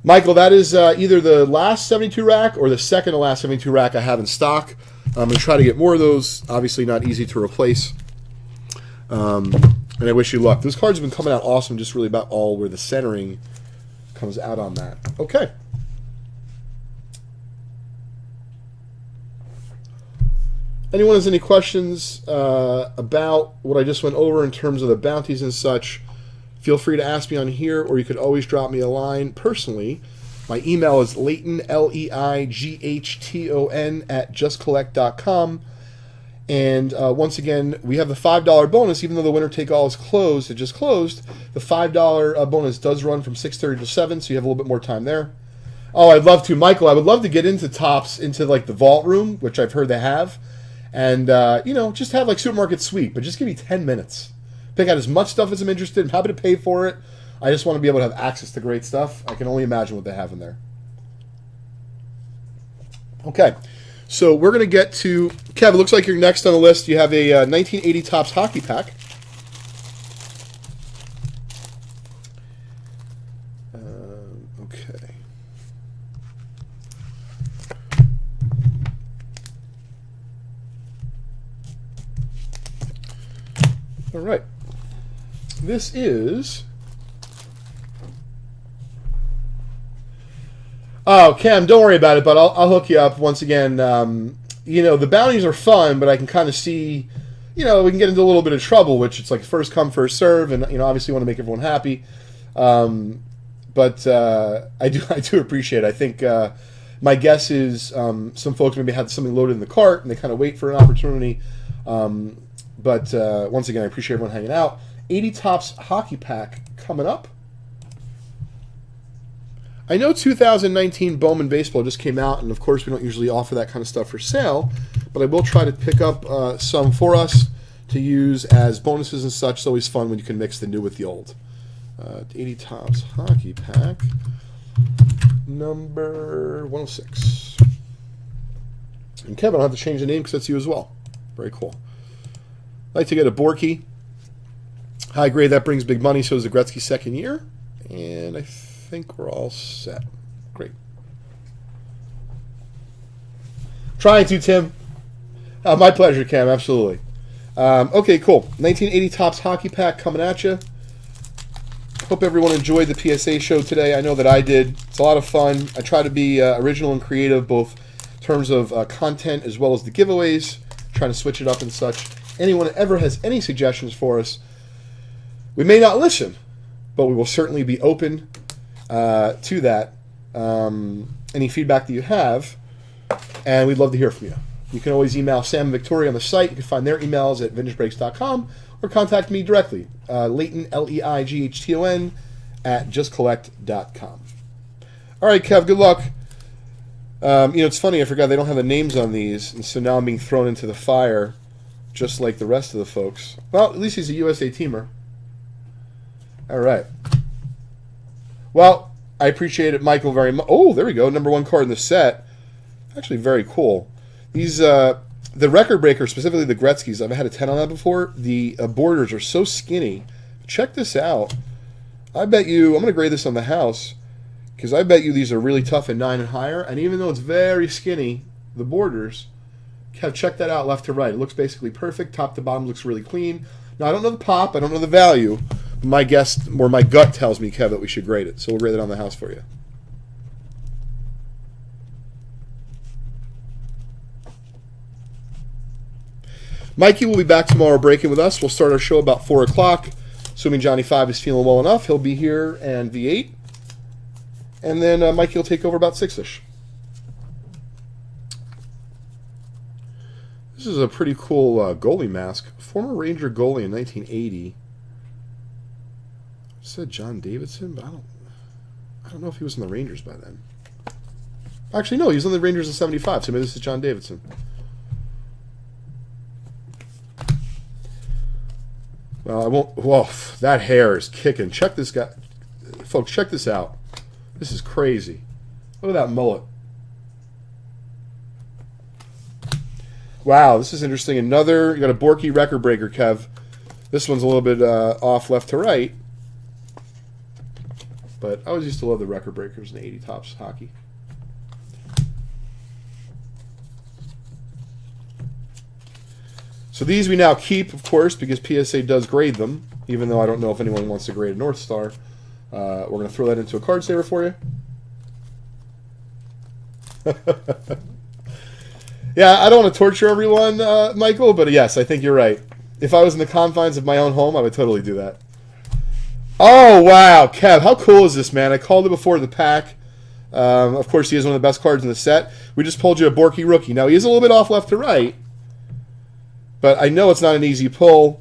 Michael, that is either the last 72 rack or the second to last 72 rack I have in stock. I'm going to try to get more of those. Obviously, not easy to replace. And I wish you luck. Those cards have been coming out awesome, just really about all where the centering comes out on that. Okay. Anyone has any questions about what I just went over in terms of the bounties and such, feel free to ask me on here, or you could always drop me a line personally. My email is Leighton, Leighton, at justcollect.com. And once again, we have the $5 bonus, even though the winner take all is closed. It just closed. The $5 bonus does run from 6:30 to 7, so you have a little bit more time there. Oh, I'd love to, Michael. I would love to get into Topps, into like the vault room, which I've heard they have, and just have like supermarket sweep. But just give me 10 minutes. Pick out as much stuff as I'm interested in. I'm happy to pay for it. I just want to be able to have access to great stuff. I can only imagine what they have in there. Okay. So we're going to get to, Kev, it looks like you're next on the list. You have a 1980 Topps hockey pack. Okay. All right. This is Oh, Cam, don't worry about it, but I'll hook you up once again. The bounties are fun, but I can kind of see, we can get into a little bit of trouble, which it's like first come, first serve, and obviously want to make everyone happy. But I do appreciate it. I think my guess is some folks maybe had something loaded in the cart and they kind of wait for an opportunity. But once again, I appreciate everyone hanging out. 80 Topps Hockey Pack coming up. I know 2019 Bowman Baseball just came out, and of course we don't usually offer that kind of stuff for sale, but I will try to pick up some for us to use as bonuses and such. It's always fun when you can mix the new with the old. 80 Topps Hockey Pack, number 106. And Kevin, I'll have to change the name because that's you as well. Very cool. I'd like to get a Borky. High grade, that brings big money, so is the Gretzky second year. And I think we're all set. Great. Trying to, Tim. My pleasure, Cam, absolutely. Okay, cool. 1980 Topps Hockey Pack coming at you. Hope everyone enjoyed the PSA show today. I know that I did. It's a lot of fun. I try to be original and creative, both in terms of content as well as the giveaways, trying to switch it up and such. Anyone that ever has any suggestions for us, we may not listen, but we will certainly be open to that. Any feedback that you have, and we'd love to hear from you. You can always email Sam and Victoria on the site. You can find their emails at vintagebreaks.com or contact me directly, Leighton, Leighton, at justcollect.com. All right, Kev, good luck. It's funny, I forgot they don't have the names on these, and so now I'm being thrown into the fire just like the rest of the folks. Well, at least he's a USA teamer. All right. Well, I appreciate it, Michael, very much. Oh, there we go. Number one card in the set. Actually, very cool. These, the record breaker, specifically the Gretzky's, I've had a 10 on that before. The borders are so skinny. Check this out. I bet you, I'm going to grade this on the house, because I bet you these are really tough at 9 and higher. And even though it's very skinny, the borders, check that out left to right. It looks basically perfect. Top to bottom looks really clean. Now, I don't know the pop. I don't know the value. But my guess, or my gut tells me, Kev, that we should grade it. So we'll grade it on the house for you. Mikey will be back tomorrow breaking with us. We'll start our show about 4 o'clock. Assuming Johnny 5 is feeling well enough, he'll be here and V8. And then Mikey will take over about 6-ish. This is a pretty cool goalie mask. Former Ranger goalie in 1980. It said John Davidson, but I don't know if he was in the Rangers by then. Actually, no, he was on the Rangers in 75, so maybe this is John Davidson. Well, I won't. Whoa, that hair is kicking. Check this guy. Folks, check this out. This is crazy. Look at that mullet. Wow, this is interesting. You got a Borky record breaker, Kev. This one's a little bit off left to right. But I always used to love the record breakers in the 80 Topps hockey. So these we now keep, of course, because PSA does grade them, even though I don't know if anyone wants to grade a North Star. We're going to throw that into a card saver for you. Yeah, I don't want to torture everyone, Michael, but yes, I think you're right. If I was in the confines of my own home, I would totally do that. Oh, wow, Kev, how cool is this, man? I called it before the pack. Of course, he is one of the best cards in the set. We just pulled you a Borky rookie. Now, he is a little bit off left to right, but I know it's not an easy pull.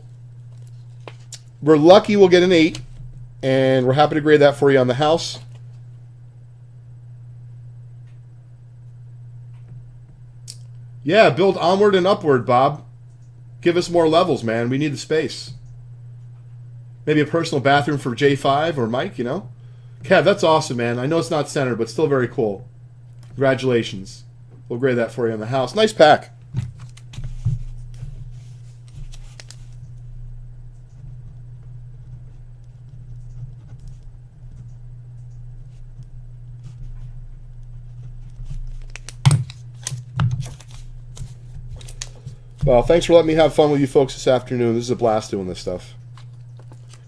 We're lucky we'll get an 8, and we're happy to grade that for you on the house. Yeah, build onward and upward, Bob. Give us more levels, man. We need the space. Maybe a personal bathroom for J5 or Mike, you know? Kev, that's awesome, man. I know it's not centered, but still very cool. Congratulations. We'll grade that for you on the house. Nice pack. Well, thanks for letting me have fun with you folks this afternoon. This is a blast doing this stuff.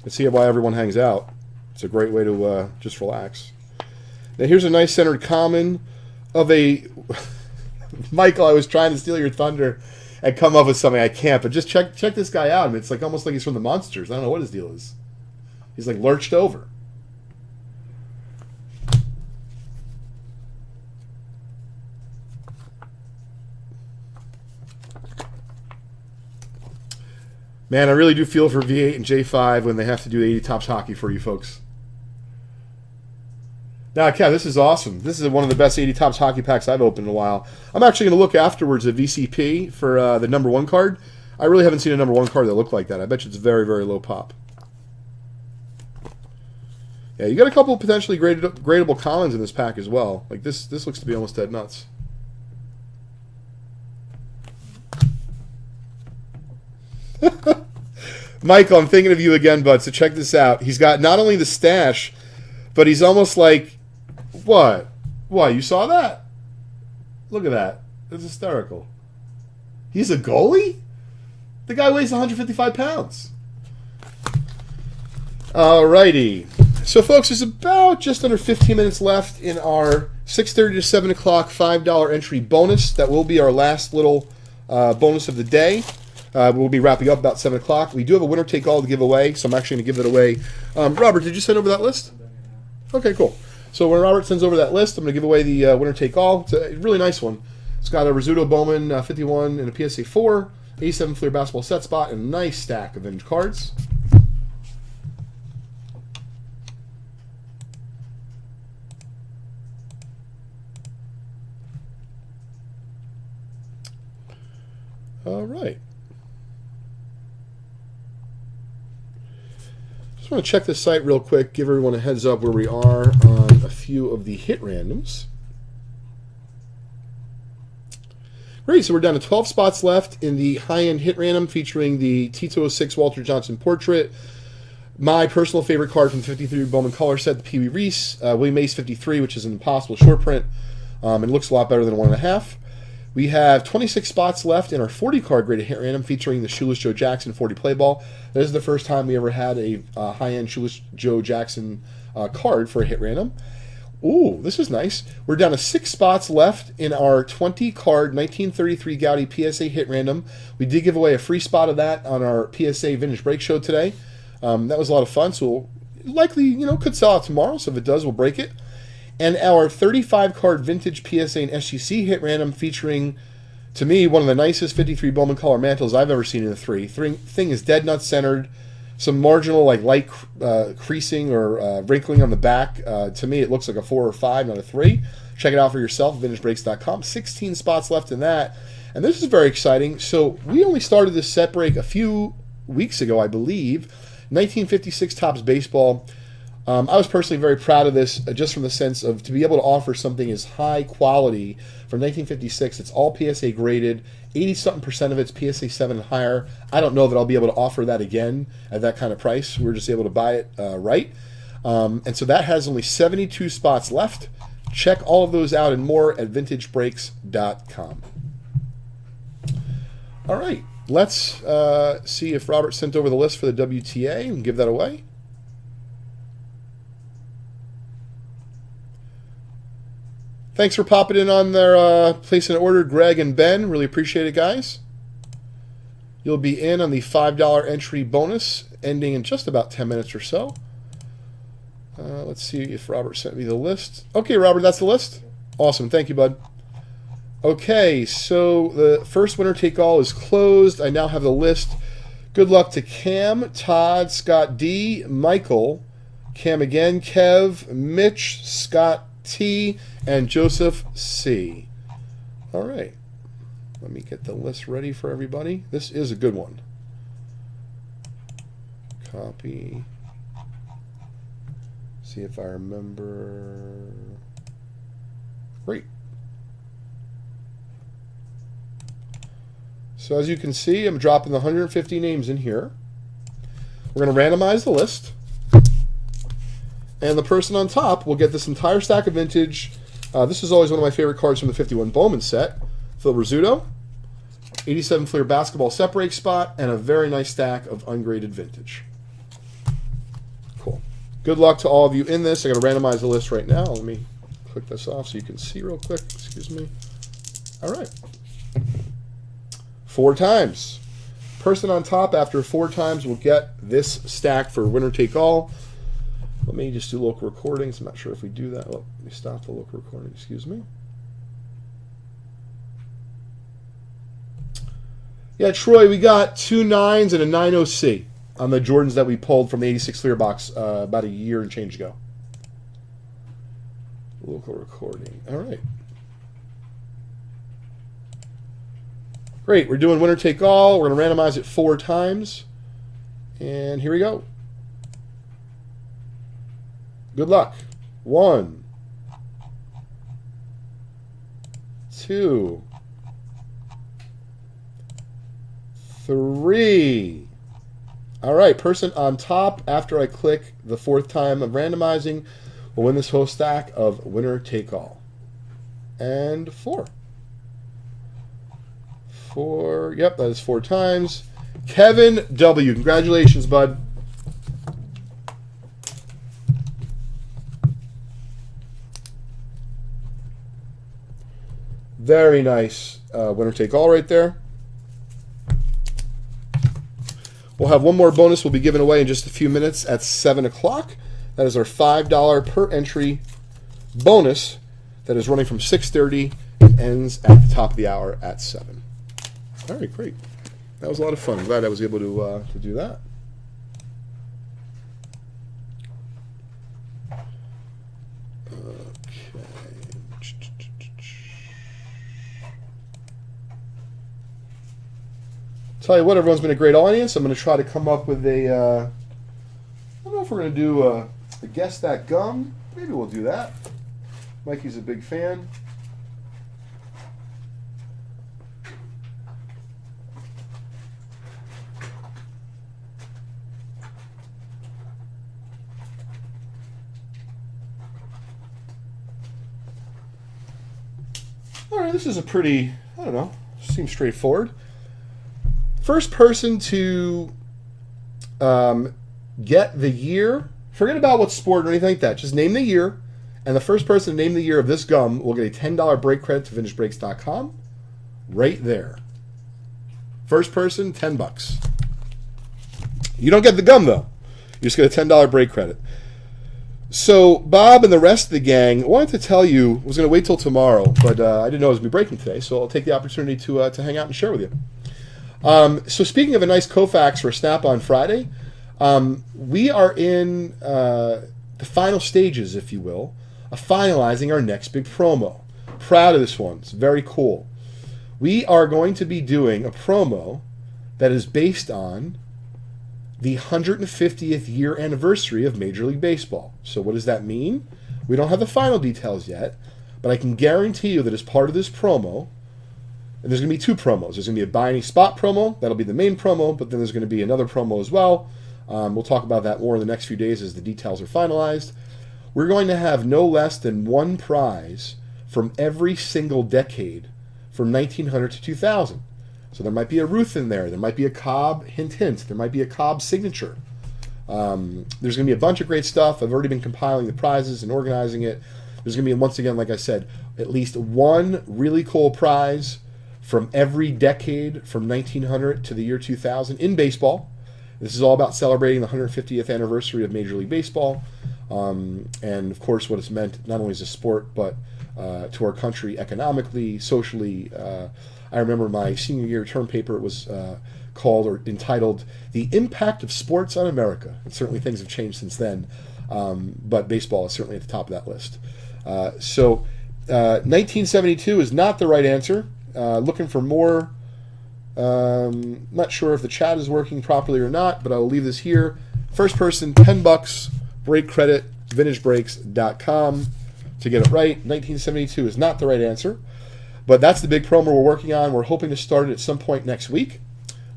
I see why everyone hangs out. It's a great way to just relax. Now here's a nice centered common of a... Michael, I was trying to steal your thunder and come up with something. I can't, but just check this guy out. I mean, it's like almost like he's from the Monsters. I don't know what his deal is. He's like lurched over. Man, I really do feel for V8 and J5 when they have to do 80 Topps hockey for you folks. Now, Kev, this is awesome. This is one of the best 80 Topps hockey packs I've opened in a while. I'm actually going to look afterwards at VCP for the number 1 card. I really haven't seen a number 1 card that looked like that. I bet you it's very, very low pop. Yeah, you got a couple potentially gradable commons in this pack as well. Like this looks to be almost dead nuts. Michael, I'm thinking of you again, bud, so check this out. He's got not only the stash, but he's almost like... What? You saw that? Look at that. It's hysterical. He's a goalie? The guy weighs 155 pounds. Alrighty. So, folks, there's about just under 15 minutes left in our 6:30 to 7 o'clock $5 entry bonus. That will be our last little bonus of the day. We'll be wrapping up about 7 o'clock. We do have a winner-take-all to give away, so I'm actually going to give that away. Robert, did you send over that list? Okay, cool. So when Robert sends over that list, I'm going to give away the winner-take-all. It's a really nice one. It's got a Rizzuto Bowman 51 and a PSA 4, 87 Fleer basketball set spot, and a nice stack of vintage cards. All right. Just want to check the site real quick, give everyone a heads up where we are on a few of the hit randoms. Great, so we're down to 12 spots left in the high-end hit random featuring the T206 Walter Johnson portrait, my personal favorite card from the 53 Bowman color set, the Wee Reese, William Mace 53, which is an impossible short print. It looks a lot better than 1.5. We have 26 spots left in our 40 card graded hit random featuring the Shoeless Joe Jackson 40 play ball. This is the first time we ever had a high-end Shoeless Joe Jackson card for a hit random. Ooh, this is nice. We're down to 6 spots left in our 20 card 1933 Gaudy PSA hit random. We did give away a free spot of that on our PSA Vintage Break show today. That was a lot of fun, so we'll likely, could sell out tomorrow, so if it does, we'll break it. And our 35-card vintage PSA and SGC hit random featuring, to me, one of the nicest 53 Bowman color mantles I've ever seen in a 3. Thing is dead nut centered, some marginal light creasing or wrinkling on the back. To me, it looks like a 4 or 5, not a 3. Check it out for yourself, vintagebreaks.com. 16 spots left in that. And this is very exciting. So we only started this set break a few weeks ago, I believe. 1956 Topps Baseball. I was personally very proud of this, just from the sense of to be able to offer something as high quality from 1956. It's all PSA graded, 80-something% of it's PSA 7 and higher. I don't know that I'll be able to offer that again at that kind of price. We were just able to buy it right. And so that has only 72 spots left. Check all of those out and more at vintagebreaks.com. All right, let's see if Robert sent over the list for the WTA and give that away. Thanks for popping in on their placing an order, Greg and Ben. Really appreciate it, guys. You'll be in on the $5 entry bonus, ending in just about 10 minutes or so. Let's see if Robert sent me the list. Okay, Robert, that's the list? Awesome. Thank you, bud. Okay, so the first winner take all is closed. I now have the list. Good luck to Cam, Todd, Scott D, Michael, Cam again, Kev, Mitch, Scott T, and Joseph C. All right. Let me get the list ready for everybody. This is a good one. Copy. See if I remember. Great. So as you can see, I'm dropping the 150 names in here. We're going to randomize the list. And the person on top will get this entire stack of vintage. This is always one of my favorite cards from the 51 Bowman set. Phil Rizzuto, 87 Fleer basketball set break spot, and a very nice stack of ungraded vintage. Cool. Good luck to all of you in this. I'm going to randomize the list right now. Let me click this off so you can see real quick. Excuse me. All right. 4 times. Person on top after 4 times will get this stack for winner take all. Let me just do local recordings. I'm not sure if we do that. Oh, let me stop the local recording. Excuse me. Yeah, Troy, we got 2 9s and a 90C on the Jordans that we pulled from the 86 clear box about a year and change ago. Local recording. All right. Great. We're doing winner take all. We're going to randomize it 4 times. And here we go. Good luck. 1, 2, 3. All right, person on top after I click the 4th time of randomizing will win this whole stack of winner take all. And 4. 4. Yep, that is 4 times. Kevin W. Congratulations, bud. Very nice winner take all right there. We'll have one more bonus we'll be giving away in just a few minutes at 7 o'clock. That is our $5 per entry bonus that is running from 6:30 and ends at the top of the hour at 7. All right, great. That was a lot of fun. I'm glad I was able to do that. Tell you what, everyone's been a great audience. I'm going to try to come up with a, I don't know if we're going to do a Guess That Gum. Maybe we'll do that. Mikey's a big fan. All right, this is a pretty, I don't know, seems straightforward. First person to get the year, forget about what sport or anything like that, just name the year, and the first person to name the year of this gum will get a $10 break credit to vintagebreaks.com right there. First person, $10. You don't get the gum, though. You just get a $10 break credit. So Bob and the rest of the gang wanted to tell you, I was going to wait till tomorrow, but I didn't know it was going to be breaking today, so I'll take the opportunity to hang out and share with you. So speaking of a nice Kofax for Snap-on Friday, we are in the final stages, if you will, of finalizing our next big promo. Proud of this one. It's very cool. We are going to be doing a promo that is based on the 150th year anniversary of Major League Baseball. So what does that mean? We don't have the final details yet, but I can guarantee you that as part of this promo, and there's going to be 2 promos. There's going to be a buy any spot promo. That'll be the main promo, but then there's going to be another promo as well. We'll talk about that more in the next few days as the details are finalized. We're going to have no less than 1 prize from every single decade from 1900 to 2000. So there might be a Ruth in there. There might be a Cobb, hint, hint. There might be a Cobb signature. There's going to be a bunch of great stuff. I've already been compiling the prizes and organizing it. There's going to be, once again, like I said, at least 1 really cool prize from every decade from 1900 to the year 2000 in baseball. This is all about celebrating the 150th anniversary of Major League Baseball, and of course what it's meant not only as a sport but to our country economically, socially. I remember my senior year term paper was called or entitled "The Impact of Sports on America." And certainly things have changed since then, but baseball is certainly at the top of that list. So 1972 is not the right answer. Looking for more. Not sure if the chat is working properly or not, but I will leave this here. First person, $10, break credit, vintagebreaks.com to get it right. 1972 is not the right answer, but that's the big promo we're working on. We're hoping to start it at some point next week.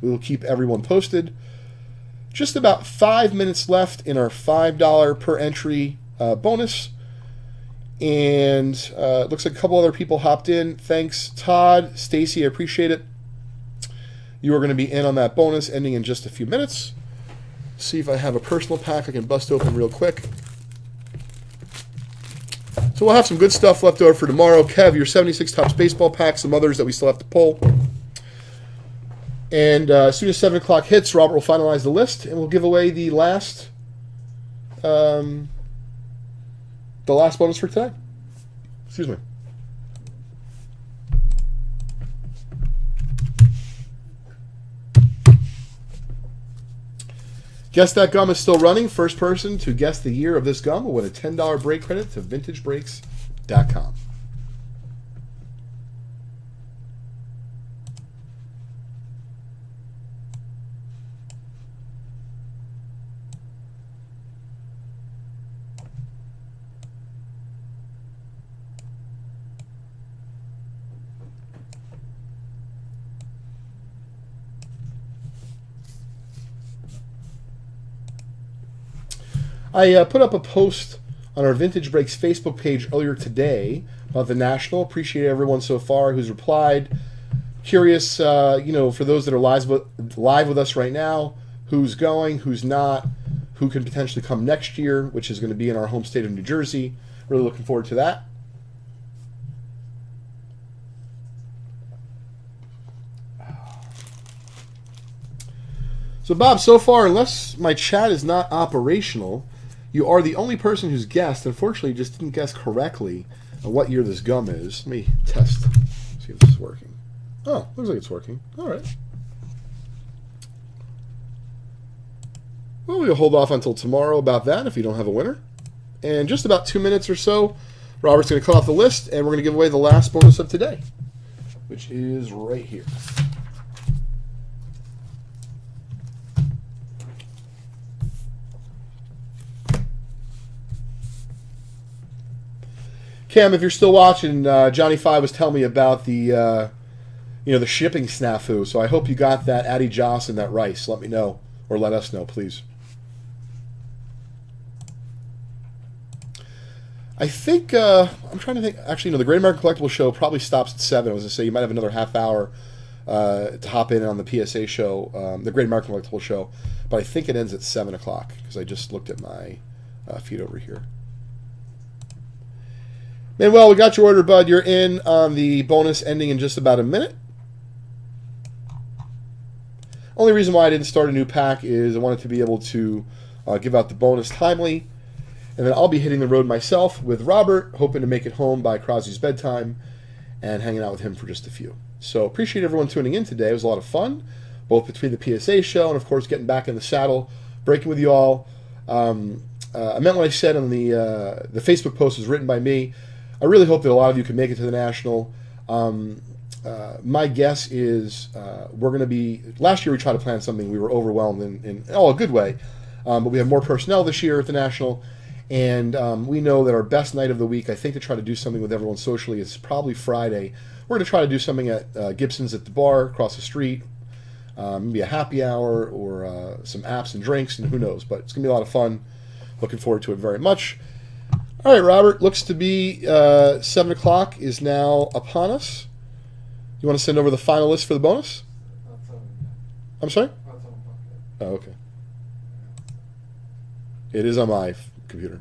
We will keep everyone posted. Just about 5 minutes left in our $5 per entry bonus. And it looks like a couple other people hopped in. Thanks, Todd, Stacy, I appreciate it. You are going to be in on that bonus ending in just a few minutes. See if I have a personal pack I can bust open real quick. So we'll have some good stuff left over for tomorrow. Kev, your 76 Topps baseball pack, some others that we still have to pull. And as soon as 7 o'clock hits, Robert will finalize the list, and we'll give away the last bonus for today. Excuse me. Guess That Gum is still running. First person to guess the year of this gum will win a $10 break credit to vintagebreaks.com. I put up a post on our Vintage Breaks Facebook page earlier today about the National. Appreciate everyone so far who's replied. Curious, for those that are live with us right now, who's going, who's not, who can potentially come next year, which is going to be in our home state of New Jersey. Really looking forward to that. So, Bob, so far, unless my chat is not operational, you are the only person who's guessed. Unfortunately, you just didn't guess correctly on what year this gum is. Let me test, see if this is working. Oh, looks like it's working. All right. Well, we'll hold off until tomorrow about that if you don't have a winner. And just about 2 minutes or so, Robert's going to cut off the list, and we're going to give away the last bonus of today, which is right here. Cam, if you're still watching, Johnny Five was telling me about the shipping snafu. So I hope you got that Addy Joss and that rice. Let me know, or let us know, please. I think I'm trying to think. Actually, no, the Great American Collectible Show probably stops at 7. I was going to say you might have another half hour to hop in on the PSA show, the Great American Collectible Show, but I think it ends at 7 o'clock because I just looked at my feed over here. Manuel, we got your order, bud. You're in on the bonus ending in just about a minute. Only reason why I didn't start a new pack is I wanted to be able to give out the bonus timely. And then I'll be hitting the road myself with Robert, hoping to make it home by Crosby's bedtime and hanging out with him for just a few. So appreciate everyone tuning in today. It was a lot of fun, both between the PSA show and, of course, getting back in the saddle, breaking with you all. I meant what I said on the Facebook post was written by me. I really hope that a lot of you can make it to the National. My guess is we're going to be... Last year we tried to plan something. We were overwhelmed in a good way. But we have more personnel this year at the National. And we know that our best night of the week, I think, to try to do something with everyone socially is probably Friday. We're going to try to do something at Gibson's at the bar across the street. Maybe a happy hour or some apps and drinks, and who knows. But it's going to be a lot of fun. Looking forward to it very much. All right, Robert, looks to be 7 o'clock is now upon us. You want to send over the final list for the bonus? I'm sorry? Oh, okay. It is on my computer.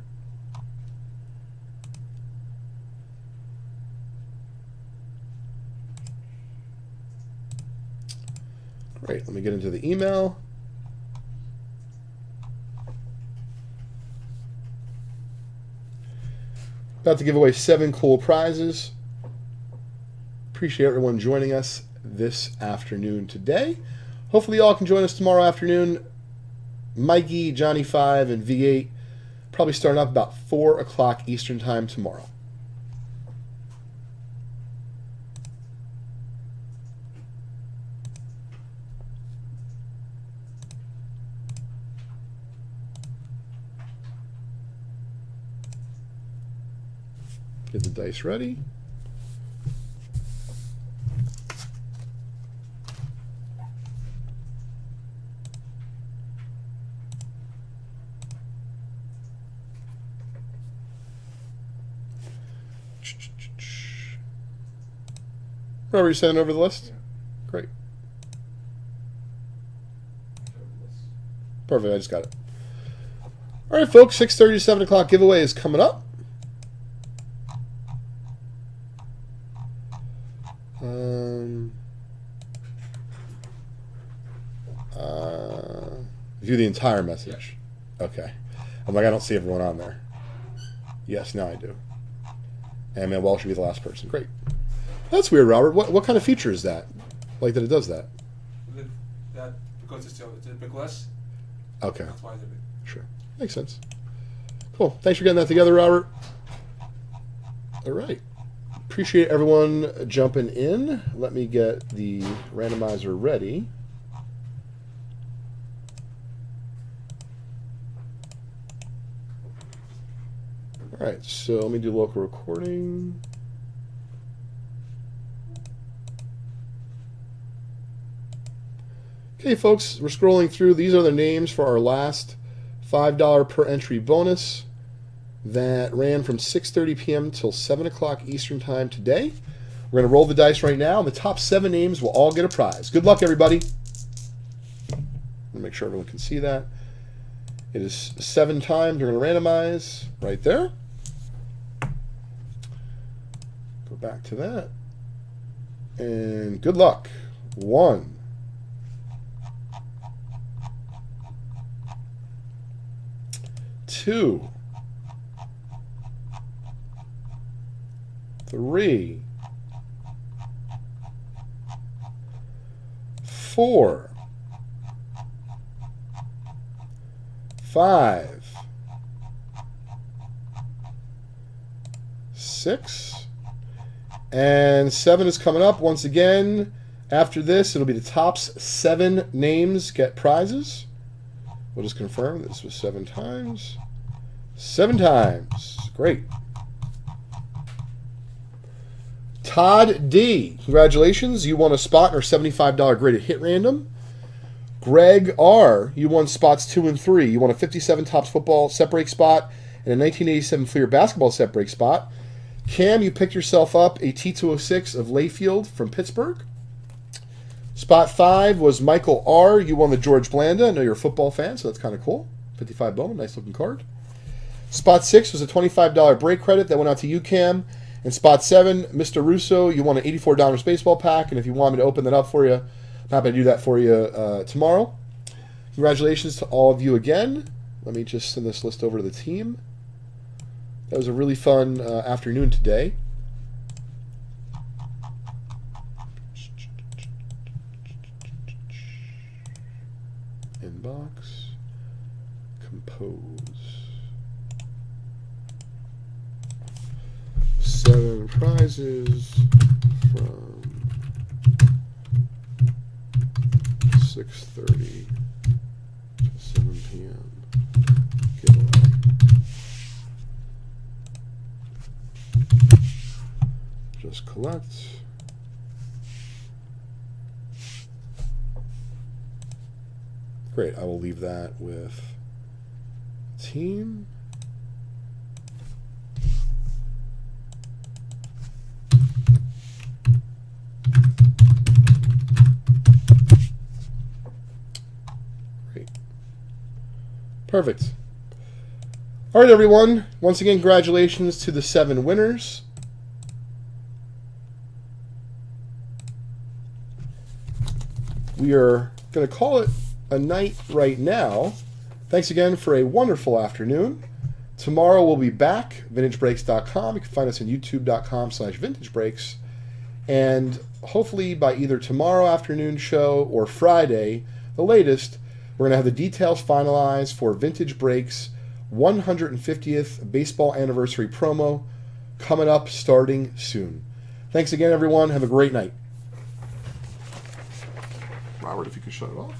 Great, let me get into the email. About to give away 7 cool prizes. Appreciate everyone joining us this afternoon today. Hopefully y'all can join us tomorrow afternoon. Mikey, Johnny 5, and V8 probably starting up about 4 o'clock Eastern time tomorrow. Get the dice ready. Robert, you sending over the list? Yeah. Great. Perfect, I just got it. All right, folks, 6:30 to 7 o'clock giveaway is coming up. View the entire message. Okay. I'm like, I don't see everyone on there. Yes, now I do. And Manuel should be the last person. Great. That's weird, Robert. What kind of feature is that? Like that it does that? That because it's a bit less. Okay. That's why it's a bit. Sure. Makes sense. Cool. Thanks for getting that together, Robert. All right. Appreciate everyone jumping in. Let me get the randomizer ready. All right, so let me do local recording. Okay, folks, we're scrolling through. These are the names for our last $5 per entry bonus that ran from 6:30 p.m. till 7 o'clock Eastern Time today. We're going to roll the dice right now, and the top 7 names will all get a prize. Good luck, everybody. I'm going to make sure everyone can see that. It is 7 times. We're going to randomize right there. Go back to that. And good luck. 1, 2, 3, 4, 5, 6, and 7 is coming up. Once again, after this, it'll be the Topps 7 names get prizes. We'll just confirm this was 7 times. 7 times. Great. Todd D, congratulations. You won a spot in our $75 graded hit random. Greg R, you won spots 2 and 3. You won a 57 Topps football set break spot and a 1987 Fleer basketball set break spot. Cam, you picked yourself up a T206 of Layfield from Pittsburgh. Spot 5 was Michael R. You won the George Blanda. I know you're a football fan, so that's kind of cool. 55 Bowman, nice looking card. Spot 6 was a $25 break credit that went out to you, Cam. And spot 7, Mr. Russo, you won an $84 baseball pack. And if you want me to open that up for you, I'm happy to do that for you tomorrow. Congratulations to all of you again. Let me just send this list over to the team. That was a really fun afternoon today. Inbox. Compose. 7 prizes from 6:30 to 7 p.m. Giveaway. Just collect. Great, I will leave that with team. Great. Perfect. All right, everyone. Once again, congratulations to the 7 winners. We are going to call it a night right now. Thanks again for a wonderful afternoon. Tomorrow we'll be back, vintagebreaks.com. You can find us on youtube.com/vintagebreaks. And hopefully by either tomorrow afternoon show or Friday, the latest, we're going to have the details finalized for Vintage Breaks 150th baseball anniversary promo coming up starting soon. Thanks again, everyone. Have a great night. Robert, if you could shut it off.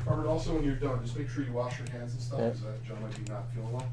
Robert, also when you're done, just make sure you wash your hands and stuff, because John might be not feeling well.